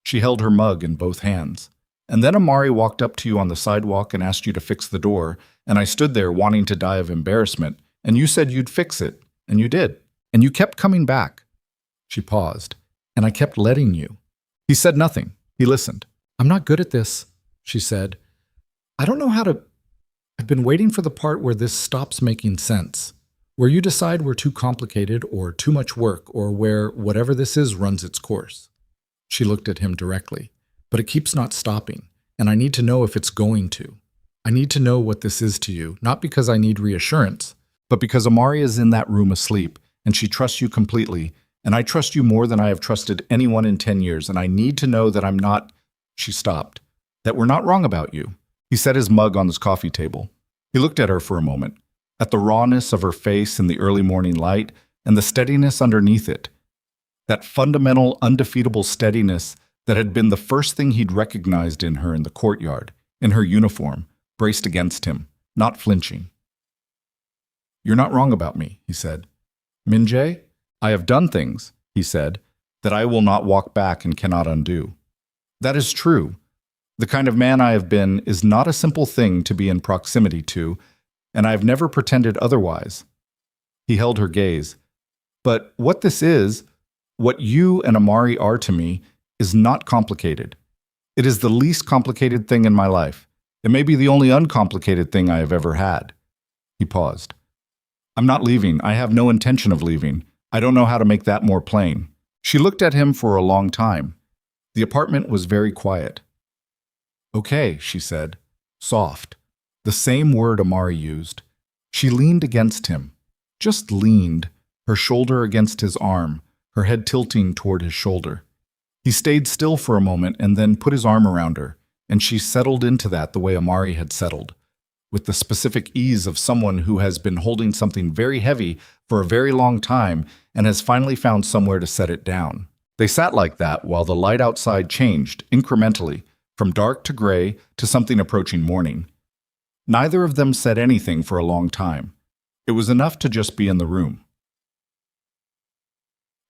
She held her mug in both hands. "And then Amari walked up to you on the sidewalk and asked you to fix the door, and I stood there wanting to die of embarrassment, and you said you'd fix it, and you did. And you kept coming back." She paused. "And I kept letting you." He said nothing. He listened. "I'm not good at this," she said. I don't know how to... I've been waiting for the part where this stops making sense, where you decide we're too complicated or too much work or where whatever this is runs its course. She looked at him directly. But it keeps not stopping, and I need to know if it's going to. I need to know what this is to you, not because I need reassurance, But because Amari is in that room asleep, and she trusts you completely, and I trust you more than I have trusted anyone in 10 years, and I need to know that I'm not... She stopped. That we're not wrong about you. He set his mug on his coffee table. He looked at her for a moment, at the rawness of her face in the early morning light, and the steadiness underneath it. That fundamental, undefeatable steadiness that had been the first thing he'd recognized in her in the courtyard, in her uniform, braced against him, not flinching. You're not wrong about me, he said. Min-jae, I have done things, he said, that I will not walk back and cannot undo. That is true. The kind of man I have been is not a simple thing to be in proximity to, and I have never pretended otherwise. He held her gaze. But what this is, what you and Amari are to me, is not complicated. It is the least complicated thing in my life. It may be the only uncomplicated thing I have ever had. He paused. I'm not leaving. I have no intention of leaving. I don't know how to make that more plain. She looked at him for a long time. The apartment was very quiet. Okay, she said, soft, the same word Amari used. She leaned against him, just leaned, her shoulder against his arm, her head tilting toward his shoulder. He stayed still for a moment and then put his arm around her, and she settled into that the way Amari had settled, with the specific ease of someone who has been holding something very heavy for a very long time and has finally found somewhere to set it down. They sat like that while the light outside changed, incrementally, from dark to gray to something approaching morning. Neither of them said anything for a long time. It was enough to just be in the room.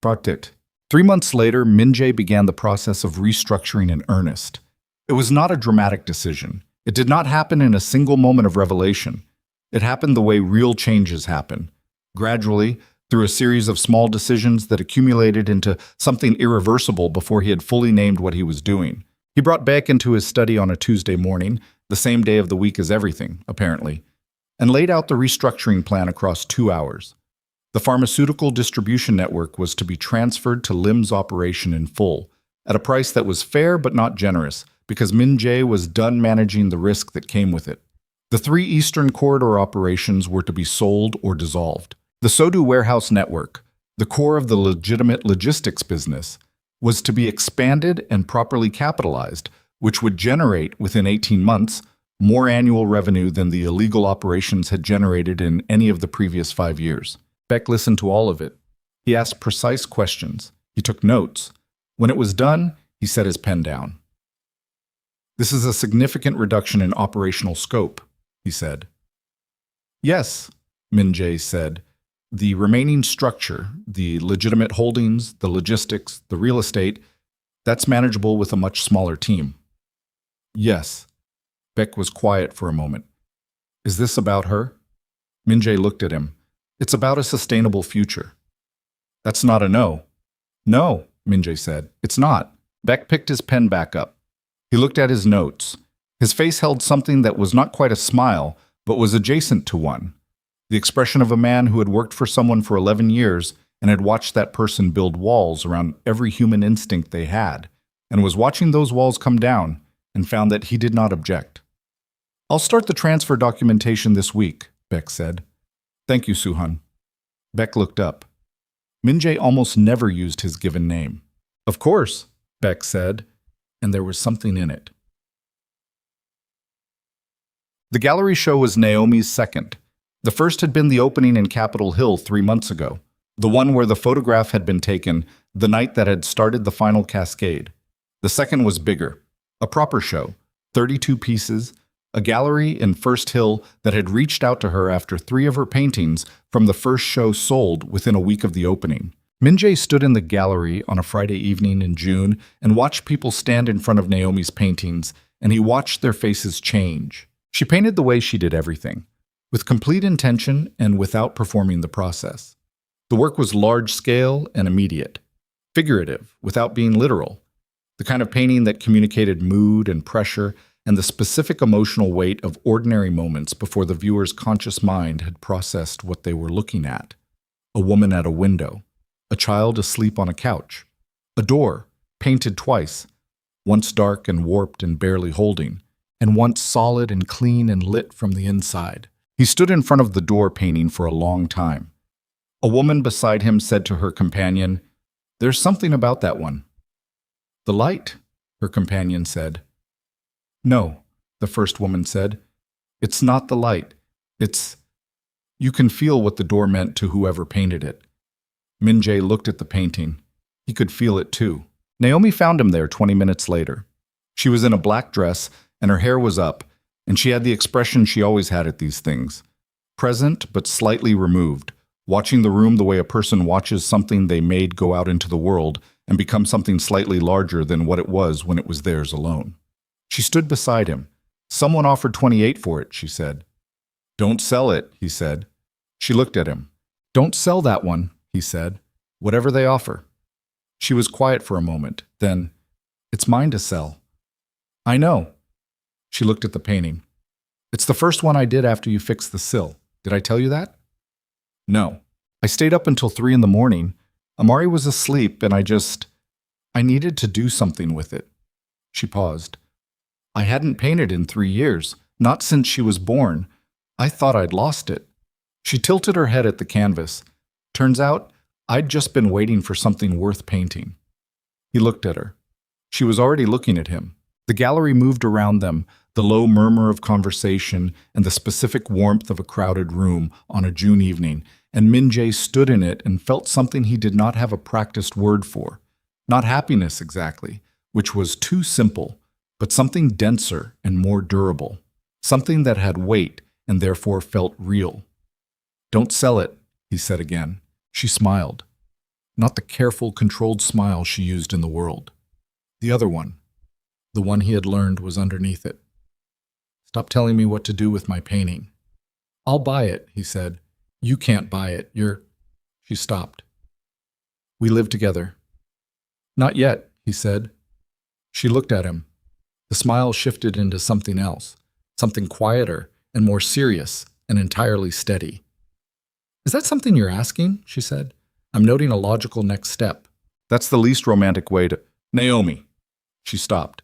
3 months later, Min-jae began the process of restructuring in earnest. It was not a dramatic decision. It did not happen in a single moment of revelation. It happened the way real changes happen, gradually, through a series of small decisions that accumulated into something irreversible before he had fully named what he was doing. He brought Beck into his study on a Tuesday morning, the same day of the week as everything, apparently, and laid out the restructuring plan across 2 hours. The pharmaceutical distribution network was to be transferred to Lim's operation in full, at a price that was fair but not generous, because Min-jae was done managing the risk that came with it. The 3 Eastern Corridor operations were to be sold or dissolved. The Sodu warehouse network, the core of the legitimate logistics business, was to be expanded and properly capitalized, which would generate, within 18 months, more annual revenue than the illegal operations had generated in any of the previous 5 years. Beck listened to all of it. He asked precise questions. He took notes. When it was done, he set his pen down. This is a significant reduction in operational scope, he said. Yes, Min-jae said. The remaining structure, the legitimate holdings, the logistics, the real estate, that's manageable with a much smaller team. Yes. Beck was quiet for a moment. Is this about her? Min-jae looked at him. It's about a sustainable future. That's not a no. No, Min-jae said. It's not. Beck picked his pen back up. He looked at his notes. His face held something that was not quite a smile, but was adjacent to one. The expression of a man who had worked for someone for 11 years and had watched that person build walls around every human instinct they had, and was watching those walls come down, and found that he did not object. I'll start the transfer documentation this week, Beck said. Thank you, Suhan. Beck looked up. Min-jae almost never used his given name. Of course, Beck said, and there was something in it. The gallery show was Naomi's second. The first had been the opening in Capitol Hill 3 months ago, the one where the photograph had been taken the night that had started the final cascade. The second was bigger, a proper show, 32 pieces, a gallery in First Hill that had reached out to her after 3 of her paintings from the first show sold within a week of the opening. Min-jae stood in the gallery on a Friday evening in June and watched people stand in front of Naomi's paintings, and he watched their faces change. She painted the way she did everything, with complete intention and without performing the process. The work was large-scale and immediate, figurative without being literal, the kind of painting that communicated mood and pressure and the specific emotional weight of ordinary moments before the viewer's conscious mind had processed what they were looking at. A woman at a window, a child asleep on a couch, a door, painted twice, once dark and warped and barely holding, and once solid and clean and lit from the inside. He stood in front of the door painting for a long time. A woman beside him said to her companion, "There's something about that one." "The light," her companion said. "No," the first woman said. "It's not the light. It's—" You can feel what the door meant to whoever painted it. Min-jae looked at the painting. He could feel it too. Naomi found him there 20 minutes later. She was in a black dress, and her hair was up, and she had the expression she always had at these things. Present, but slightly removed, watching the room the way a person watches something they made go out into the world and become something slightly larger than what it was when it was theirs alone. She stood beside him. "Someone offered 28 for it," she said. "Don't sell it," he said. She looked at him. "Don't sell that one," he said. "Whatever they offer." She was quiet for a moment. Then, "It's mine to sell." "I know." She looked at the painting. "It's the first one I did after you fixed the sill. Did I tell you that?" "No. I stayed up until 3 in the morning. Amari was asleep, and I needed to do something with it." She paused. "I hadn't painted in 3 years, not since she was born. I thought I'd lost it." She tilted her head at the canvas. "Turns out, I'd just been waiting for something worth painting." He looked at her. She was already looking at him. The gallery moved around them, the low murmur of conversation and the specific warmth of a crowded room on a June evening, and Min-jae stood in it and felt something he did not have a practiced word for. Not happiness exactly, which was too simple, but something denser and more durable. Something that had weight and therefore felt real. "Don't sell it," he said again. She smiled. Not the careful, controlled smile she used in the world. The other one. The one he had learned was underneath it. "Stop telling me what to do with my painting." "I'll buy it," he said. "You can't buy it. You're—" She stopped. "We live together." "Not yet," he said. She looked at him. The smile shifted into something else, something quieter and more serious and entirely steady. "Is that something you're asking?" she said. "I'm noting a logical next step." "That's the least romantic way to—" "Naomi!" She stopped.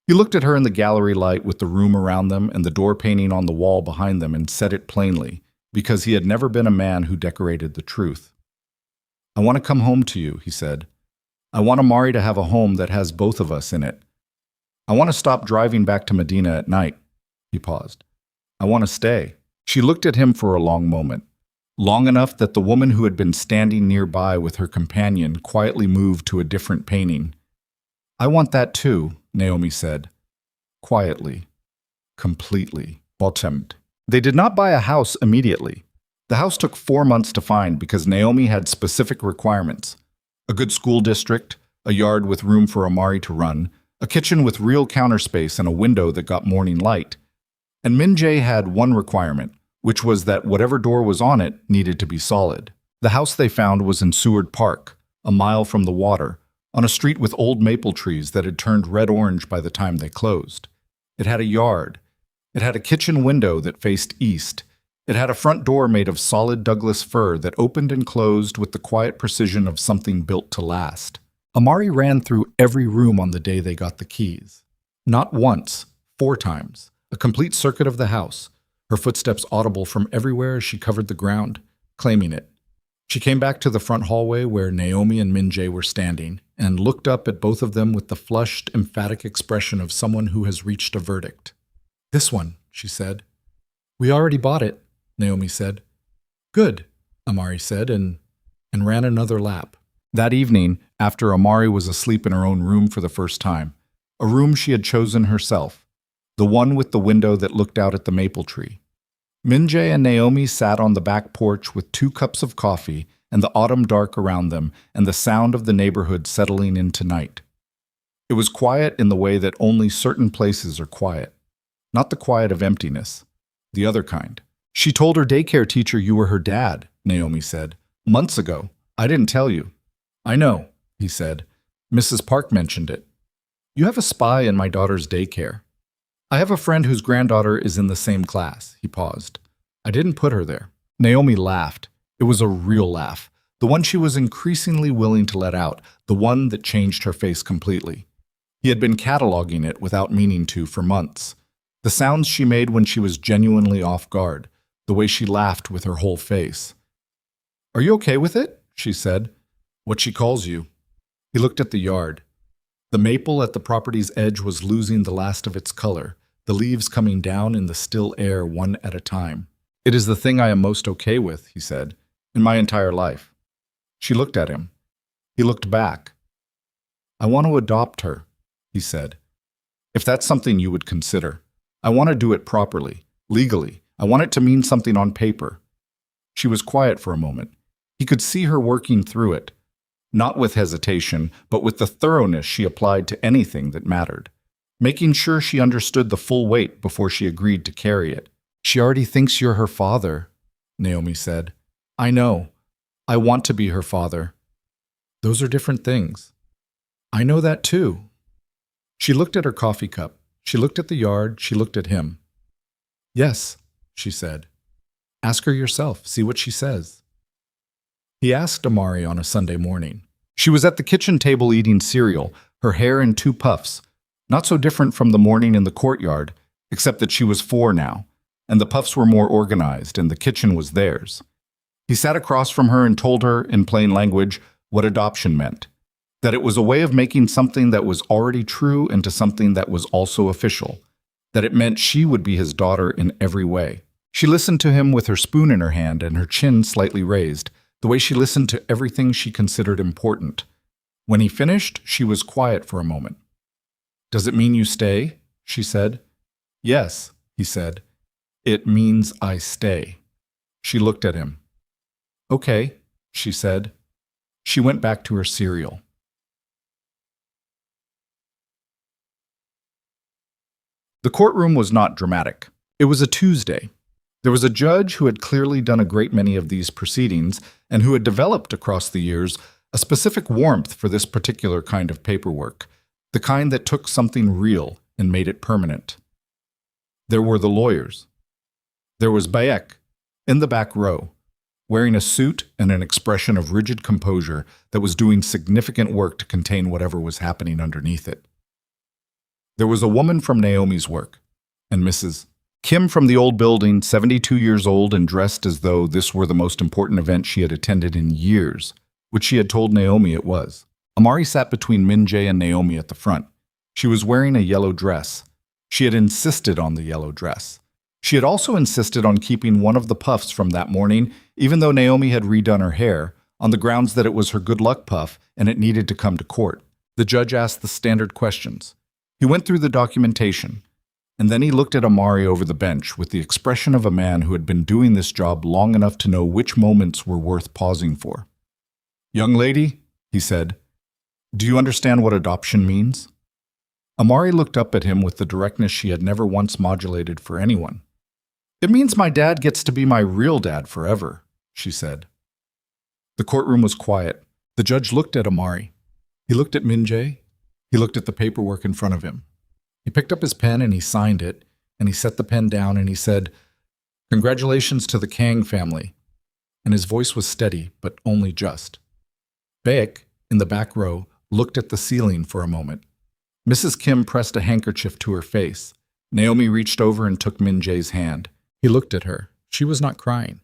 He looked at her in the gallery light with the room around them and the door painting on the wall behind them and said it plainly, because he had never been a man who decorated the truth. "I want to come home to you," he said. "I want Amari to have a home that has both of us in it. I want to stop driving back to Medina at night." He paused. "I want to stay." She looked at him for a long moment. Long enough that the woman who had been standing nearby with her companion quietly moved to a different painting. "I want that too," Naomi said. Quietly. Completely. Bottomed. They did not buy a house immediately. The house took 4 months to find because Naomi had specific requirements. A good school district, a yard with room for Amari to run, a kitchen with real counter space and a window that got morning light. And Min-jae had one requirement, which was that whatever door was on it needed to be solid. The house they found was in Seward Park, a mile from the water, on a street with old maple trees that had turned red-orange by the time they closed. It had a yard. It had a kitchen window that faced east. It had a front door made of solid Douglas fir that opened and closed with the quiet precision of something built to last. Amari ran through every room on the day they got the keys. Not once, 4 times. A complete circuit of the house, her footsteps audible from everywhere as she covered the ground, claiming it. She came back to the front hallway where Naomi and Min-jae were standing and looked up at both of them with the flushed, emphatic expression of someone who has reached a verdict. "This one," she said. "We already bought it," Naomi said. "Good," Amari said, and ran another lap. That evening, after Amari was asleep in her own room for the first time, a room she had chosen herself, the one with the window that looked out at the maple tree. Min-jae and Naomi sat on the back porch with 2 cups of coffee and the autumn dark around them and the sound of the neighborhood settling into night. It was quiet in the way that only certain places are quiet. Not the quiet of emptiness, the other kind. "She told her daycare teacher you were her dad," Naomi said. "Months ago. I didn't tell you." "I know," he said. "Mrs. Park mentioned it. You have a spy in my daughter's daycare." I have a friend whose granddaughter is in the same class. He paused. I didn't put her there. Naomi laughed. It was a real laugh, the one she was increasingly willing to let out, the one that changed her face completely. He had been cataloging it without meaning to for months. The sounds she made when she was genuinely off guard, the way she laughed with her whole face. Are you okay with it? She said. What she calls you. He looked at the yard. The maple at the property's edge was losing the last of its color, the leaves coming down in the still air one at a time. It is the thing I am most okay with, he said, in my entire life. She looked at him. He looked back. I want to adopt her, he said. If that's something you would consider. I want to do it properly, legally. I want it to mean something on paper. She was quiet for a moment. He could see her working through it, not with hesitation, but with the thoroughness she applied to anything that mattered, making sure she understood the full weight before she agreed to carry it. She already thinks you're her father, Naomi said. I know. I want to be her father. Those are different things. I know that too. She looked at her coffee cup. She looked at the yard. She looked at him. Yes, she said. Ask her yourself. See what she says. He asked Amari on a Sunday morning. She was at the kitchen table eating cereal, her hair in two puffs, not so different from the morning in the courtyard, except that she was 4 now, and the puffs were more organized and the kitchen was theirs. He sat across from her and told her, in plain language, what adoption meant, that it was a way of making something that was already true into something that was also official, that it meant she would be his daughter in every way. She listened to him with her spoon in her hand and her chin slightly raised, the way she listened to everything she considered important. When he finished, she was quiet for a moment. Does it mean you stay? She said. Yes, he said. It means I stay. She looked at him. Okay, she said. She went back to her cereal. The courtroom was not dramatic. It was a Tuesday. There was a judge who had clearly done a great many of these proceedings and who had developed across the years a specific warmth for this particular kind of paperwork, the kind that took something real and made it permanent. There were the lawyers. There was Bayek, in the back row, wearing a suit and an expression of rigid composure that was doing significant work to contain whatever was happening underneath it. There was a woman from Naomi's work, and Mrs. Kim from the old building, 72 years old and dressed as though this were the most important event she had attended in years, which she had told Naomi it was. Amari sat between Min-jae and Naomi at the front. She was wearing a yellow dress. She had insisted on the yellow dress. She had also insisted on keeping one of the puffs from that morning, even though Naomi had redone her hair, on the grounds that it was her good luck puff and it needed to come to court. The judge asked the standard questions. He went through the documentation, and then he looked at Amari over the bench with the expression of a man who had been doing this job long enough to know which moments were worth pausing for. Young lady, he said, do you understand what adoption means? Amari looked up at him with the directness she had never once modulated for anyone. It means my dad gets to be my real dad forever, she said. The courtroom was quiet. The judge looked at Amari. He looked at Min-jae. He looked at the paperwork in front of him. He picked up his pen and he signed it, and he set the pen down and he said, Congratulations to the Kang family. And his voice was steady, but only just. Baek, in the back row, looked at the ceiling for a moment. Mrs. Kim pressed a handkerchief to her face. Naomi reached over and took Min-jae's hand. He looked at her. She was not crying.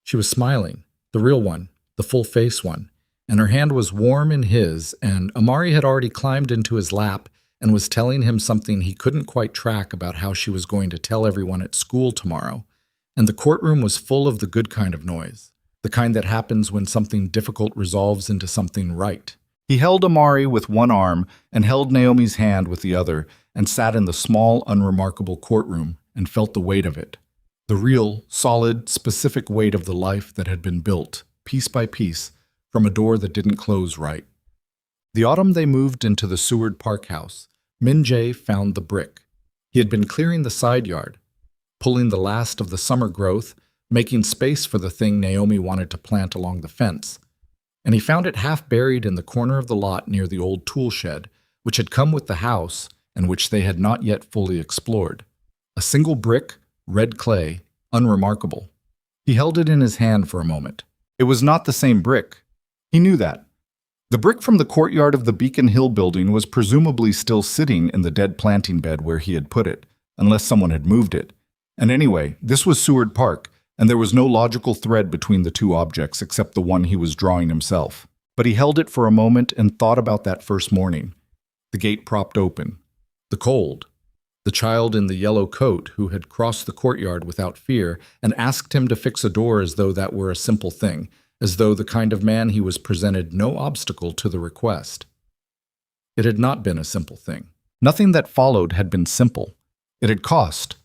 She was smiling, the real one, the full-face one, and her hand was warm in his, and Amari had already climbed into his lap and was telling him something he couldn't quite track about how she was going to tell everyone at school tomorrow, and the courtroom was full of the good kind of noise, the kind that happens when something difficult resolves into something right. He held Amari with one arm and held Naomi's hand with the other and sat in the small, unremarkable courtroom and felt the weight of it, the real, solid, specific weight of the life that had been built, piece by piece, from a door that didn't close right. The autumn they moved into the Seward Park house, Min-jae found the brick. He had been clearing the side yard, pulling the last of the summer growth, making space for the thing Naomi wanted to plant along the fence. And he found it half buried in the corner of the lot near the old tool shed, which had come with the house and which they had not yet fully explored. A single brick, red clay, unremarkable. He held it in his hand for a moment. It was not the same brick. He knew that. The brick from the courtyard of the Beacon Hill building was presumably still sitting in the dead planting bed where he had put it, unless someone had moved it. And anyway, this was Seward Park, and there was no logical thread between the two objects except the one he was drawing himself. But he held it for a moment and thought about that first morning. The gate propped open. The cold. The child in the yellow coat who had crossed the courtyard without fear and asked him to fix a door as though that were a simple thing, as though the kind of man he was presented no obstacle to the request. It had not been a simple thing. Nothing that followed had been simple. It had cost.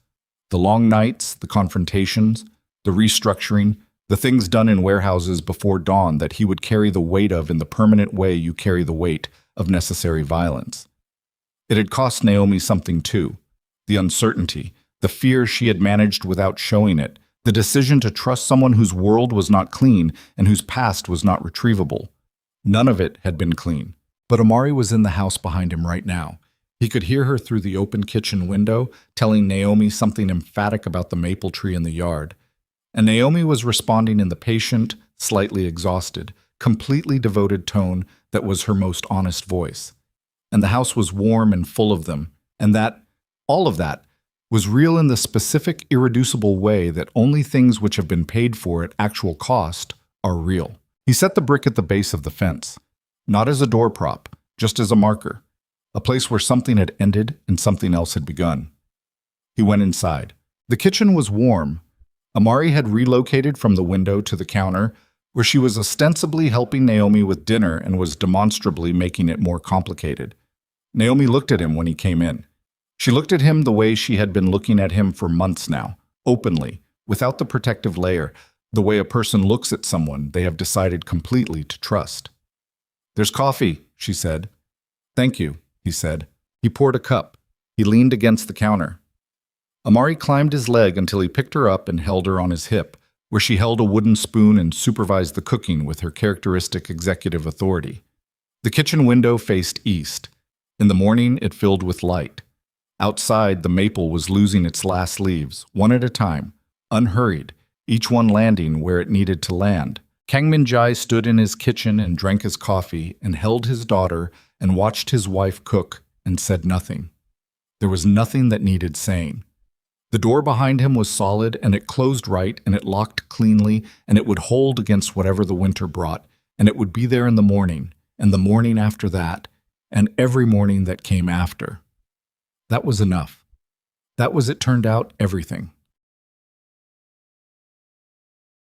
The long nights, the confrontations, the restructuring, the things done in warehouses before dawn that he would carry the weight of in the permanent way you carry the weight of necessary violence. It had cost Naomi something too. The uncertainty, the fear she had managed without showing it, the decision to trust someone whose world was not clean and whose past was not retrievable. None of it had been clean. But Amari was in the house behind him right now. He could hear her through the open kitchen window, telling Naomi something emphatic about the maple tree in the yard. And Naomi was responding in the patient, slightly exhausted, completely devoted tone that was her most honest voice. And the house was warm and full of them, and that, all of that, was real in the specific, irreducible way that only things which have been paid for at actual cost are real. He set the brick at the base of the fence, not as a door prop, just as a marker, a place where something had ended and something else had begun. He went inside. The kitchen was warm. Amari had relocated from the window to the counter, where she was ostensibly helping Naomi with dinner and was demonstrably making it more complicated. Naomi looked at him when he came in. She looked at him the way she had been looking at him for months now, openly, without the protective layer, the way a person looks at someone they have decided completely to trust. "There's coffee," she said. "Thank you," he said. He poured a cup. He leaned against the counter. Amari climbed his leg until he picked her up and held her on his hip, where she held a wooden spoon and supervised the cooking with her characteristic executive authority. The kitchen window faced east. In the morning, it filled with light. Outside, the maple was losing its last leaves, one at a time, unhurried, each one landing where it needed to land. Kangmin Jai stood in his kitchen and drank his coffee and held his daughter and watched his wife cook and said nothing. There was nothing that needed saying. The door behind him was solid, and it closed right, and it locked cleanly, and it would hold against whatever the winter brought, and it would be there in the morning, and the morning after that, and every morning that came after. That was enough. That was, it turned out, everything.